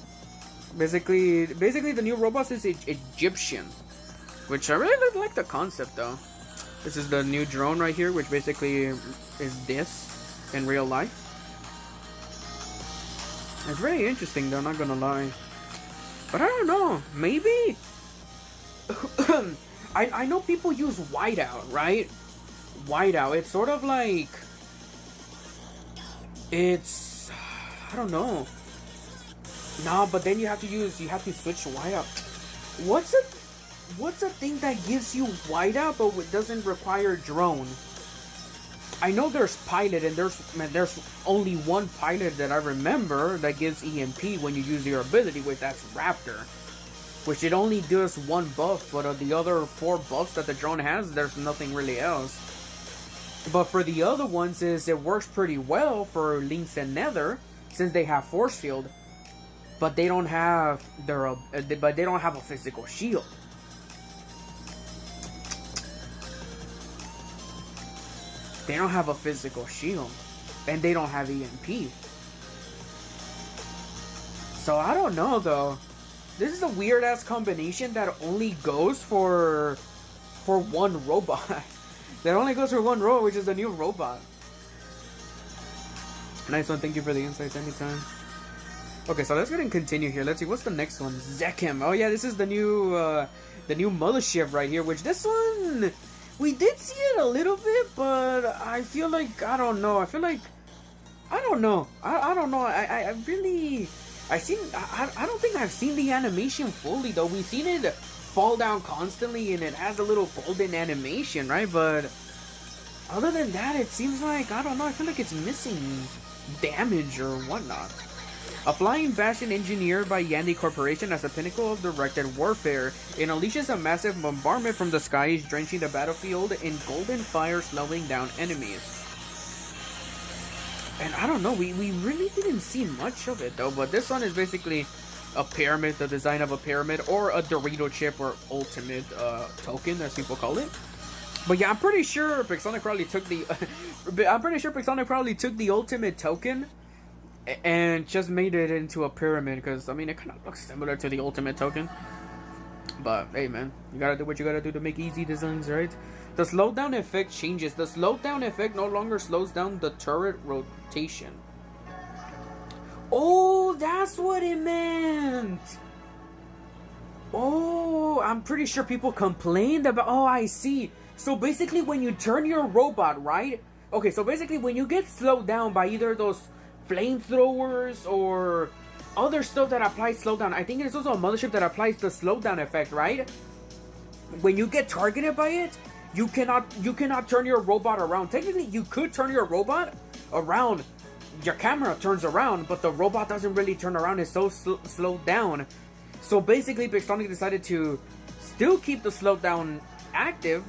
Basically the new robot is Egyptian, which I really like the concept though. This is the new drone right here, which basically is this in real life. It's very interesting though, not gonna lie. But I don't know, maybe I know people use whiteout, right? Whiteout, it's sort of like, it's, I don't know. Nah, but then you have to switch to whiteout. What's a thing that gives you whiteout but doesn't require drone? I know there's pilot, and there's only one pilot that I remember that gives EMP when you use your ability, which that's Raptor, which it only does one buff, but of the other 4 buffs that the drone has, there's nothing really else. But for the other ones, it works pretty well for Lynx and Nether since they have force field, but they don't have a physical shield. They don't have a physical shield, and they don't have EMP. So I don't know though. This is a weird ass combination that only goes for one robot. That only goes for one robot, which is a new robot. Nice one. Thank you for the insights anytime. Okay, so let's go ahead and continue here. Let's see, what's the next one? Sekhem. Oh yeah, this is the new Mothership right here. Which this one, we did see it a little bit, but I feel like, I don't know. I don't know. I don't think I've seen the animation fully though. We've seen it fall down constantly, and it has a little golden animation, right? But other than that, it seems like, I don't know. I feel like it's missing damage or whatnot. A flying bastion engineered by Yandy Corporation as a pinnacle of directed warfare, it unleashes a massive bombardment from the skies, drenching the battlefield in golden fire, slowing down enemies. And I don't know, we really didn't see much of it though, but this one is basically a pyramid, the design of a pyramid, or a Dorito chip, or ultimate token, as people call it. But yeah, I'm pretty sure PIXONIC probably took the ultimate token and just made it into a pyramid, because I mean it kind of looks similar to the ultimate token. But hey man, you gotta do what you gotta do to make easy designs, right? The slowdown effect changes. The slowdown effect no longer slows down the turret rotation. Oh, that's what it meant. Oh, I'm pretty sure people complained about. Oh, I see. So basically when you turn your robot, right? Okay, so basically when you get slowed down by either those flamethrowers or other stuff that applies slowdown, I think there's also a Mothership that applies the slowdown effect, right? When you get targeted by it, you cannot turn your robot around. Technically, you could turn your robot around. Your camera turns around, but the robot doesn't really turn around. It's so slowed down. So basically, PIXONIC decided to still keep the slowdown active,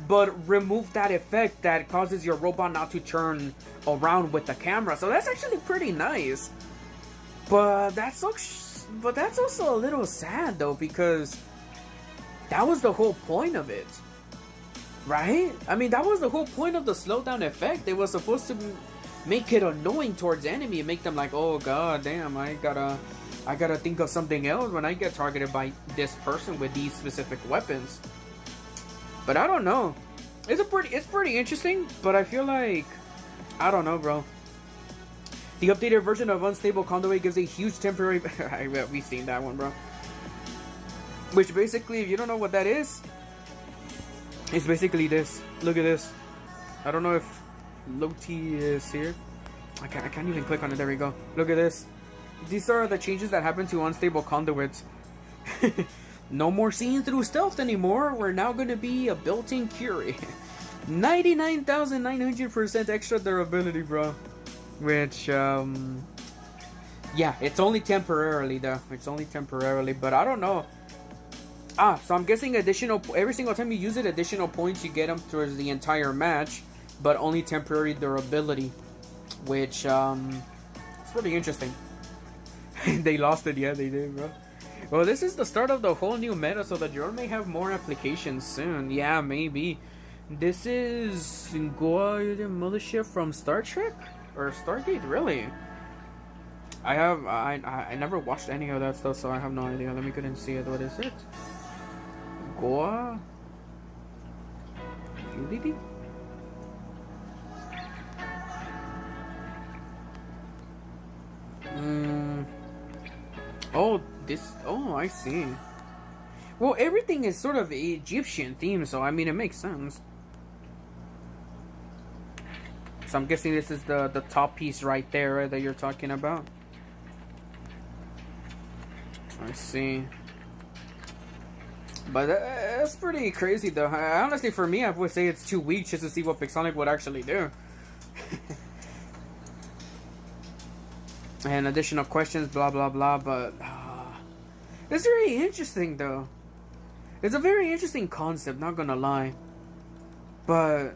but remove that effect that causes your robot not to turn around with the camera. So that's actually pretty nice. But that's also a little sad though, because that was the whole point of it, right? I mean, that was the whole point of the slowdown effect. It was supposed to make it annoying towards enemy and make them like, oh god damn, I gotta think of something else when I get targeted by this person with these specific weapons. But I don't know. It's pretty interesting, but I feel like, I don't know, bro. The updated version of Unstable Conduit gives a huge temporary... We've seen that one, bro. Which basically, if you don't know what that is, it's basically this. Look at this. I don't know if Loti is here. I can't even click on it. There we go. Look at this. These are the changes that happen to Unstable Conduits. No more seeing through stealth anymore. We're now going to be a built-in Curie. 99,900% extra durability, bro. Which, yeah, it's only temporarily, though. It's only temporarily, but I don't know. So I'm guessing additional... Every single time you use it, additional points, you get them towards the entire match, but only temporary durability. Which, it's pretty interesting. They lost it, yeah, they did, bro. Well, this is the start of the whole new meta, so the drone may have more applications soon. Yeah, maybe. This is Goa Mothership from Star Trek? Or Stargate, really? I never watched any of that stuff, so I have no idea. Let me go and see it. What is it? Goa? Unity? Oh, this... Oh, I see. Well, everything is sort of Egyptian theme, so I mean, it makes sense. So I'm guessing this is the top piece right there, right, that you're talking about. I see. But that's pretty crazy, though. Honestly, for me, I would say it's 2 weeks just to see what PIXONIC would actually do. And additional questions, blah, blah, blah, but... it's very interesting, though. It's a very interesting concept, not gonna lie. But...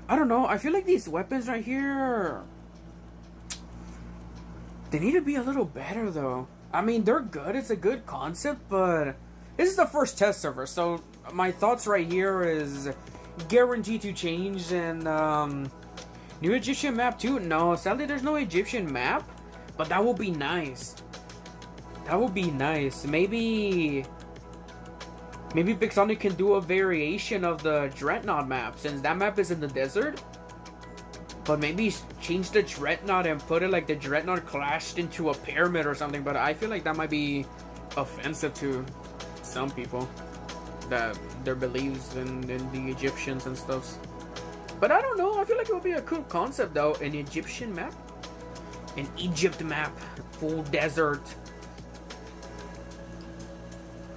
I don't know, I feel like these weapons right here... They need to be a little better, though. I mean, they're good, it's a good concept, but... This is the first test server, so my thoughts right here is... guaranteed to change, and, New Egyptian map too? No, sadly there's no Egyptian map, but that would be nice. That would be nice. Maybe PIXONIC can do a variation of the Dreadnought map, since that map is in the desert. But maybe change the Dreadnought and put it like the Dreadnought clashed into a pyramid or something, but I feel like that might be offensive to some people. That their beliefs in the Egyptians and stuff. But I don't know, I feel like it would be a cool concept though. An Egyptian map? An Egypt map. Full desert.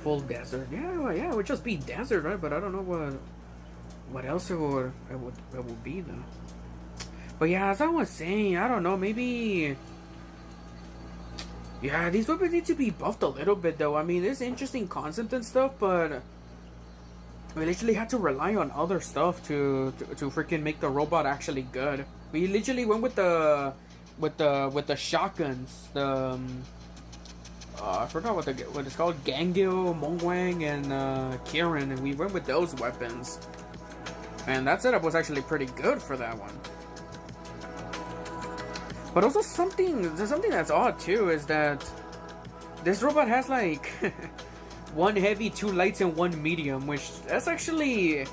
Full desert. Yeah, it would just be desert, right? But I don't know what else it would be though. But yeah, as I was saying, I don't know, maybe... Yeah, these weapons need to be buffed a little bit though. I mean, there's interesting concept and stuff, but... We literally had to rely on other stuff to freaking make the robot actually good. We literally went with the shotguns. The I forgot what it's called. Gangil, Mongwang, and Kirin, and we went with those weapons. And that setup was actually pretty good for that one. But also something that's odd too is that this robot has like. 1 heavy, 2 lights, and 1 medium, which that's actually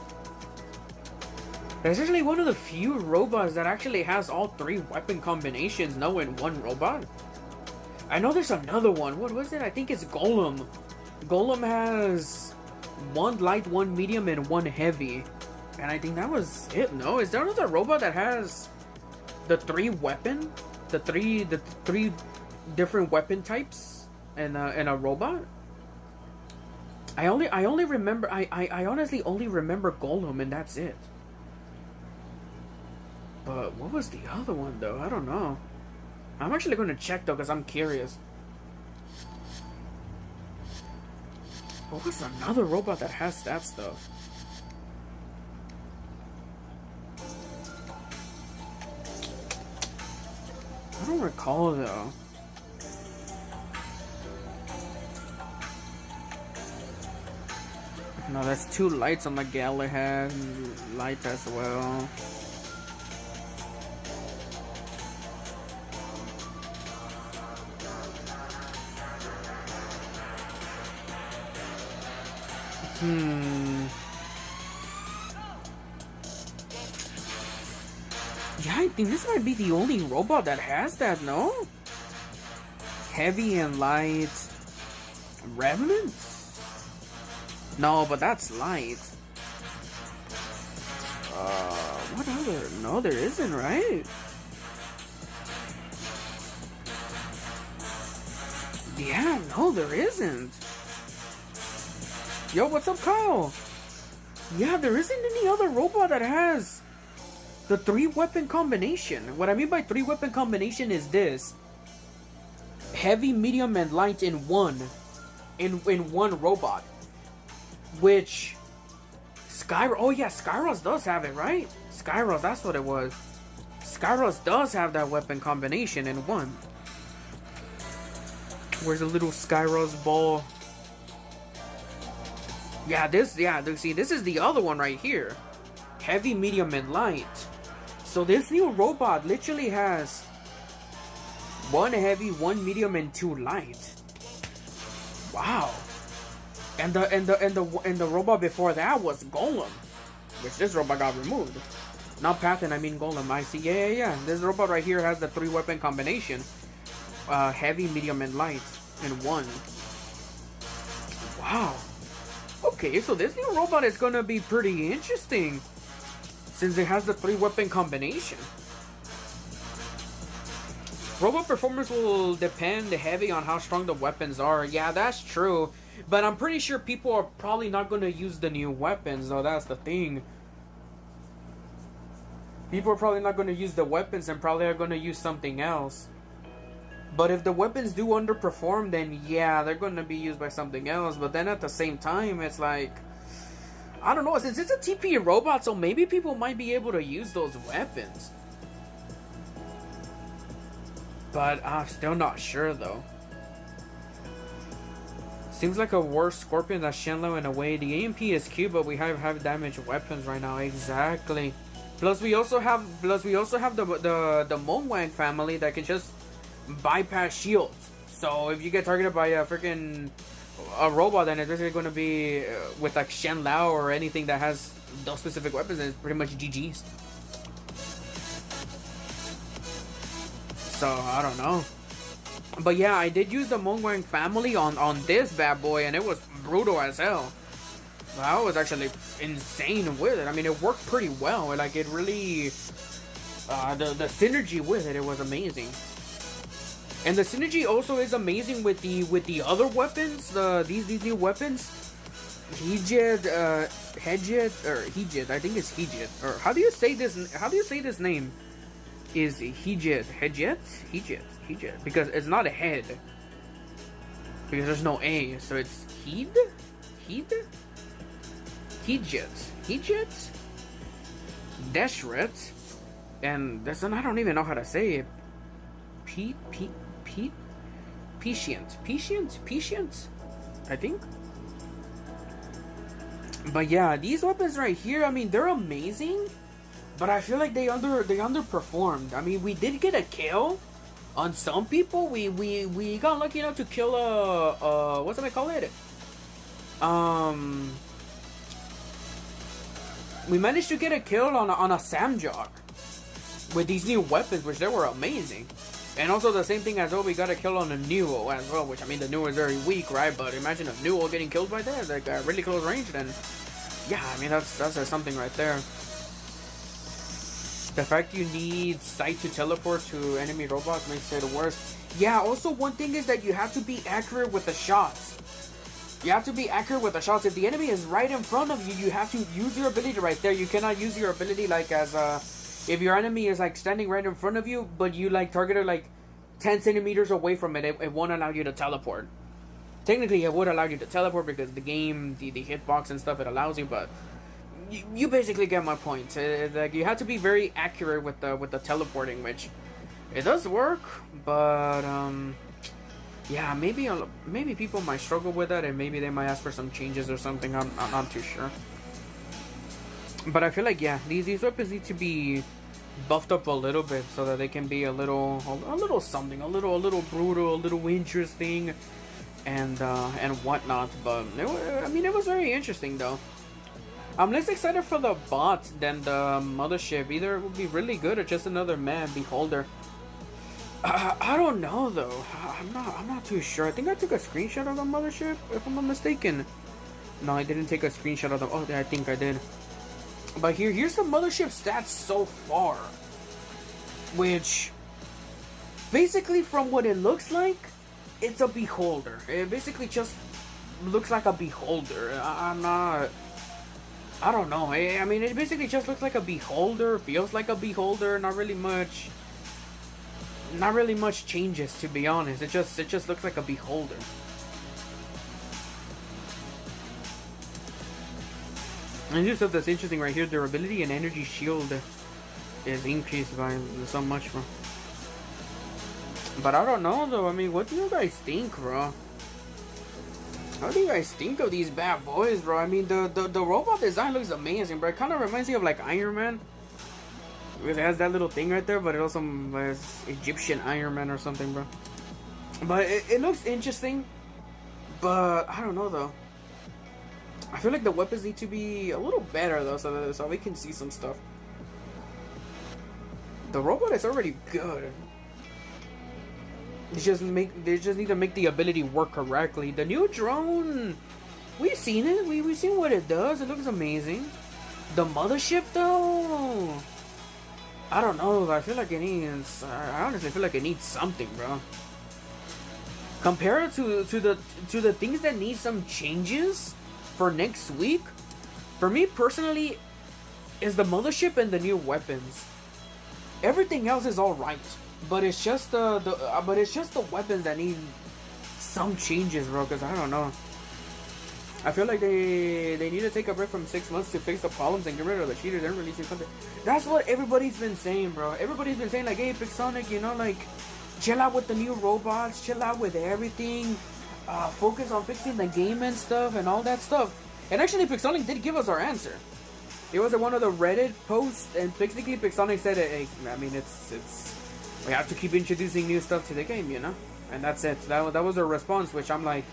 one of the few robots that actually has all 3 weapon combinations now in one robot. I know there's another one. What was it? I think it's Golem. Golem has 1 light, 1 medium, and 1 heavy. And I think that was it. No, is there another robot that has the three different weapon types and a robot? I honestly only remember Golem, and that's it. But what was the other one though? I don't know. I'm actually gonna check though, because I'm curious. What was another robot that has that stuff? I don't recall though. No, that's 2 lights on the Galahad. Lights as well. Yeah, I think this might be the only robot that has that, no? Heavy and light. Revenants? No, but that's light. What other? No, there isn't, right? Yeah, no, there isn't. Yo, what's up, Kyle? Yeah, there isn't any other robot that has the 3-weapon combination. What I mean by 3-weapon combination is this: heavy, medium, and light in one robot. Which oh yeah, Skyros does have it, right? Skyros, that's what it was. Skyros does have that weapon combination in one. Where's the little Skyros ball? Yeah, see, this is the other one right here. Heavy, medium, and light. So this new robot literally has 1 heavy, 1 medium, and 2 light. Wow. And the robot before that was Golem, which this robot got removed. Not Pathan, I mean Golem. I see. Yeah. This robot right here has the 3-weapon combination: heavy, medium, and light in one. Wow. Okay, so this new robot is gonna be pretty interesting since it has the 3-weapon combination. Robot performance will depend heavy on how strong the weapons are. Yeah, that's true. But I'm pretty sure people are probably not going to use the new weapons, though. That's the thing. People are probably not going to use the weapons and probably are going to use something else. But if the weapons do underperform, then yeah, they're going to be used by something else. But then at the same time, it's like, I don't know, since it's a TP robot, so maybe people might be able to use those weapons. But I'm still not sure, though. Seems like a worse Scorpion than Shenlong in a way. The AMP is cute, but we have high damage weapons right now. Exactly. Plus we also have the Mongwang family that can just bypass shields. So if you get targeted by a freaking robot, then it's basically going to be with like Shen Lao or anything that has those specific weapons, and it's pretty much GG's. So I don't know. But yeah, I did use the Mongwang family on this bad boy, and it was brutal as hell. I was actually insane with it. I mean, it worked pretty well. Like, it really... the synergy with it was amazing. And the synergy also is amazing with the other weapons. These new weapons. Hedjet, I think it's Hedjet. Or how do you say this name? Is Hedjet? Because it's not a head. Because there's no A, so it's Hedjet? Deshret. And this one I don't even know how to say it. Pshent, I think. But yeah, these weapons right here, I mean, they're amazing, but I feel like they underperformed. I mean, we did get a kill on some people. We got lucky enough to kill a what's it call it? We managed to get a kill on a Samjok with these new weapons, which they were amazing. And also the same thing as well, we got a kill on a Newell as well, which I mean the Newell is very weak, right? But imagine a Newell getting killed by that, like really close range, then yeah, I mean, that's something right there. The fact you need sight to teleport to enemy robots makes it worse. Yeah, also one thing is that you have to be accurate with the shots. You have to be accurate with the shots. If the enemy is right in front of you, you have to use your ability right there. You cannot use your ability like as if your enemy is like standing right in front of you, but you like targeted like 10 centimeters away from it, it won't allow you to teleport. Technically, it would allow you to teleport because the game, the hitbox and stuff, it allows you, but you basically get my point. Like you have to be very accurate with the teleporting, which it does work, but yeah, maybe people might struggle with that, and maybe they might ask for some changes or something. I'm not too sure. But I feel like, yeah, these weapons need to be buffed up a little bit so that they can be a little something, a little brutal, a little interesting, and whatnot. But I mean, it was very interesting though. I'm less excited for the bot than the Mothership. Either it would be really good or just another beholder. I don't know though. I'm not too sure. I think I took a screenshot of the Mothership, if I'm not mistaken. No, I didn't take a screenshot of them. Oh, I think I did. But here's the Mothership stats so far, which basically from what it looks like, it's a beholder. It basically just looks like a beholder. I don't know. I mean, it basically just looks like a beholder, feels like a beholder. Not really much changes, to be honest. It just looks like a beholder. And here's stuff that's interesting right here. Durability and energy shield is increased by so much, bro. But I don't know though. I mean, what do you guys think, bro? How do you guys think of these bad boys, bro? I mean, the robot design looks amazing, bro. It kind of reminds me of like Iron Man. It has that little thing right there, but it also has Egyptian Iron Man or something, bro. But it looks interesting. But I don't know though. I feel like the weapons need to be a little better though, so we can see some stuff. The robot is already good. They just need to make the ability work correctly. The new drone, we've seen it. We've seen what it does. It looks amazing. The Mothership though, I don't know. I feel like it needs. I honestly feel like it needs something, bro. Compared to the things that need some changes for next week, for me personally, is the Mothership and the new weapons. Everything else is all right, but it's just the weapons that need some changes, bro. Because I don't know. I feel like they need to take a break from 6 months to fix the problems and get rid of the cheaters and releasing something. That's what everybody's been saying, bro. Everybody's been saying like, hey, PIXONIC, you know, like, chill out with the new robots, chill out with everything. Focus on fixing the game and stuff and all that stuff. And actually, PIXONIC did give us our answer. It was one of the Reddit posts, and basically PIXONIC said, hey, I mean, it's we have to keep introducing new stuff to the game, you know? And that's it. That was a response, which I'm like,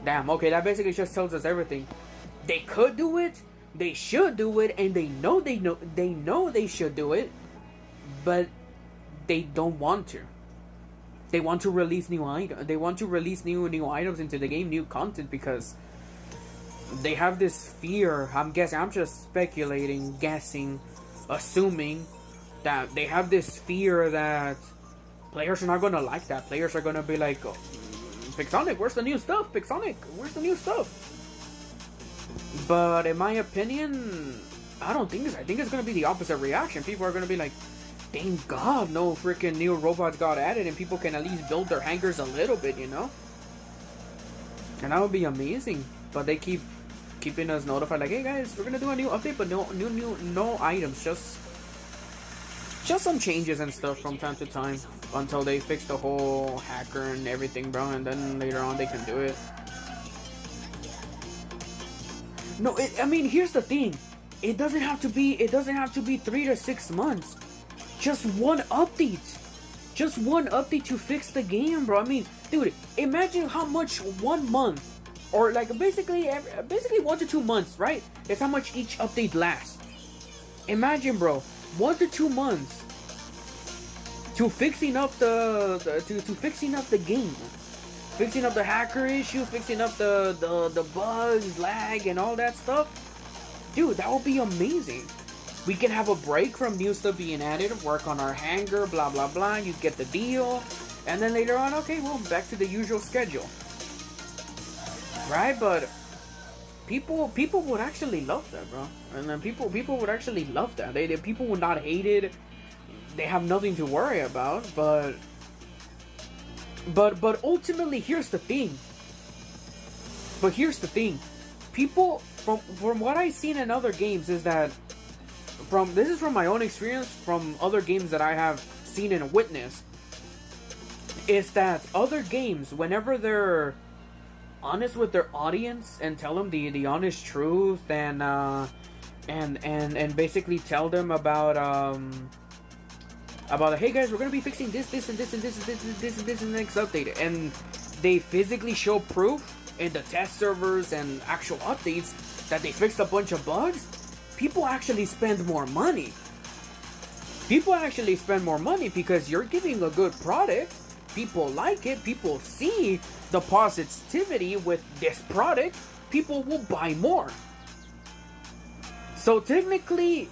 damn, okay, that basically just tells us everything. They could do it, they should do it, and they know they should do it, but they don't want to. They want to release new items. They want to release new items into the game, new content, because they have this fear. I'm guessing. I'm just speculating, guessing, assuming that they have this fear that players are not gonna like that. Players are gonna be like, oh, PIXONIC, where's the new stuff? PIXONIC, where's the new stuff? But in my opinion, I don't think this. I think it's gonna be the opposite reaction. People are gonna be like, thank God no freaking new robots got added and people can at least build their hangars a little bit, you know? And that would be amazing. But they keep keeping us notified like, hey guys, we're gonna do a new update, but no items, just some changes and stuff from time to time until they fix the whole hacker and everything, bro, and then later on they can do it. No, I mean, here's the thing. It doesn't have to be 3 to 6 months. Just one update. Just one update to fix the game, bro. I mean, dude, imagine how much 1 month, or like basically 1 to 2 months, right? That's how much each update lasts. Imagine, bro, 1 to 2 months to fixing up fixing up the game, fixing up the hacker issue, fixing up the bugs, lag, and all that stuff. dude, that would be amazing. We can have a break from new stuff being added, work on our hanger, blah blah blah. You get the deal, and then later on, okay, well, back to the usual schedule, right? But people would actually love that, bro. And then people would actually love that. People would not hate it. They have nothing to worry about. But ultimately, here's the thing. People, from what I've seen in other games, is that this is from my own experience, from other games that I have seen and witnessed, is that other games, whenever they're honest with their audience and tell them the honest truth, and basically tell them about hey guys, we're gonna be fixing this and this and this and this and this and this in the next update, and they physically show proof in the test servers and actual updates that they fixed a bunch of bugs, people actually spend more money. Because you're giving a good product. People like it. People see the positivity with this product. People will buy more. So technically,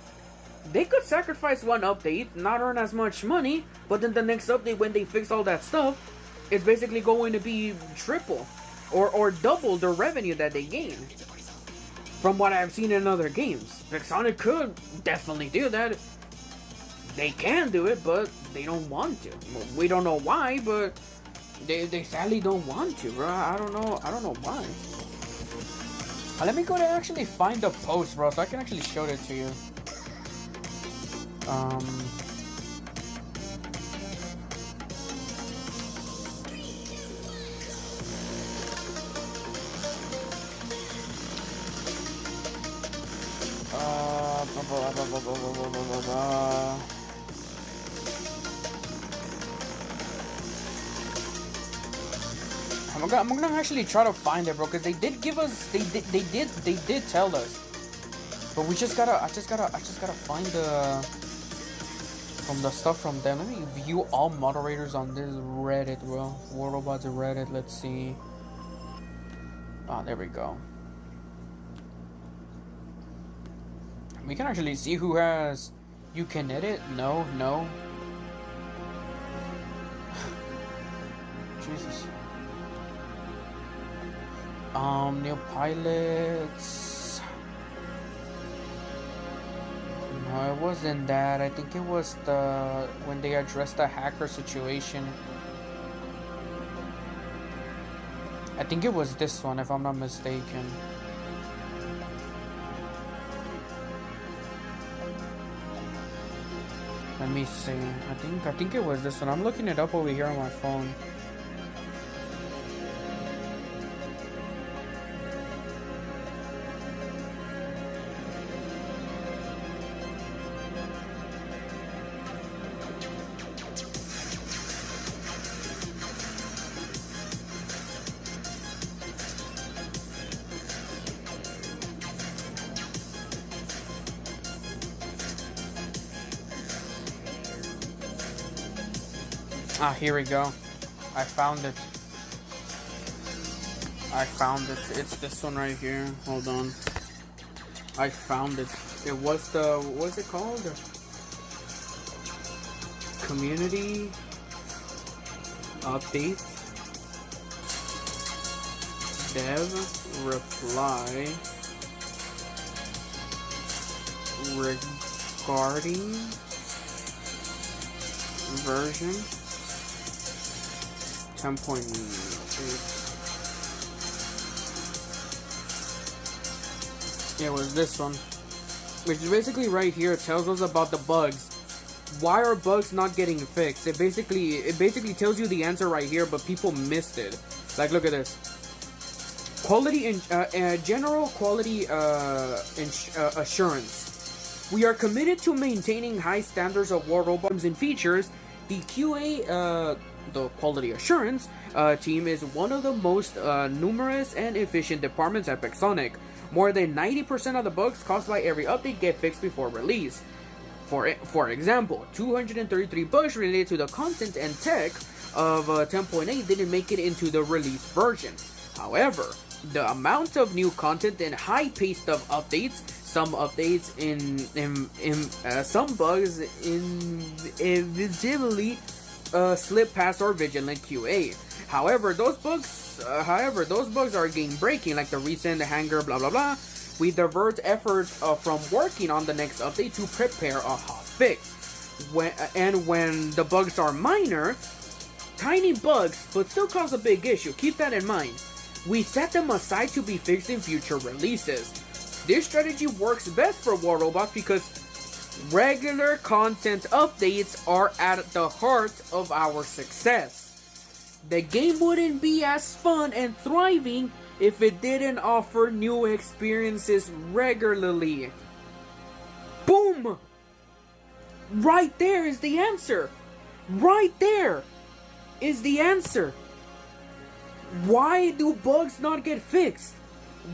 they could sacrifice one update, not earn as much money, but then the next update, when they fix all that stuff, it's basically going to be triple or double the revenue that they gain. From what I've seen in other games, PIXONIC could definitely do that. They can do it, but they don't want to. We don't know why, but they sadly don't want to, bro. I don't know why. Let me go to actually find the post, bro, so I can actually show it to you. I'm gonna actually try to find it, bro, because they did give us, they did tell us, but I just gotta find the stuff from them. Let me view all moderators on this Reddit, bro. War Robots Reddit. Let's see. Ah, there we go. We can actually see who has. You can edit? No. Jesus. New pilots. No, it wasn't that. I think it was when they addressed the hacker situation. I think it was this one, if I'm not mistaken. Let me see. I think it was this one. I'm looking it up over here on my phone. Ah, here we go. I found it. It's this one right here. Hold on. I found it. It was what's it called? Community update. Dev reply regarding version 10.8. Yeah, it was this one, which is basically right here. It tells us about the bugs. Why are bugs not getting fixed? It basically tells you the answer right here, but people missed it. Like, look at this. Quality and general quality assurance. We are committed to maintaining high standards of war robots and features. The QA, the quality assurance team, is one of the most numerous and efficient departments at PIXONIC. More than 90% of the bugs caused by every update get fixed before release. For example, 233 bugs related to the content and tech of 10.8 didn't make it into the release version. However, the amount of new content and high pace of updates. Some updates some bugs invisibly slip past our vigilant QA. However, those bugs are game breaking, like the recent hanger blah blah blah. We divert effort from working on the next update to prepare a hot fix. When the bugs are minor, tiny bugs, but still cause a big issue, keep that in mind. We set them aside to be fixed in future releases. This strategy works best for War Robots because regular content updates are at the heart of our success. The game wouldn't be as fun and thriving if it didn't offer new experiences regularly. Boom! Right there is the answer. Right there is the answer. Why do bugs not get fixed?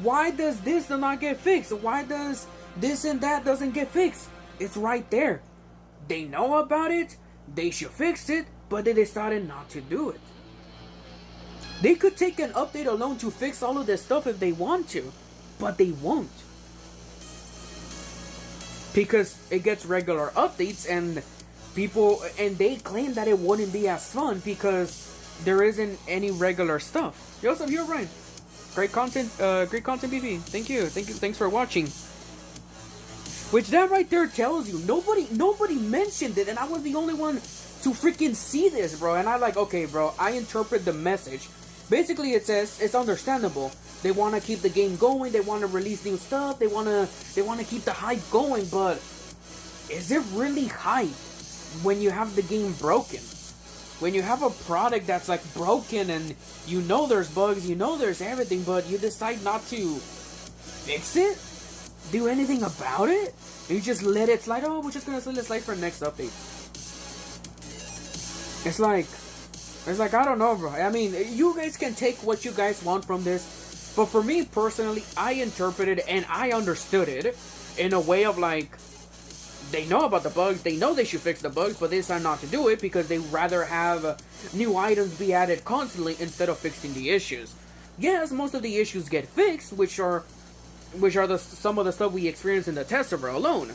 Why does this not get fixed? Why does this and that doesn't get fixed? It's right there. They know about it. They should fix it, but they decided not to do it. They could take an update alone to fix all of this stuff if they want to, but they won't. Because it gets regular updates and they claim that it wouldn't be as fun because there isn't any regular stuff. Joseph, you're right. Great content, Beefy. Thank you. Thanks for watching. Which that right there tells you, nobody mentioned it, and I was the only one to freaking see this, bro. And I like, okay, bro, I interpret the message. Basically, it says it's understandable. They want to keep the game going. They want to release new stuff. They want to keep the hype going. But is it really hype when you have the game broken? When you have a product that's like broken and you know there's bugs, you know there's everything, but you decide not to fix it? Do anything about it? You just let it slide. Oh, we're just gonna let it slide for the next update. It's like, I don't know, bro. I mean, you guys can take what you guys want from this, but for me personally, I interpreted and I understood it in a way of like, they know about the bugs, they know they should fix the bugs, but they decide not to do it because they rather have new items be added constantly instead of fixing the issues. Yes, most of the issues get fixed, which are some of the stuff we experience in the test server alone.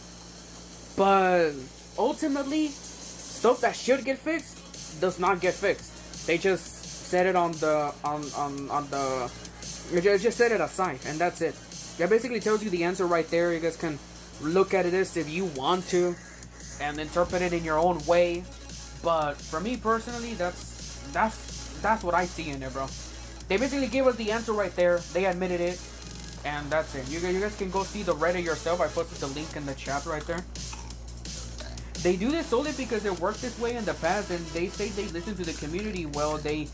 But ultimately, stuff that should get fixed does not get fixed. They just set it just set it aside, and that's it. That basically tells you the answer right there. You guys can look at this if you want to and interpret it in your own way, but for me personally, that's what I see in it, bro. They basically gave us the answer right there. They admitted it, and that's it. You guys can go see the Reddit yourself. I posted the link in the chat right there. They do this solely because it worked this way in the past, and they say they listen to the community. Well, they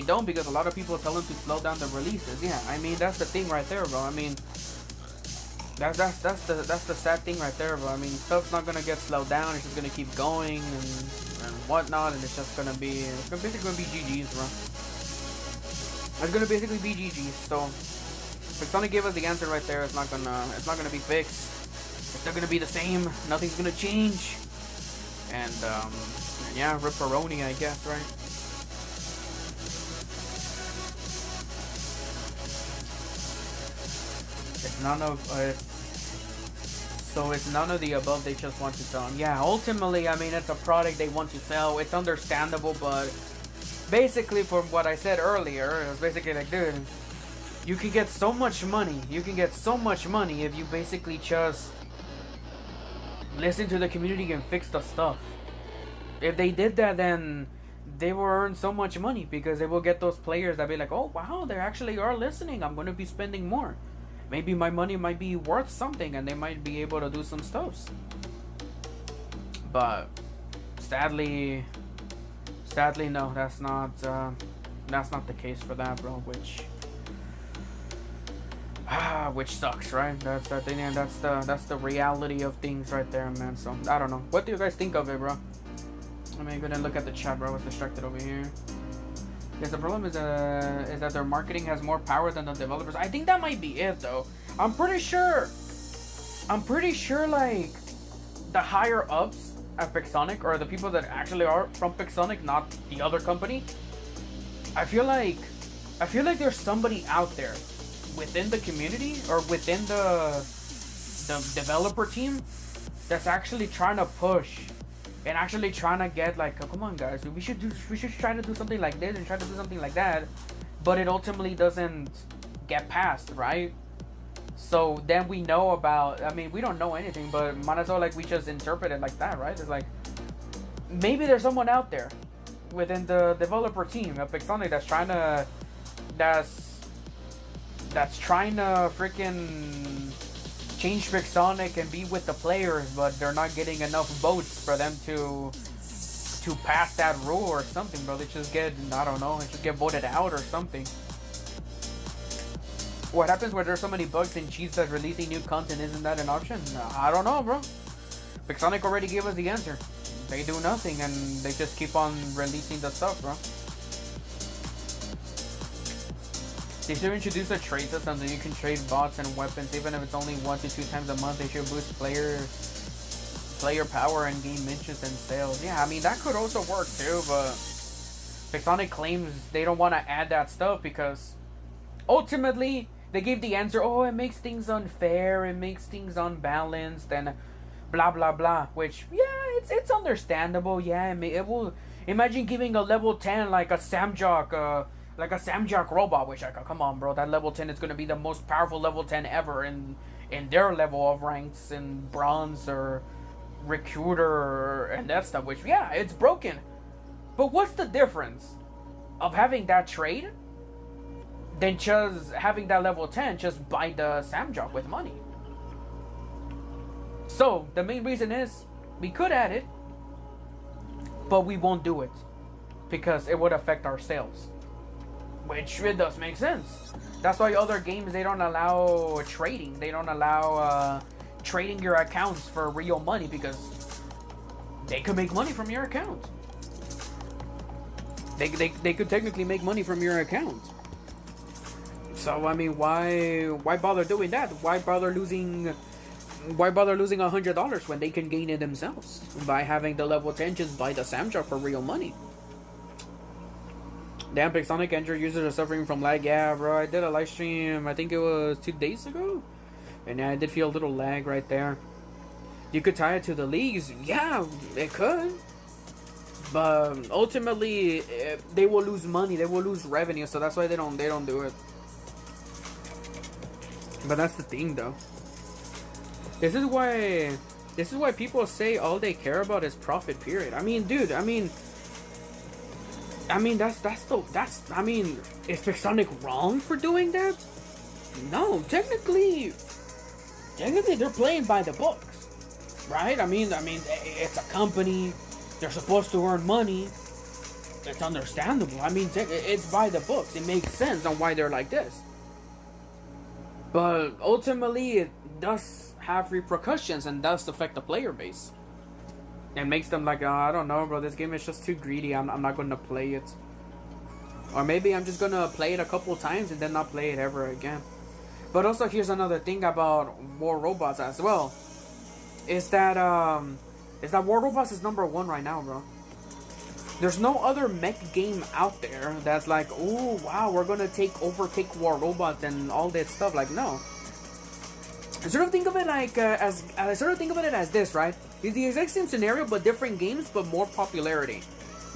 don't, because a lot of people tell them to slow down the releases. Yeah, I mean, that's the thing right there, bro. I mean, that's the sad thing right there, bro. I mean, stuff's not gonna get slowed down. It's just gonna keep going and whatnot, and it's just gonna be basically gonna be GG's, bro. It's gonna basically be GG's. So PIXONIC gave us the answer right there. It's not gonna be fixed. It's still gonna be the same. Nothing's gonna change. And yeah, ripperoni, I guess, right? It's none of the above. They just want to sell them. Yeah, ultimately, I mean, it's a product they want to sell. It's understandable, but basically, from what I said earlier, it was basically like, dude, you can get so much money. You can get so much money if you basically just listen to the community and fix the stuff. If they did that, then they will earn so much money, because they will get those players that be like, oh wow, they actually are listening. I'm going to be spending more. Maybe my money might be worth something, and they might be able to do some stuff. But sadly, no, that's not the case for that, bro. Which sucks, right? That's the thing, and that's the reality of things right there, man. So I don't know. What do you guys think of it, bro? Let me go and look at the chat, bro. I was distracted over here. Yes, the problem is that their marketing has more power than the developers. I think that might be it, though. I'm pretty sure, like, the higher ups at PIXONIC, or the people that actually are from PIXONIC, not the other company, I feel like there's somebody out there within the community or within the developer team that's actually trying to push and actually trying to get like, oh, come on guys, we should try to do something like this and try to do something like that, but it ultimately doesn't get passed, right? So then we know about, I mean, we don't know anything, but might as well like we just interpret it like that, right? It's like maybe there's someone out there within the developer team of PIXONIC that's trying to freaking change PIXONIC and be with the players, but they're not getting enough votes for them to pass that rule or something, bro. They just get, I don't know, they just get voted out or something. What happens where there's so many bugs and cheats that releasing new content isn't that an option? I don't know, bro. PIXONIC already gave us the answer. They do nothing and they just keep on releasing the stuff, bro. They should introduce a trade system that you can trade bots and weapons, even if it's only 1 to 2 times a month. They should boost player power and gain mentions and sales. Yeah, I mean that could also work too, but PIXONIC claims they don't want to add that stuff because ultimately they gave the answer, oh, it makes things unfair, it makes things unbalanced, and blah blah blah. Which, yeah, it's understandable. Yeah, it will. Imagine giving a level 10 like a Samjock robot. Which, like, come on, bro, that level 10 is gonna be the most powerful level 10 ever in their level of ranks in bronze or recruiter and that stuff. Which, yeah, it's broken. But what's the difference of having that trade than just having that level 10 just buy the Samjock with money? So the main reason is we could add it, but we won't do it because it would affect our sales, which it does make sense. That's why other games, they don't allow trading. They don't allow trading your accounts for real money because they could make money from your account. They could technically make money from your account. So I mean, why bother doing that? Why bother losing $100 when they can gain it themselves by having the level 10 just buy the Samjock for real money? Damn, PIXONIC Android users are suffering from lag. Yeah, bro, I did a live stream, I think it was 2 days ago, and I did feel a little lag right there. You could tie it to the leagues. Yeah, it could. But ultimately, they will lose money. They will lose revenue. So that's why they don't do it. But that's the thing, though. This is why people say all they care about is profit. Period. I mean, dude. I mean, is PIXONIC wrong for doing that? No, technically they're playing by the books, right? I mean, it's a company. They're supposed to earn money. It's understandable. I mean, it's by the books. It makes sense on why they're like this. But ultimately, it does have repercussions and does affect the player base. It makes them like, oh, I don't know, bro, this game is just too greedy. I'm not going to play it. Or maybe I'm just going to play it a couple times and then not play it ever again. But also, here's another thing about War Robots as well. Is that War Robots is #1 right now, bro. There's no other mech game out there that's like, oh, wow, we're going to overtake War Robots and all that stuff. Like, no. I sort of think of it like, as this, right? It's the exact same scenario, but different games, but more popularity.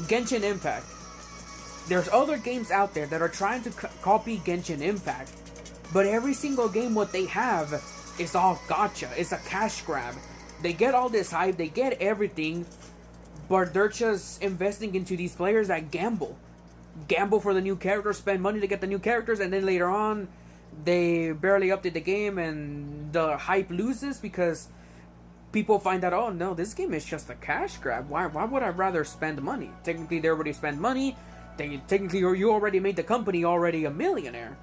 Genshin Impact. There's other games out there that are trying to copy Genshin Impact, but every single game, what they have is all gacha. It's a cash grab. They get all this hype, they get everything, but they're just investing into these players that gamble for the new characters, spend money to get the new characters, and then later on, they barely update the game, and the hype loses because people find out, oh no, this game is just a cash grab. Why would I rather spend money? Technically, they already spent money. You already made the company already a millionaire.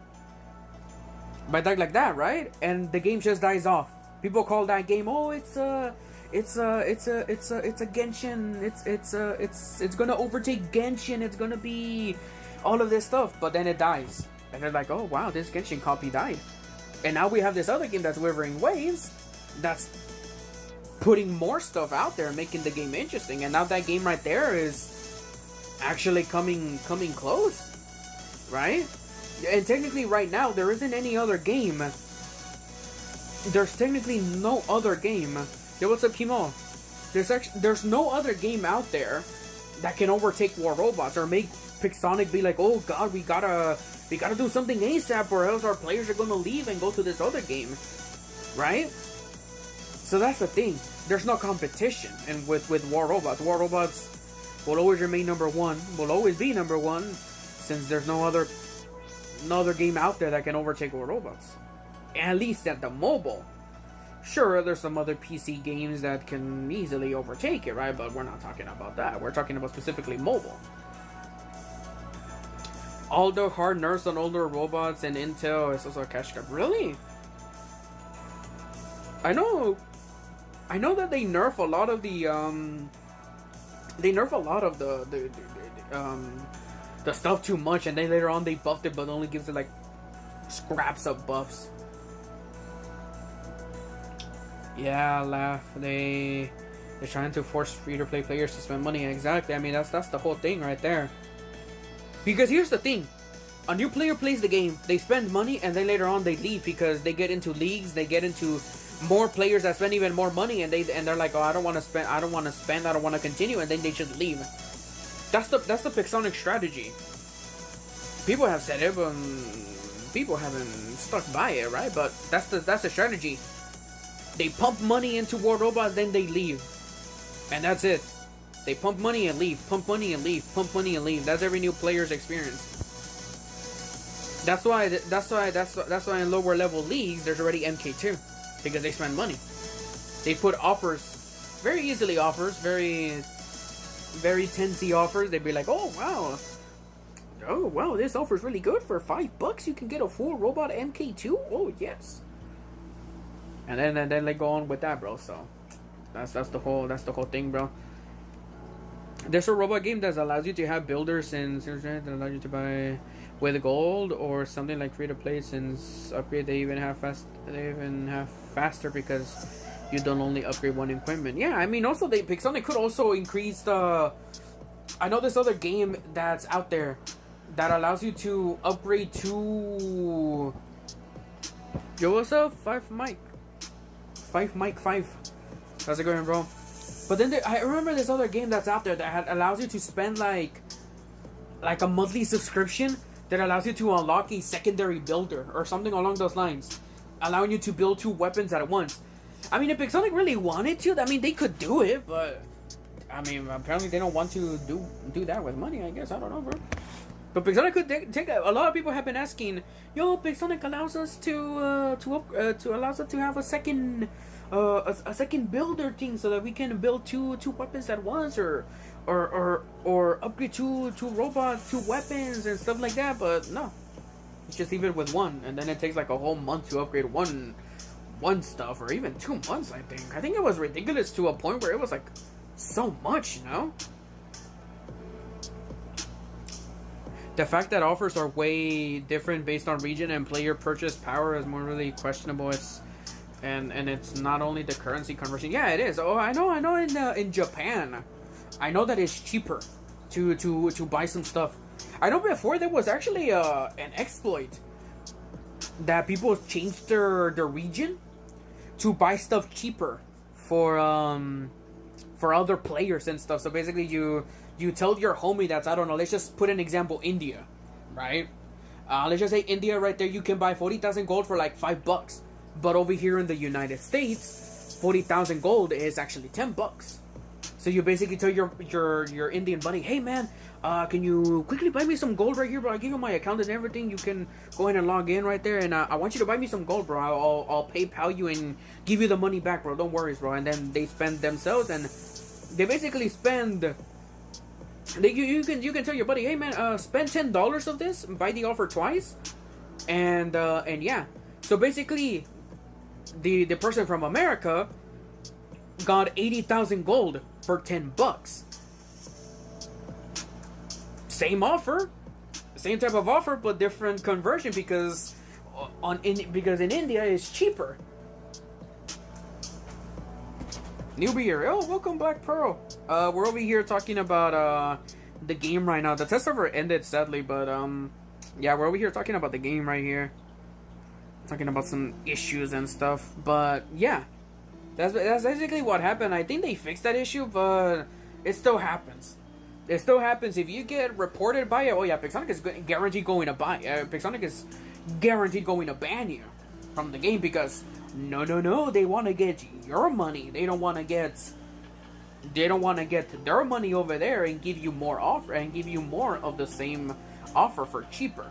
By that, like that, right? And the game just dies off. People call that game, oh, it's a Genshin. It's gonna overtake Genshin. It's gonna be all of this stuff, but then it dies. And they're like, oh wow, this Genshin copy died. And now we have this other game that's Wuthering Waves, that's putting more stuff out there, making the game interesting. And now that game right there is actually coming close, right? And technically, right now, there isn't any other game. There's technically no other game. Yo, what's up, Kimo? There's no other game out there that can overtake War Robots or make PIXONIC be like, oh god, we gotta do something ASAP or else our players are gonna leave and go to this other game, right? So that's the thing. There's no competition, and with War Robots will always remain number one. Will always be number one, since there's no other game out there that can overtake War Robots. At least at the mobile. Sure, there's some other PC games that can easily overtake it, right? But we're not talking about that. We're talking about specifically mobile. All the hard nerfs on older robots and Intel is also a cash grab. Really? I know that they nerf a lot of the the stuff too much, and then later on they buffed it, but only gives it like scraps of buffs. Yeah, laugh. They're trying to force free-to-play players to spend money. Exactly. I mean, that's the whole thing right there. Because here's the thing: a new player plays the game, they spend money, and then later on they leave because they get into leagues, they get into more players that spend even more money, and they're like, oh, I don't want to spend, I don't want to continue, and then they just leave. That's the PIXONIC strategy. People have said it, but people haven't stuck by it, right? But that's the strategy. They pump money into War Robots, then they leave, and that's it. They pump money and leave, pump money and leave, pump money and leave. That's every new player's experience. That's why in lower level leagues there's already MK2, because they spend money. They put offers, very easily offers, very tensy offers. They'd be like, oh wow, this offer's really good. For $5 you can get a full robot MK2. Oh yes. And then they go on with that, bro. So that's the whole thing, bro. There's a robot game that allows you to have builders and that allow you to buy with gold or something like free to play. Since upgrade they even have faster because you don't only upgrade one equipment. Yeah, I mean also PIXONIC could also increase the. I know this other game that's out there that allows you to upgrade to. Yo, what's up, 5 Mike? 5. How's it going, bro? But then I remember this other game that's out there that allows you to spend like a monthly subscription that allows you to unlock a secondary builder or something along those lines, allowing you to build 2 weapons at once. I mean, if PIXONIC really wanted to, I mean, they could do it, but I mean, apparently they don't want to do that with money. I guess I don't know, bro. But PIXONIC could take a lot of people have been asking, yo, PIXONIc allows us to have a second builder thing so that we can build two weapons at once, or upgrade two robots, 2 weapons and stuff like that. But no, just leave it with one, and then it takes like a whole month to upgrade one stuff, or even 2 months. I think it was ridiculous to a point where it was like so much, you know. The fact that offers are way different based on region and player purchase power is more really questionable. And it's not only the currency conversion. Yeah, it is. Oh, I know. In Japan, I know that it's cheaper to buy some stuff. I know before there was actually an exploit that people changed their region to buy stuff cheaper for other players and stuff. So basically, you tell your homie that's, I don't know, let's just put an example, India, right? Let's just say India right there, you can buy 40,000 gold for like $5. But over here in the United States, 40,000 gold is actually $10. So you basically tell your Indian buddy, hey man, can you quickly buy me some gold right here, bro? I'll give you my account and everything. You can go ahead and log in right there, and I want you to buy me some gold, bro. I'll PayPal you and give you the money back, bro. Don't worry, bro. And then they spend themselves, and they basically spend. You can tell your buddy, hey man, spend $10 of this, buy the offer twice, and yeah. So basically, the person from America got 80,000 gold for $10. Same offer, same type of offer, but different conversion because in India it's cheaper. Newbie here. Oh, welcome, Black Pearl. We're over here talking about the game right now. The test server ended sadly, but Yeah, we're over here talking about the game right here. Talking about some issues and stuff. But, yeah. That's basically what happened. I think they fixed that issue, but it still happens. It still happens. If you get reported by it, oh yeah, PIXONIC is guaranteed going to PIXONIC is guaranteed going to ban you from the game because no, they want to get your money. They don't want to get their money over there and give you more offer and give you more of the same offer for cheaper.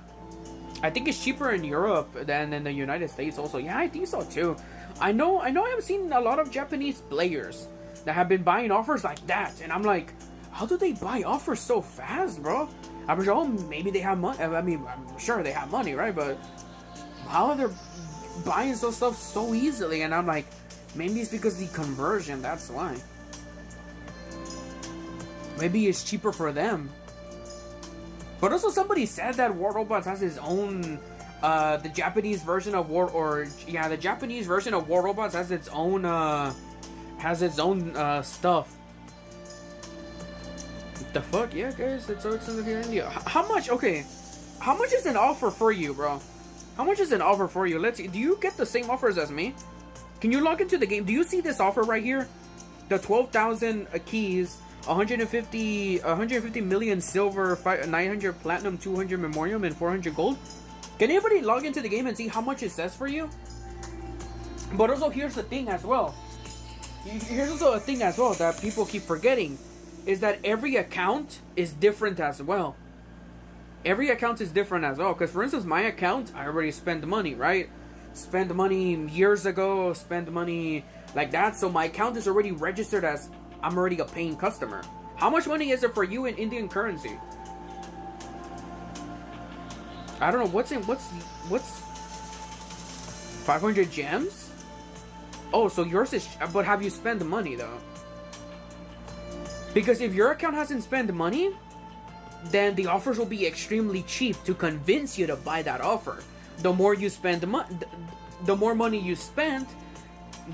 I think it's cheaper in Europe than in the United States also. Yeah, I think so too. I know I've seen a lot of Japanese players that have been buying offers like that, and I'm like, how do they buy offers so fast, bro? I'm sure maybe they have money. I mean, I'm sure they have money, right? But how are they buying so stuff so easily? And I'm like, maybe it's because the conversion, that's why. Maybe it's cheaper for them. But also somebody said that War Robots has his own the Japanese version of the Japanese version of War Robots has its own stuff. The fuck? Yeah, guys, it's in India. How much? Okay, how much is an offer for you, bro? How much is an offer for you? Let's see. Do you get the same offers as me? Can you log into the game? Do you see this offer right here? The 12,000 keys, 150 million silver, 900 platinum, 200 memoriam, and 400 gold. Can anybody log into the game and see how much it says for you? But also, here's the thing as well. Here's also a thing as well that people keep forgetting. Is that every account is different as well. Every account is different as well. Because, for instance, my account, I already spent money, right? Spent money years ago, spent money like that. So my account is already registered as I'm already a paying customer. How much money is it for you in Indian currency? I don't know. What's 500 gems? Oh, so yours is... But have you spent the money, though? Because if your account hasn't spent money, then the offers will be extremely cheap to convince you to buy that offer. The more you spend the more money you spend,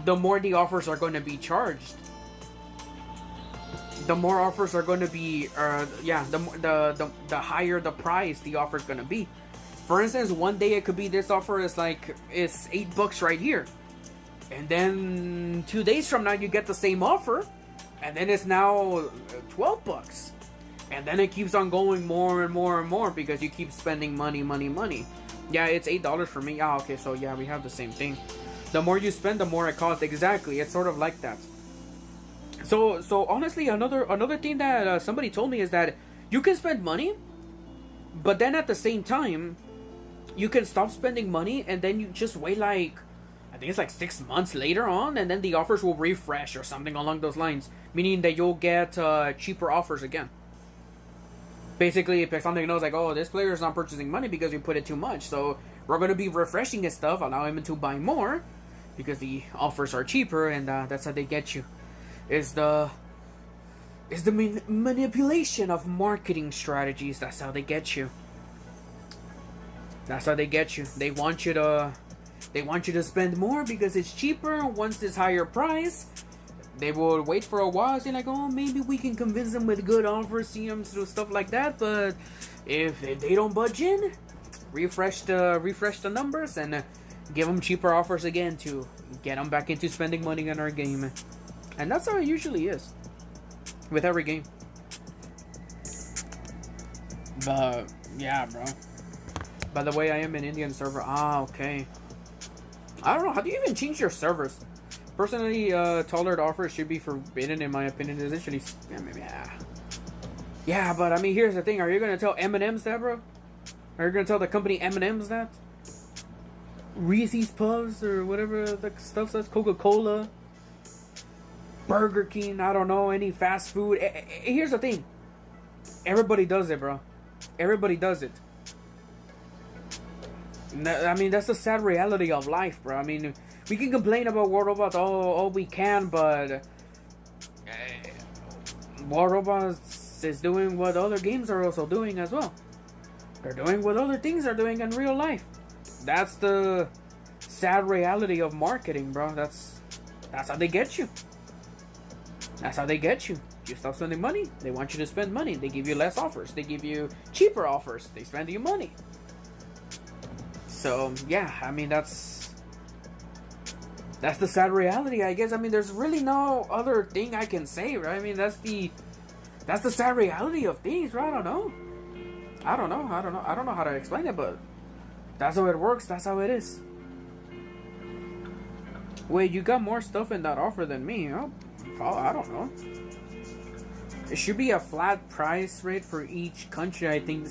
the more the offers are going to be charged. The more offers are going to be, the higher the price the offer is going to be. For instance, one day it could be this offer is it's $8 right here, and then 2 days from now you get the same offer. And then it's now $12. And then it keeps on going more and more and more because you keep spending money. Yeah, it's $8 for me. Ah, okay, so yeah, we have the same thing. The more you spend, the more it costs. Exactly, it's sort of like that. So honestly, another thing that somebody told me is that you can spend money, but then at the same time, you can stop spending money and then you just wait I think it's 6 months later on, and then the offers will refresh or something along those lines, meaning that you'll get cheaper offers again. Basically, if something knows oh, this player is not purchasing money because we put it too much, so we're going to be refreshing his stuff, allow him to buy more because the offers are cheaper, and that's how they get you. Is the manipulation of marketing strategies. That's how they get you. That's how they get you. They want you to spend more because it's cheaper. Once it's higher price, they will wait for a while, saying oh, maybe we can convince them with good offers, see them through stuff like that. But if they don't budge in, refresh the numbers and give them cheaper offers again to get them back into spending money on our game. And that's how it usually is with every game. But yeah, bro. By the way, I am an Indian server. Ah, okay. I don't know. How do you even change your servers? Personally, tolerated offers should be forbidden, in my opinion. Essentially, yeah. But I mean, here's the thing: are you gonna tell M&M's that, bro? Are you gonna tell the company M&M's that? Reese's Puffs or whatever the stuff says, Coca-Cola, Burger King. I don't know, any fast food. Here's the thing: everybody does it, bro. Everybody does it. I mean, that's the sad reality of life, bro. I mean, we can complain about War Robots all we can, but War Robots is doing what other games are also doing as well. They're doing what other things are doing in real life. That's the sad reality of marketing, bro. That's how they get you. That's how they get you. You stop spending money, they want you to spend money. They give you less offers. They give you cheaper offers. They spend you money. So yeah, I mean that's the sad reality, I guess. I mean, there's really no other thing I can say, right? I mean, that's the sad reality of things, right? I don't know how to explain it, but that's how it works. That's how it is. Wait, you got more stuff in that offer than me? Oh, I don't know. It should be a flat price rate for each country, I think,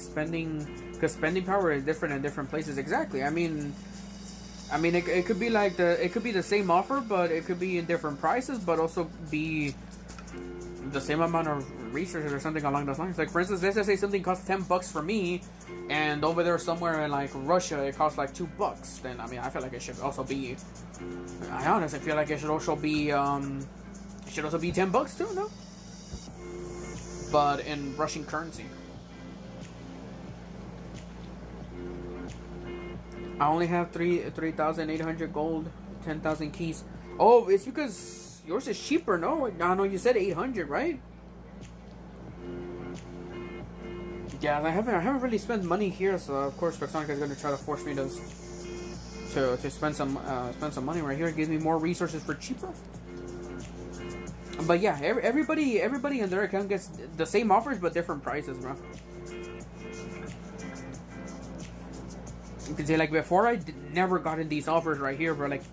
because spending power is different in different places. Exactly. I mean, it could be like it could be the same offer, but it could be in different prices, but also be the same amount of resources or something along those lines. Like, for instance, let's just say something costs $10 for me, and over there somewhere in like Russia it costs like $2. Then I mean, I feel like it should also be. I honestly feel like it should also be $10 too, no? But in Russian currency. I only have 3,800 gold, 10,000 keys. Oh, it's because yours is cheaper, no? No, you said 800, right? Yeah, I haven't really spent money here, so of course PIXONIC is gonna try to force me to spend some money right here. It gives me more resources for cheaper. But yeah, everybody in their account gets the same offers but different prices, bro. You can say, like, before I never gotten these offers right here, bro. Like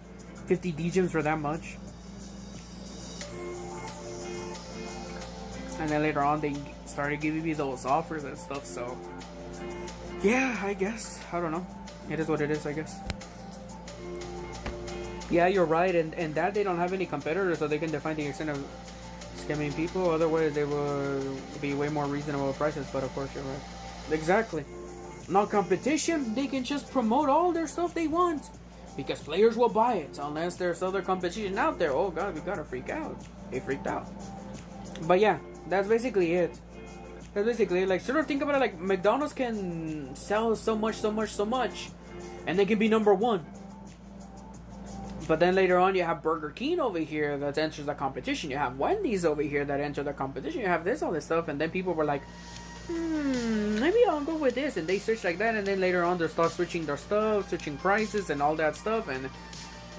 50 D-gems for that much. And then later on they started giving me those offers and stuff, so yeah, I guess. I don't know. It is what it is, I guess. Yeah, you're right, and that they don't have any competitors, so they can define the extent of scamming people. Otherwise, they will be way more reasonable prices, but of course, you're right. Exactly. No competition, they can just promote all their stuff they want. Because players will buy it, unless there's other competition out there. Oh god, we gotta freak out. They freaked out. But yeah, that's basically it. That's basically it. Like, sort of think about it like McDonald's can sell so much, and they can be number one. But then later on, you have Burger King over here that enters the competition. You have Wendy's over here that enter the competition. You have all this stuff, and then people were like, maybe I'll go with this, and they switch like that, and then later on they start switching their stuff, switching prices and all that stuff, and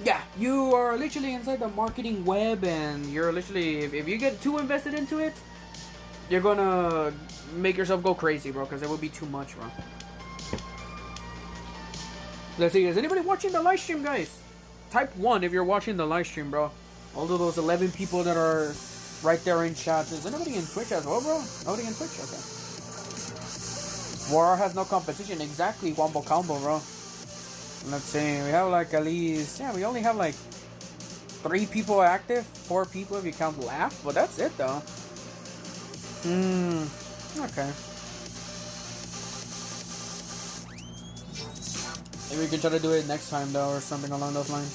yeah, you are literally inside the marketing web, and you're literally, if you get too invested into it, you're gonna make yourself go crazy, bro, because it will be too much, bro. Let's see, is anybody watching the live stream, guys? Type 1 if you're watching the live stream, bro. All of those 11 people that are right there in chat. Is anybody in Twitch as well, bro? Nobody in Twitch? Okay. War has no competition. Exactly, Wombo Combo, bro. Let's see. We have like at least... Yeah, we only have like 3 people active. 4 people if you count Laugh. But that's it, though. Okay. Maybe we can try to do it next time, though, or something along those lines.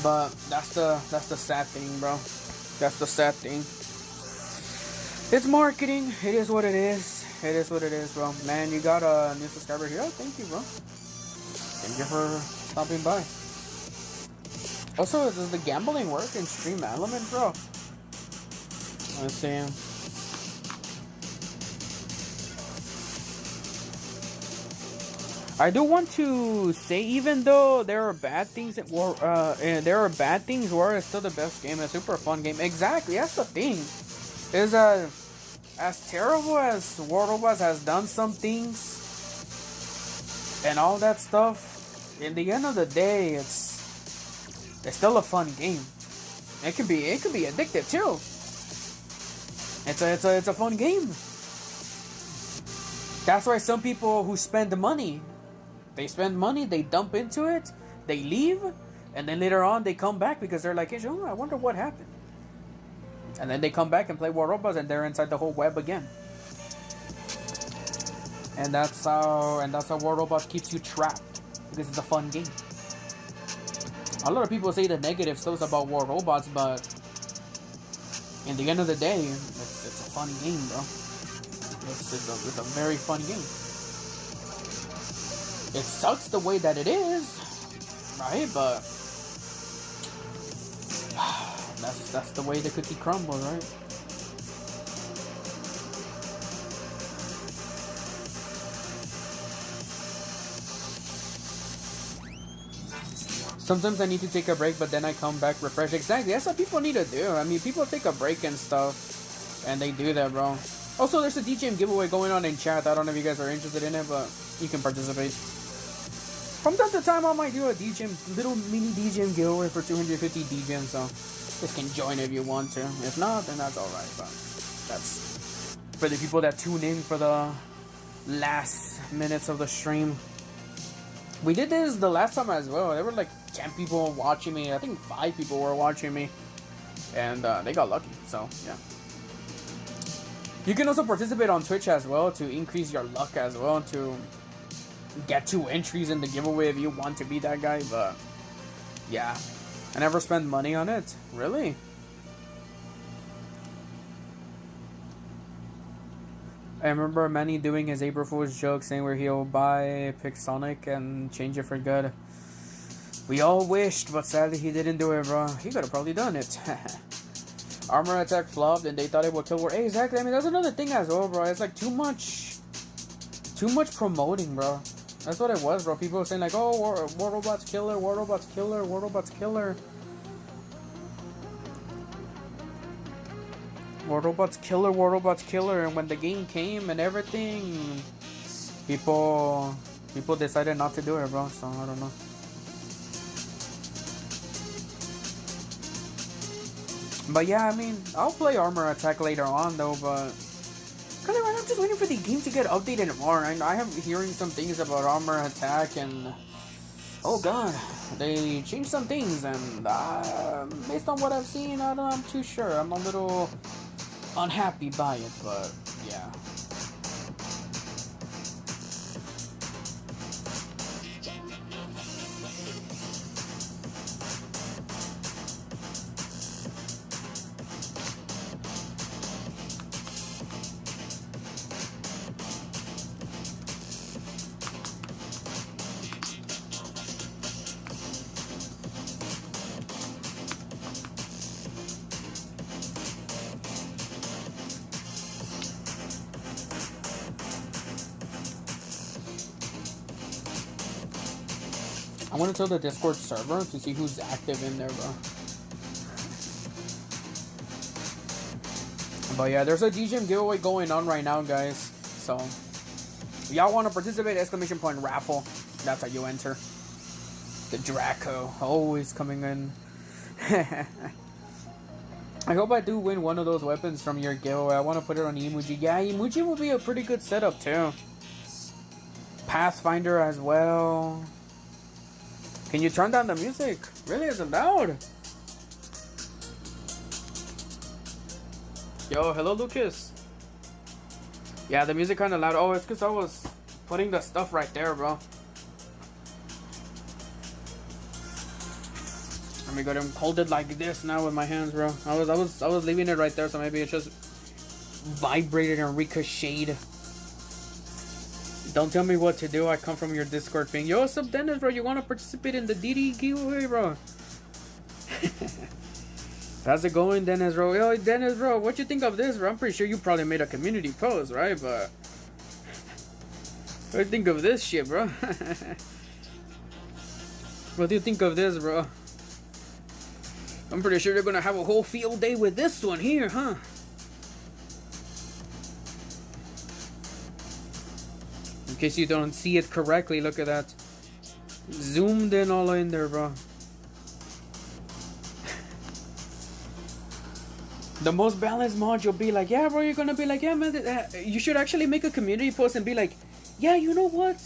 But that's the sad thing, bro. That's the sad thing. It's marketing. It is what it is. It is what it is, bro. Man, you got a new subscriber here. Oh, thank you, bro. Thank you for stopping by. Also, does the gambling work in Stream Element, bro? Let's see. I do want to say, even though there are bad things that war, War is still the best game. A super fun game. Exactly, that's the thing. Is as terrible as War Robots has done some things and all that stuff, in the end of the day, it's still a fun game. It could be addictive too. It's a fun game. That's why some people who spend money, they dump into it, they leave, and then later on they come back because they're like, oh, I wonder what happened. And then they come back and play War Robots, and they're inside the whole web again. And that's how War Robots keeps you trapped, because it's a fun game. A lot of people say the negative stuff about War Robots, but in the end of the day, it's a fun game, bro. It's a very fun game. It sucks the way that it is, right? But that's the way the cookie crumbles, right? Sometimes I need to take a break, but then I come back refreshed. Exactly, that's what people need to do. I mean, people take a break and stuff, and they do that, bro. Also, there's a DJM giveaway going on in chat. I don't know if you guys are interested in it, but you can participate. From time to time, I might do a DJM, little mini DJM giveaway for 250 DJM, so just can join if you want to. If not, then that's alright, but that's for the people that tune in for the last minutes of the stream. We did this the last time as well. There were like 10 people watching me. I think 5 people were watching me, and they got lucky, so yeah. You can also participate on Twitch as well to increase your luck as well, to get 2 entries in the giveaway if you want to be that guy, but yeah. I never spend money on it. Really? I remember Manny doing his April Fool's joke saying where he'll buy PIXONIC and change it for good. We all wished, but sadly he didn't do it, bro. He could have probably done it. Armor attack flopped and they thought it would kill war. Hey, exactly. I mean, that's another thing as well, bro. It's like too much promoting, bro. That's what it was, bro. People were saying like, oh, war robots killer, war robots killer, war robots killer. War robots killer, war robots killer. And when the game came and everything, people decided not to do it, bro. So I don't know. But yeah, I mean, I'll play Armor Attack later on though, but kind of right now I'm just waiting for the game to get updated more. And I am hearing some things about Armor Attack, and oh god, they changed some things, and based on what I've seen, I'm too sure. I'm a little unhappy by it, but yeah. I want to tell the Discord server to see who's active in there, bro. But yeah, there's a DJM giveaway going on right now, guys. So, if y'all want to participate, exclamation point raffle. That's how you enter. The Draco, always coming in. I hope I do win one of those weapons from your giveaway. I want to put it on Emoji. Yeah, Emoji will be a pretty good setup too. Pathfinder as well. Can you turn down the music? Really, is it loud? Yo, hello Lucas. Yeah, the music kinda loud. Oh, it's because I was putting the stuff right there, bro. Let me go and hold it like this now with my hands, bro. I was leaving it right there, so maybe it just vibrated and ricocheted. Don't tell me what to do. I come from your Discord thing. Yo, what's up, Dennis, bro? You want to participate in the DD giveaway, bro? How's it going, Dennis, bro? Yo, Dennis, bro, what you think of this, bro? I'm pretty sure you probably made a community post, right? But what do you think of this shit, bro? What do you think of this, bro? I'm pretty sure they're gonna have a whole field day with this one here, huh? In case you don't see it correctly, look at that. Zoomed in all in there, bro. The most balanced mod, you'll be like, yeah, bro, you're gonna be like, yeah, man, you should actually make a community post and be like, yeah, you know what?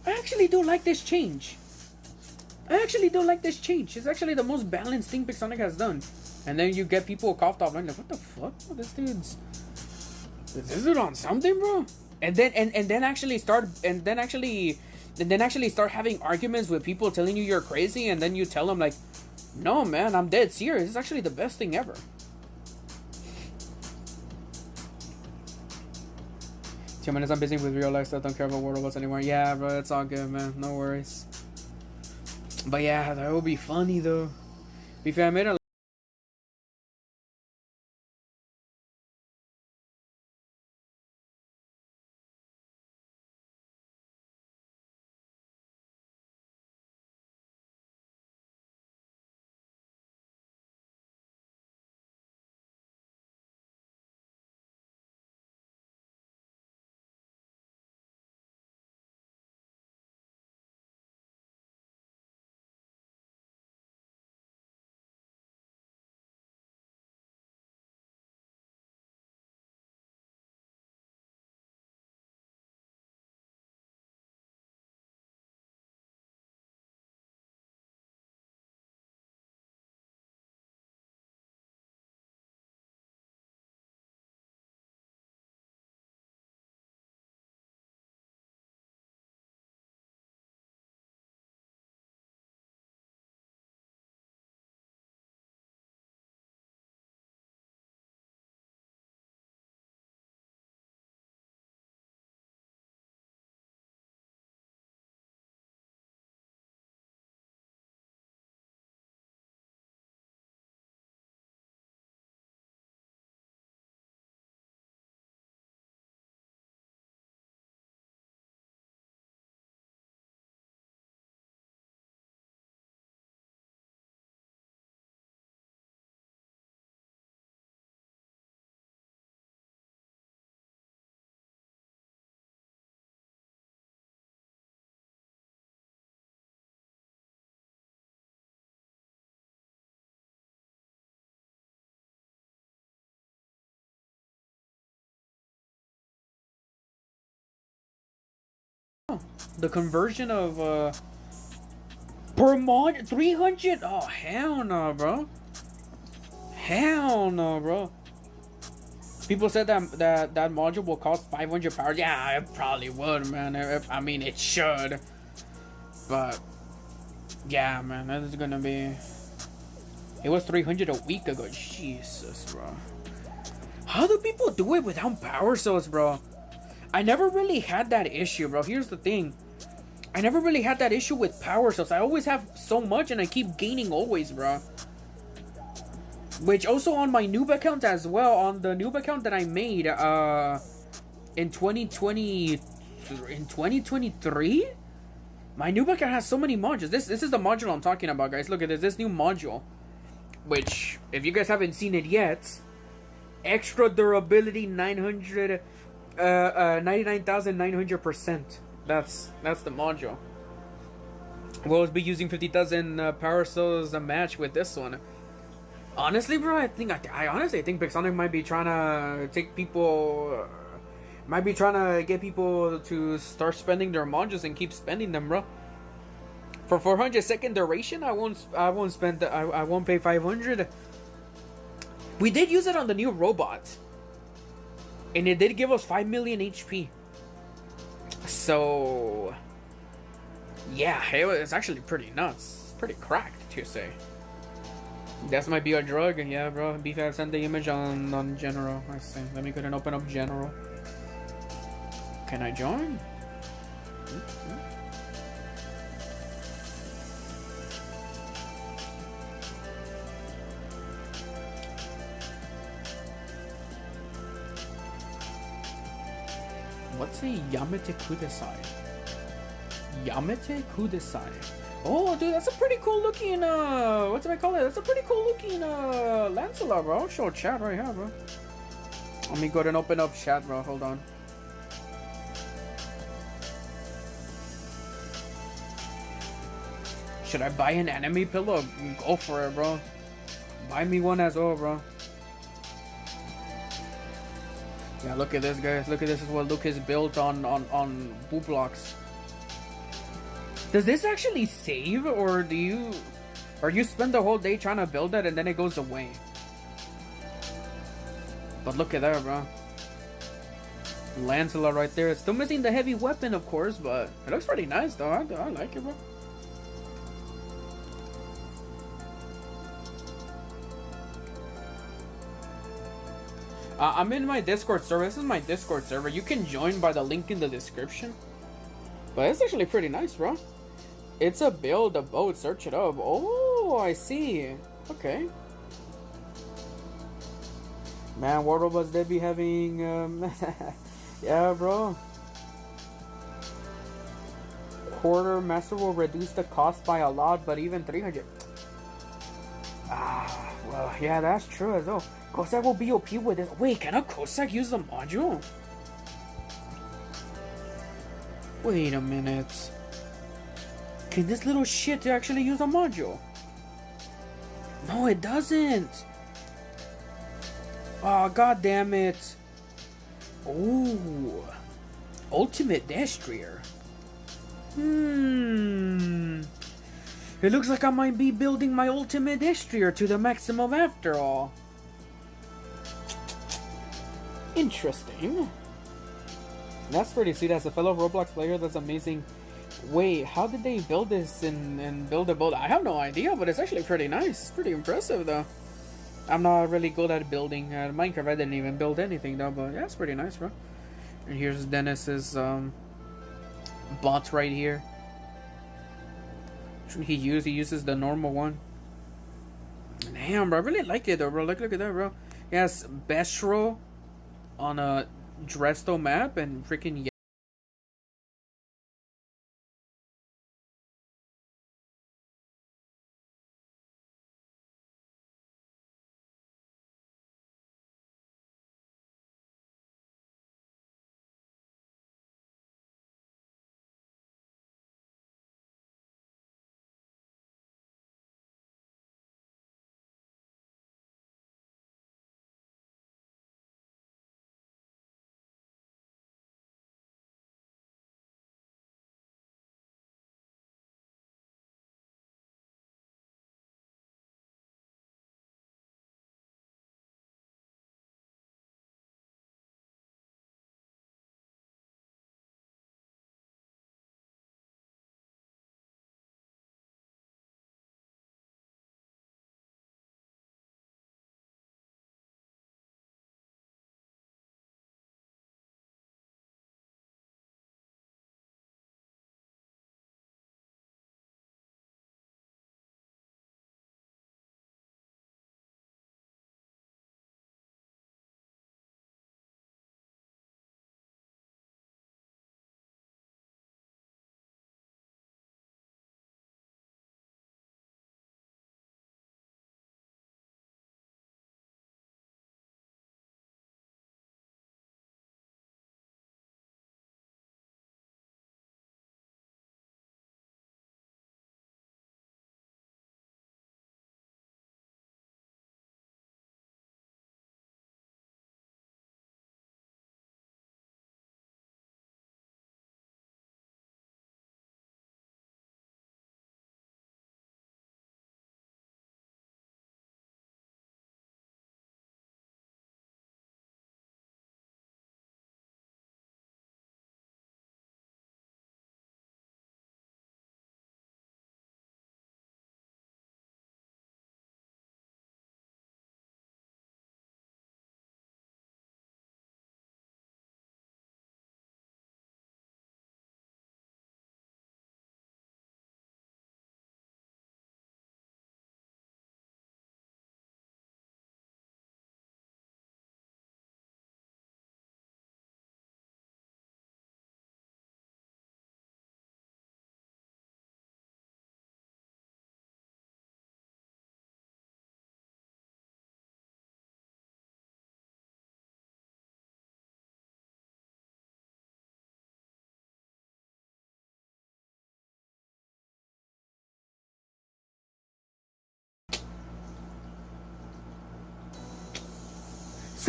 I actually do like this change. I actually do like this change. It's actually the most balanced thing PIXONIC has done. And then you get people coughed off, like, what the fuck? This dude's... Is it on something, bro? And then actually start having arguments with people telling you you're crazy, and then you tell them like, no man, I'm dead serious. It's actually the best thing ever. Two minutes, I'm busy with real life stuff. Don't care about war robots anymore. Yeah, bro, it's all good, man. No worries. But yeah, that would be funny though. Beefy, I made a The conversion of per mod 300. Oh hell no, bro. Hell no, bro. People said that module will cost 500 power. Yeah, it probably would, man. I mean, it should. But yeah, man, that is gonna be. It was 300 a week ago. Jesus, bro. How do people do it without power cells, bro? I never really had that issue, bro. Here's the thing. I never really had that issue with power cells. I always have so much and I keep gaining always, bro. Which also on my noob account as well. On the noob account that I made in 2023? My noob account has so many modules. This is the module I'm talking about, guys. Look at this. This new module. Which, if you guys haven't seen it yet, extra durability 99,900%. That's the module. We'll be using 50,000 power cells a match with this one. Honestly, bro, I honestly think PIXONIC might be trying to take people, might be trying to get people to start spending their modules and keep spending them, bro. For 400-second duration, I won't spend. I won't pay 500. We did use it on the new robot, and it did give us 5 million HP. So, yeah, it's actually pretty nuts. Pretty cracked, to say. That might be a drug, yeah, bro. Beefy sent the image on general. I see. Let me go and open up general. Can I join? What's a Yamete Kudasai? Yamete Kudasai. Oh, dude, that's a pretty cool looking, what do I call it? That's a pretty cool looking, Lancelot, bro. I'll show chat right here, bro. Let me go ahead and open up chat, bro. Hold on. Should I buy an enemy pillow? Go for it, bro. Buy me one as well, bro. Yeah, look at this, guys. Look at this. Is what Luke is built on boot blocks. Does this actually save, or do you spend the whole day trying to build it and then it goes away? But look at that, bro. Lancelot right there. It's still missing the heavy weapon, of course, but it looks pretty nice, though. I like it, bro. I'm in my Discord server. This is my Discord server. You can join by the link in the description. But it's actually pretty nice, bro. It's a build, a boat. Search it up. Oh, I see. Okay. Man, what robots they be having? Yeah, bro. Quarter master will reduce the cost by a lot, but even 300. Ah, well, yeah, that's true as well. Cossack will be OP with this. Wait, can a Cossack use the module? Wait a minute. Can this little shit actually use a module? No, it doesn't. Oh, god damn it. Oh. Ultimate Deshret. It looks like I might be building my ultimate Deshret to the maximum after all. Interesting. That's pretty sweet. As a fellow Roblox player, that's amazing. Wait, how did they build this and build a boat? I have no idea, but it's actually pretty nice. Pretty impressive, though. I'm not really good at building. Minecraft, I didn't even build anything, though, but yeah, it's pretty nice, bro. And here's Dennis's bot right here. Which one he uses the normal one. Damn, bro, I really like it, though, bro. Look at that, bro. Yes, Bestro on a Dresto map and freaking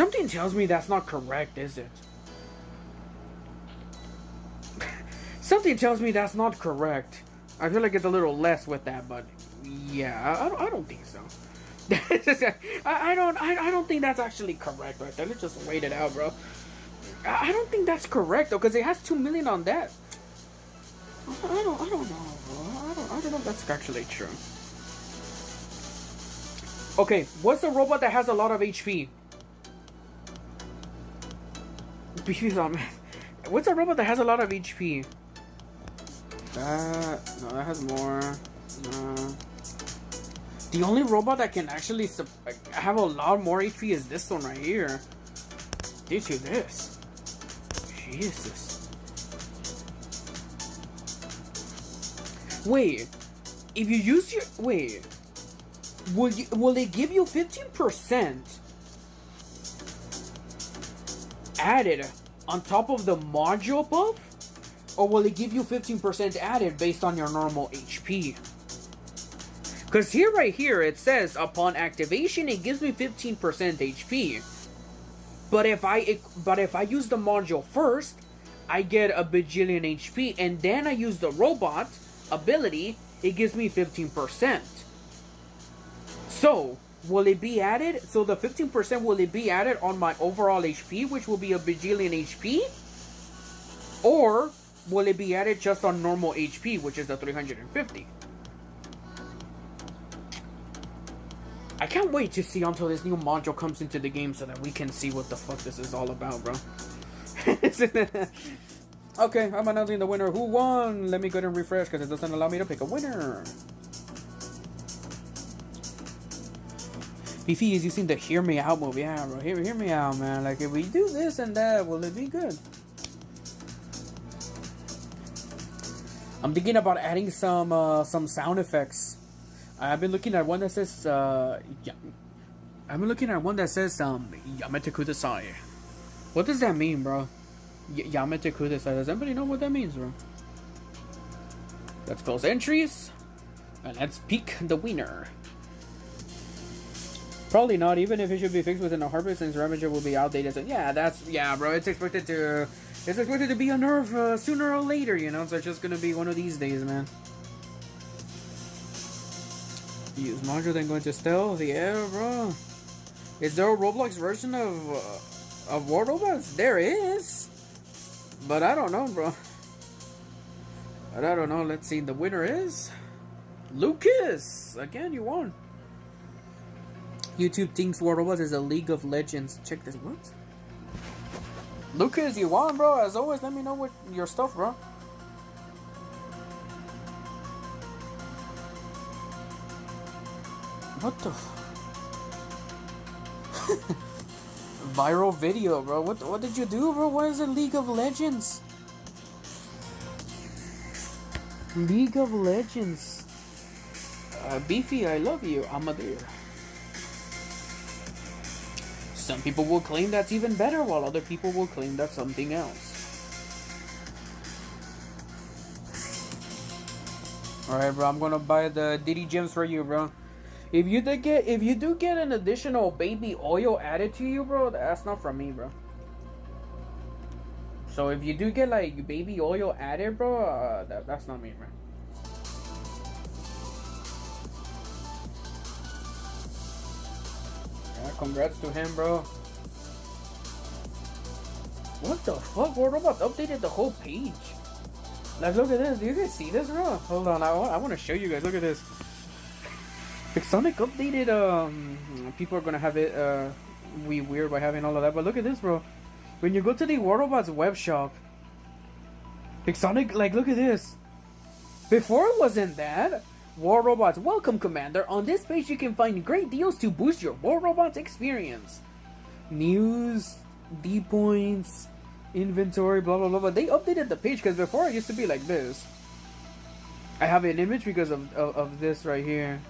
Something tells me that's not correct, is it? Something tells me that's not correct. I feel like it's a little less with that, but yeah, I don't think so. I don't think that's actually correct right there. Let's just wait it out, bro. I don't think that's correct though, because it has 2 million on that. I don't know, bro. I don't know if that's actually true. Okay, what's the robot that has a lot of HP? Beefy's on, man. What's a robot that has a lot of HP? No, that has more. No. The only robot that can actually have a lot more HP is this one right here. Due to this. Jesus. Wait. If you use your... Wait. Will they give you 15% added on top of the module buff? Or will it give you 15% added based on your normal HP? Because here, right here, it says upon activation, it gives me 15% HP. But if I use the module first, I get a bajillion HP, and then I use the robot ability, it gives me 15%. So, will it be added? So the 15% will it be added on my overall HP, which will be a bajillion HP? Or will it be added just on normal HP, which is the 350? I can't wait to see until this new module comes into the game so that we can see what the fuck this is all about, bro. Okay, I'm announcing the winner. Who won? Let me go ahead and refresh because it doesn't allow me to pick a winner. Beefy is using the hear me out move. Yeah, bro. Hear me out, man. Like, if we do this and that, will it be good? I'm thinking about adding some sound effects. I've been looking at one that says Yamete Kudasai. What does that mean, bro? Yamete Kudasai. Does anybody know what that means, bro? Let's close entries and let's pick the winner. Probably not, even if it should be fixed within a heartbeat, since Ravager will be outdated. So yeah, bro. It's expected to be a nerf sooner or later, you know. So it's just gonna be one of these days, man. Use module, then go into stealth. Yeah, bro. Is there a Roblox version of War Robots? There is, but I don't know, bro. But I don't know. Let's see. The winner is Lucas. Again, you won. YouTube thinks War Robots is a League of Legends. Check this. What? Lucas, you won, bro. As always, let me know what your stuff, bro. What the? Viral video, bro. What did you do, bro? Why is it League of Legends? League of Legends. Beefy, I love you. I'm a dear. Some people will claim that's even better, while other people will claim that's something else. Alright, bro, I'm gonna buy the Diddy gems for you, bro. If you do get an additional baby oil added to you, bro, that's not from me, bro. So if you do get like baby oil added, bro, that's not me, bro. Yeah, congrats to him, bro. What the fuck? War Robots updated the whole page. Like, look at this. Do you guys see this, bro? Hold on, I want to show you guys. Look at this. PIXONIC updated. People are gonna have it weird by having all of that, but look at this, bro. When you go to the War Robots web shop, PIXONIC, like, look at this. Before it wasn't that. War Robots Welcome Commander. On this page you can find great deals to boost your War Robots experience. News, D points, inventory, blah blah blah. But they updated the page because before it used to be like this. I have an image because of this right here.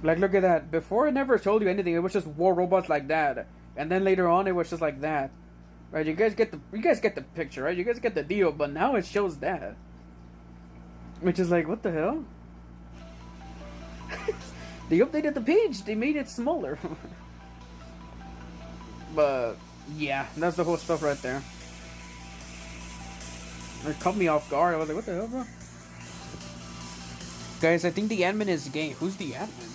Like, look at that. Before it never told you anything. It was just War Robots like that, and then later on it was just like that. Right? You guys get the picture, right? You guys get the deal. But now it shows that, which is like, what the hell? They updated the page. They made it smaller. But yeah, that's the whole stuff right there. It caught me off guard. I was like, what the hell, bro? Guys, I think the admin is gay. Who's the admin?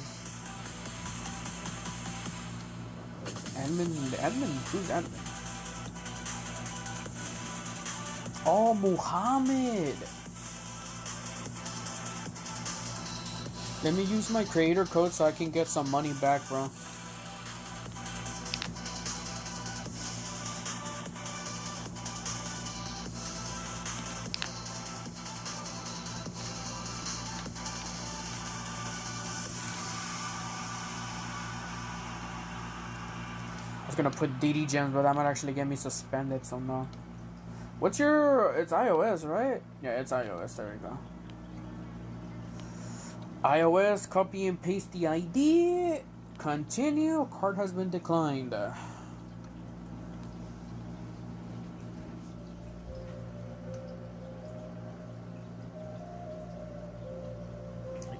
Admin? Who's admin? Oh, Muhammad. Let me use my creator code so I can get some money back, bro. I was gonna put DD gems, but that might actually get me suspended, so no. What's your... It's iOS, right? Yeah, it's iOS. There we go. iOS, copy and paste the ID. Continue. Card has been declined. You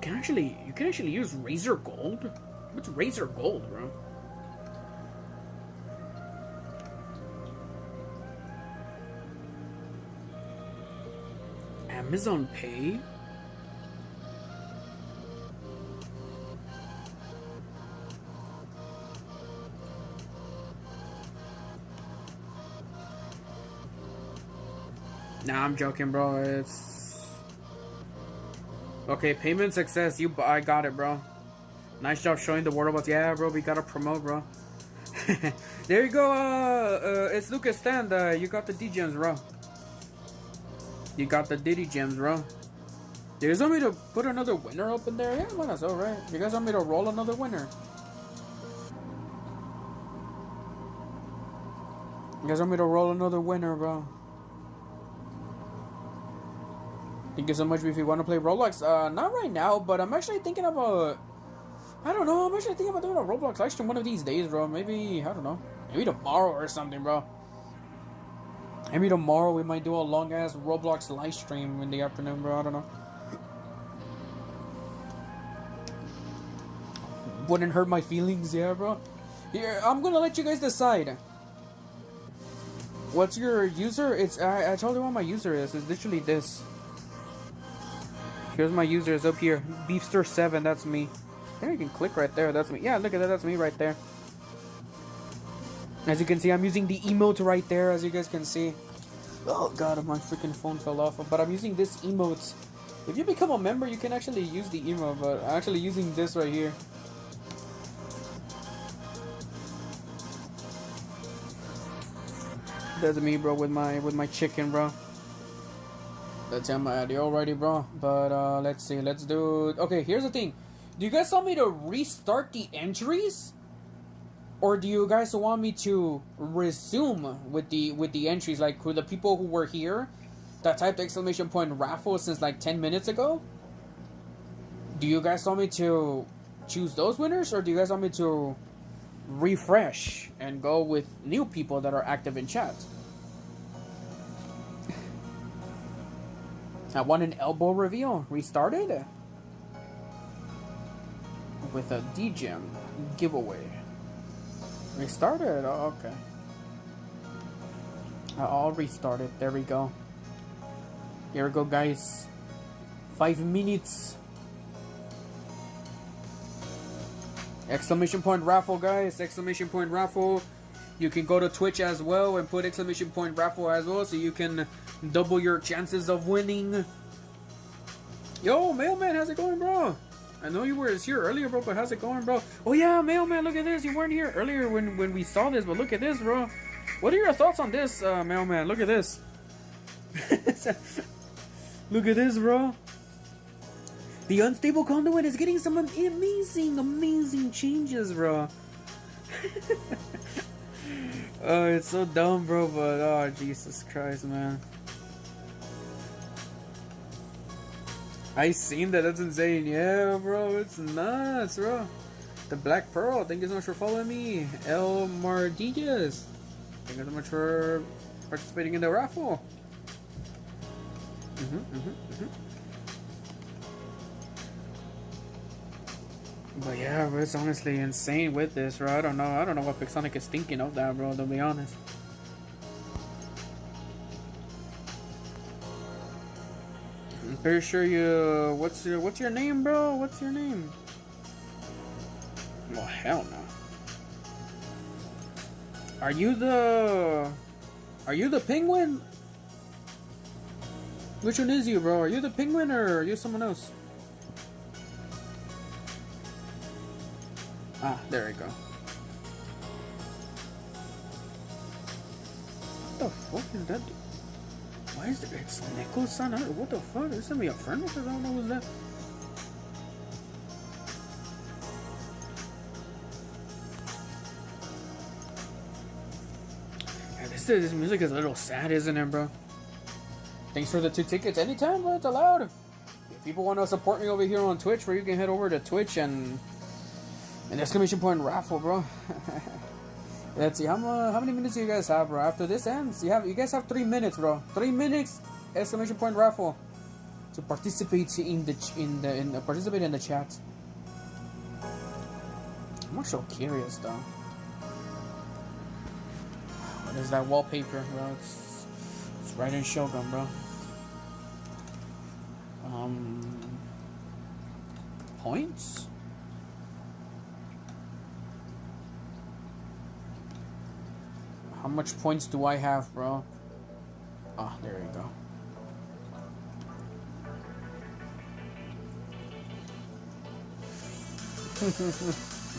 can actually use Razor Gold? What's Razor Gold, bro? Amazon Pay? Nah, I'm joking, bro. It's okay. Payment success. I got it, bro. Nice job showing the world about. Yeah, bro. We gotta promote, bro. There you go. It's Lucas Stand. You got the D gems, bro. You got the Diddy gems, bro. Do you guys want me to put another winner up in there? Yeah, might as well, right? You guys want me to roll another winner? You guys want me to roll another winner, bro? Thank you so much, Beefy. Want to play Roblox? Not right now, but I'm actually thinking about... I don't know. I'm actually thinking about doing a Roblox live stream one of these days, bro. Maybe, I don't know. Maybe tomorrow or something, bro. Maybe tomorrow we might do a long-ass Roblox live stream in the afternoon, bro. I don't know. Wouldn't hurt my feelings, yeah, bro. Here, I'm gonna let you guys decide. What's your user? It's I told you what my user is. It's literally this. Here's my user. It's up here. Beefster7. That's me. There, you can click right there. That's me. Yeah, look at that. That's me right there. As you can see, I'm using the emote right there, as you guys can see. Oh god, my freaking phone fell off. But I'm using this emote. If you become a member, you can actually use the emote, but I'm actually using this right here. That's me, bro, with my chicken, bro. That's my idea already, bro. But let's see, let's do... Okay, here's the thing. Do you guys want me to restart the entries? Or do you guys want me to resume with the entries, like who the people who were here that typed exclamation point raffle since like 10 minutes ago? Do you guys want me to choose those winners, or do you guys want me to refresh and go with new people that are active in chat? I want an elbow reveal. Restarted with a D-Gem giveaway. Restarted? Oh, okay. I'll restart it. There we go. Here we go, guys. 5 minutes. Exclamation point raffle, guys. Exclamation point raffle. You can go to Twitch as well and put exclamation point raffle as well, so you can double your chances of winning. Yo, Mailman, how's it going, bro? I know you were here earlier, bro, but how's it going, bro? Oh yeah, Mailman, look at this. You weren't here earlier when we saw this, but look at this, bro. What are your thoughts on this, Mailman? Look at this. Look at this, bro. The unstable conduit is getting some amazing changes, bro. Oh, it's so dumb, bro, but oh, Jesus Christ, man. I seen that. That's insane. Yeah, bro. It's nuts, bro. The Black Pearl. Thank you so much for following me. El Mardillas. Thank you so much for participating in the raffle. But yeah, bro, it's honestly insane with this, bro. I don't know what PIXONIC is thinking of that, bro, to be honest. I'm pretty sure you... What's your name, bro? What's your name? Well, hell no. Are you the penguin? Which one is you, bro? Are you the penguin or are you someone else? Ah, there we go. What the fuck is that? Why is it? It's Nicholas-san? What the fuck? Is somebody a friend of us? I don't know who's that. Yeah, this music is a little sad, isn't it, bro? Thanks for the 2 tickets. Anytime, bro. It's allowed. If people want to support me over here on Twitch, where you can head over to Twitch and an exclamation point raffle, bro. Let's see, how many minutes do you guys have, bro? After this ends, you guys have 3 minutes, bro. 3 minutes, exclamation point raffle, to participate in the chat. I'm so curious, though. What is that wallpaper, bro? It's right in Shogun, bro. Points. How much points do I have, bro? Ah, there you go.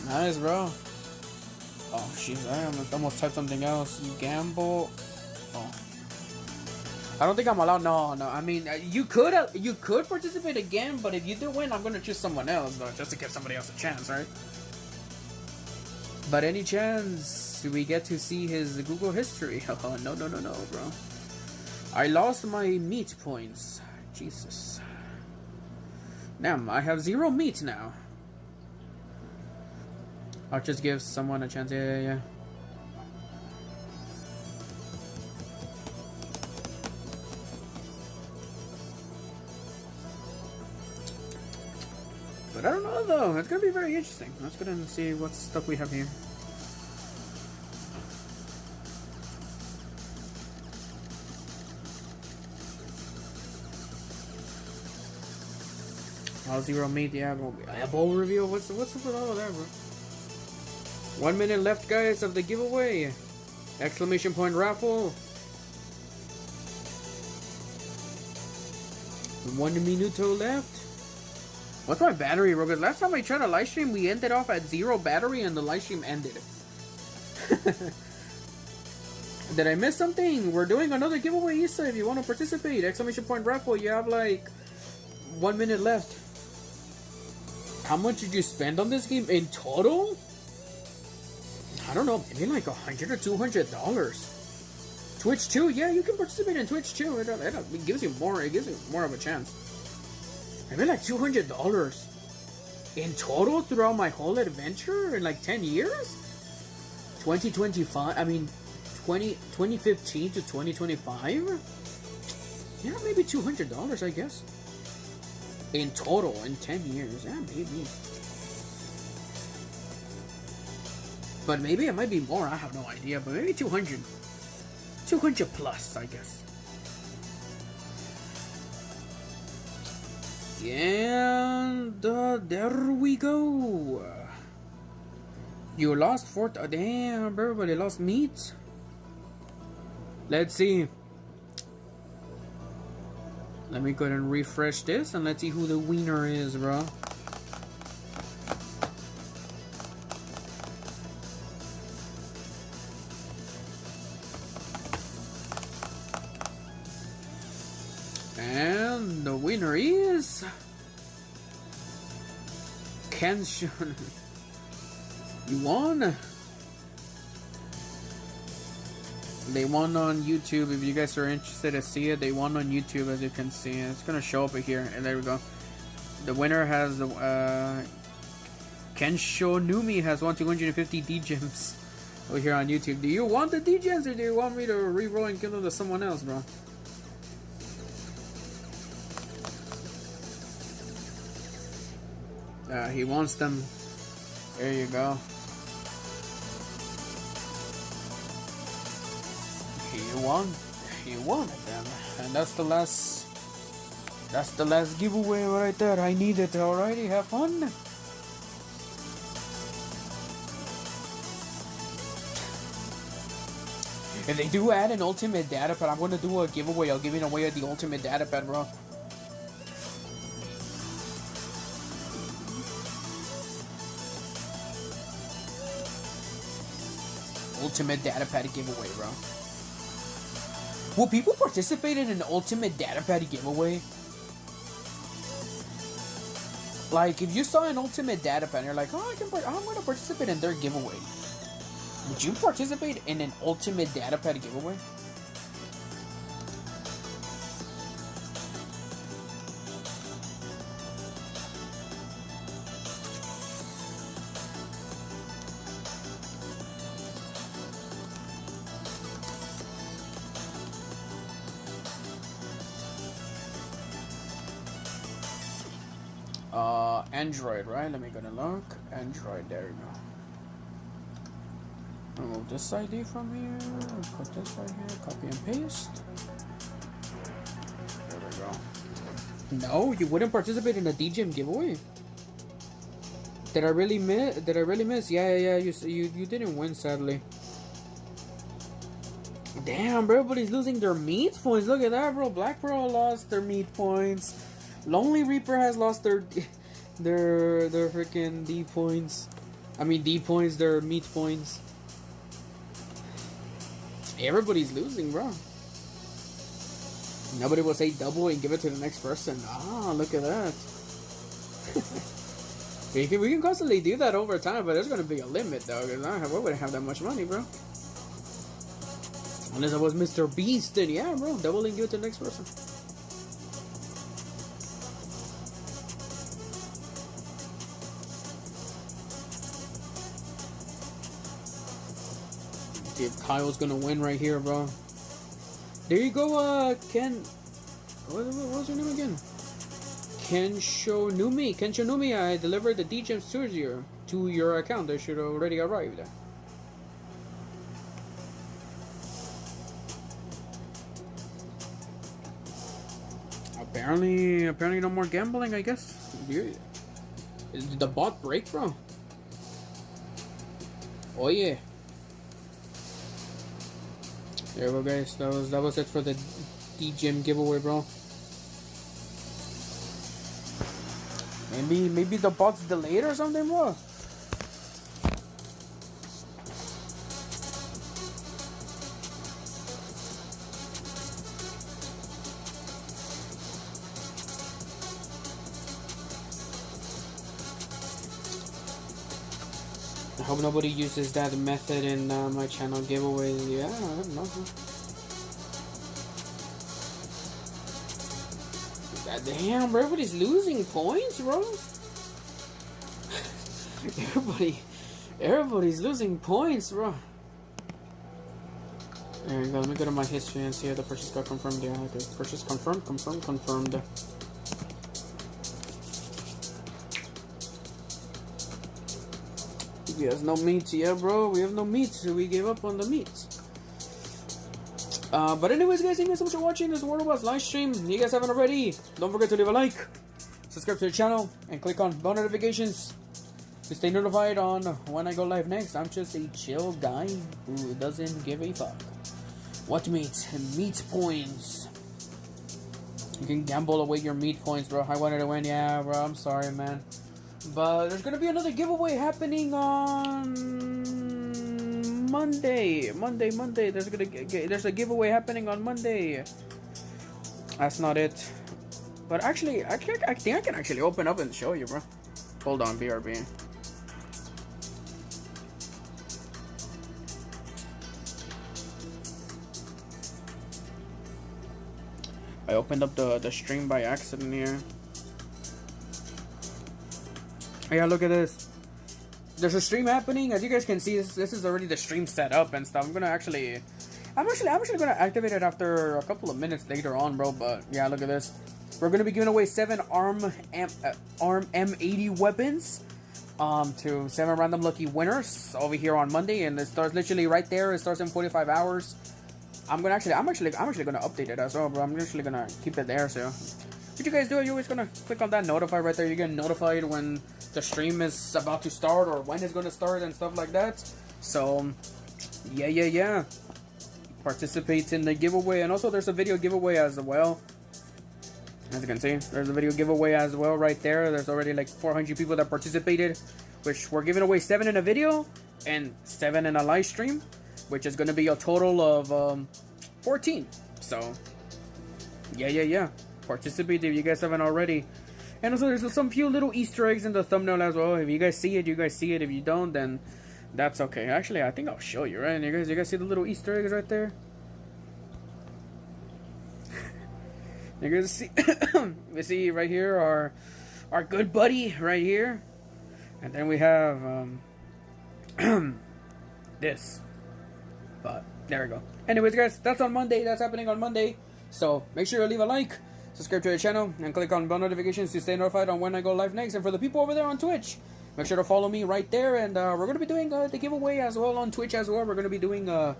Nice, bro. Oh, jeez, I almost typed something else. You gamble. Oh. I don't think I'm allowed. No. I mean, you could participate again, but if you do win, I'm gonna choose someone else, though, just to give somebody else a chance, right? But any chance we get to see his Google history? Oh, no, bro. I lost my meat points. Jesus. Damn, I have 0 meat now. I'll just give someone a chance. Yeah. But I don't know, though. It's gonna be very interesting. Let's go and see what stuff we have here. Oh, 0 meat, yeah. A bowl reveal. What's up with all of that, bro? 1 minute left, guys, of the giveaway. Exclamation point raffle. 1 minuto left. What's my battery, bro? Because last time I tried a live stream, we ended off at 0 battery and the live stream ended. Did I miss something? We're doing another giveaway, Issa, if you want to participate. Exclamation point raffle. You have like 1 minute left. How much did you spend on this game in total? I don't know, maybe like $100 or $200. Twitch too, yeah, you can participate in Twitch too. It gives you more. It gives you more of a chance. Maybe like $200 in total throughout my whole adventure in like 10 years. 2025. I mean, 2015 to 2025. Yeah, maybe $200, I guess. In total, in 10 years. Yeah, maybe. But maybe it might be more. I have no idea. But maybe 200. 200 plus, I guess. And there we go. You lost 4. Damn, everybody lost meat. Let's see. Let me go ahead and refresh this and let's see who the winner is, bro. And the winner is Kenshin. You won. They won on YouTube. If you guys are interested to see it, they won on YouTube, as you can see. It's gonna show up here, and there we go. The winner has Kensho Numi has won 250 D-Gems over here on YouTube. Do you want the D-Gems, or do you want me to re-roll and give them to someone else, bro? He wants them. There you go. He won it then. And that's the last giveaway right there. I need it. Alrighty, have fun. If they do add an ultimate data pad, I'm gonna do a giveaway. I'll give away the ultimate data pad, bro. Ultimate data pad giveaway, bro. Will people participate in an ultimate data pad giveaway? Like, if you saw an ultimate data pad and you're like, oh, I'm gonna participate in their giveaway. Would you participate in an ultimate data pad giveaway? Android, right? Let me go to look. Android, there you go. Remove this ID from here. Put this right here. Copy and paste. There we go. No, you wouldn't participate in a DGM giveaway. Did I really miss? Yeah. You didn't win, sadly. Damn, bro, everybody's losing their meat points. Look at that, bro. Black Pearl lost their meat points. Lonely Reaper has lost their freaking D points. I mean D points, their meat points. Everybody's losing, bro. Nobody will say double and give it to the next person. Ah, look at that. we can constantly do that over time, but there's gonna be a limit though, because I wouldn't have that much money, bro. Unless I was Mr. Beast, then yeah, bro, double and give it to the next person. If Kyle's gonna win right here, bro. There you go, Ken. What was your name again? Kensho-Numi. I delivered the DGems to your account. They should already arrive there. Apparently no more gambling, I guess. Did the bot break, bro? Oh yeah. There we go, guys. That was it for the DGM giveaway, bro. Maybe the bot's delayed or something, bro. I hope nobody uses that method in my channel giveaways. Yeah, I don't know. God damn, bro, everybody's losing points, bro. Everybody's losing points, bro. There you go. Let me go to my history and see if the purchase got confirmed. Yeah, okay. Purchase confirmed. He has no meat, yeah, bro. We have no meat, so we gave up on the meat. But anyways, guys, thank you so much for watching this World of Wars live stream. If you guys haven't already, don't forget to leave a like, subscribe to the channel, and click on bell notifications to stay notified on when I go live next. I'm just a chill guy who doesn't give a fuck. What meat? Meat points. You can gamble away your meat points, bro. I wanted to win. Yeah, bro. I'm sorry, man. But there's gonna be another giveaway happening on Monday. There's a giveaway happening on Monday. That's not it. But actually, I think I can actually open up and show you, bro. Hold on, BRB. I opened up the stream by accident here. Yeah, look at this. There's a stream happening. As you guys can see, this is already the stream set up and stuff. I'm actually gonna activate it after a couple of minutes later on, bro. But yeah, look at this. We're gonna be giving away 7 ARM M80 weapons to 7 random lucky winners over here on Monday, and it starts literally right there. It starts in 45 hours. I'm actually gonna update it as well, bro. I'm actually gonna keep it there. So what you guys do? You're always gonna click on that notify right there. You get notified when the stream is about to start or when it's gonna start and stuff like that. So yeah. Participate in the giveaway, and also there's a video giveaway as well. As you can see, there's a video giveaway as well right there. There's already like 400 people that participated, which we're giving away 7 in a video and 7 in a live stream, which is going to be a total of 14. So yeah, participate if you guys haven't already. And also there's some few little Easter eggs in the thumbnail as well. If you guys see it, you guys see it. If you don't, then that's okay. Actually, I think I'll show you, right? You guys see the little Easter eggs right there? You guys see, we see right here our good buddy right here, and then we have this. But there we go. Anyways, guys, that's on Monday. That's happening on Monday. So make sure you leave a like, subscribe to the channel, and click on bell notifications to stay notified on when I go live next. And for the people over there on Twitch, make sure to follow me right there. And we're gonna be doing the giveaway as well on Twitch as well. We're gonna be doing the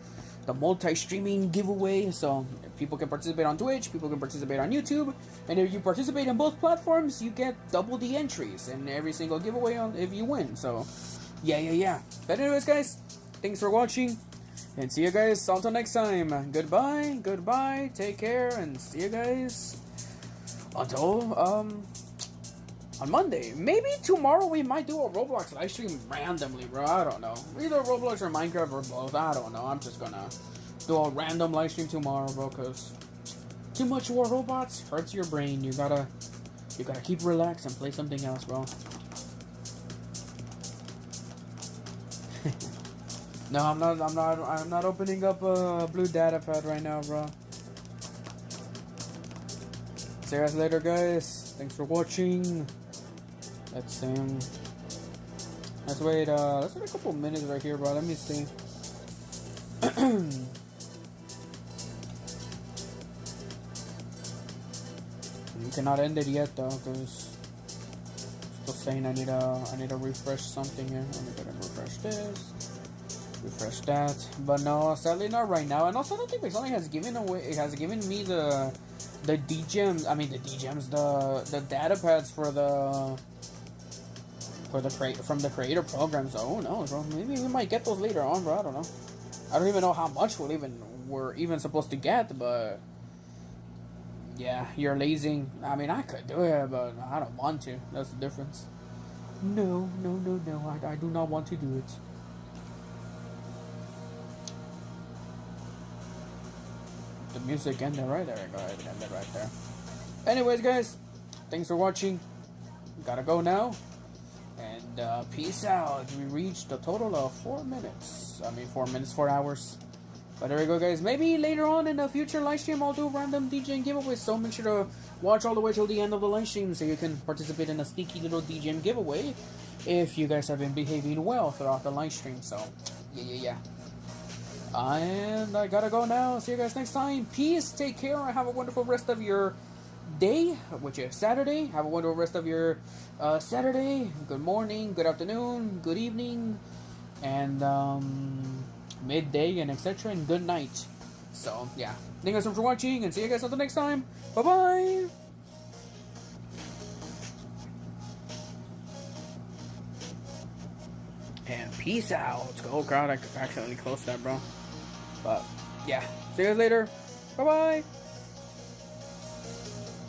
multi-streaming giveaway, so people can participate on Twitch, people can participate on YouTube, and if you participate in both platforms, you get double the entries in every single giveaway if you win. So yeah. But anyways, guys, thanks for watching, and see you guys until next time. Goodbye, take care, and see you guys until on Monday. Maybe tomorrow we might do a Roblox live stream randomly, bro. I don't know. Either Roblox or Minecraft or both. I don't know. I'm just gonna do a random live stream tomorrow, bro, because too much War Robots hurts your brain. You gotta keep relaxed and play something else, bro. No, I'm not opening up a blue data pad right now, bro. See you guys later, guys. Thanks for watching. Let's wait a couple minutes right here, bro. Let me see. You cannot end it yet though, because still saying I need to refresh something here. Let me go and refresh this, refresh that. But no, sadly not right now. And also I don't think PIXONIC has given me the DGems. I mean the DGems, the data pads from the creator programs. Oh no, bro. Maybe we might get those later on, bro. I don't know. I don't even know how much we're even supposed to get, but yeah, you're lazy. I mean, I could do it, but I don't want to. That's the difference. No. I do not want to do it. The music ended right there. Go ahead, ended right there. Anyways, guys, thanks for watching. Gotta go now. And peace out. We reached a total of 4 minutes. 4 hours. But there we go, guys. Maybe later on in a future live stream, I'll do random DJing giveaways. So make sure to watch all the way till the end of the live stream so you can participate in a sneaky little DJing giveaway if you guys have been behaving well throughout the live stream. So, yeah. And I gotta go now. See you guys next time. Peace. Take care. Have a wonderful rest of your day, which is Saturday. Have a wonderful rest of your Saturday. Good morning, good afternoon, good evening, and midday, and etc. And good night. So yeah, thank you guys so much for watching, and see you guys until next time. Bye bye. And peace out. Oh god, I accidentally closed that, bro. But yeah, see you guys later. Bye bye.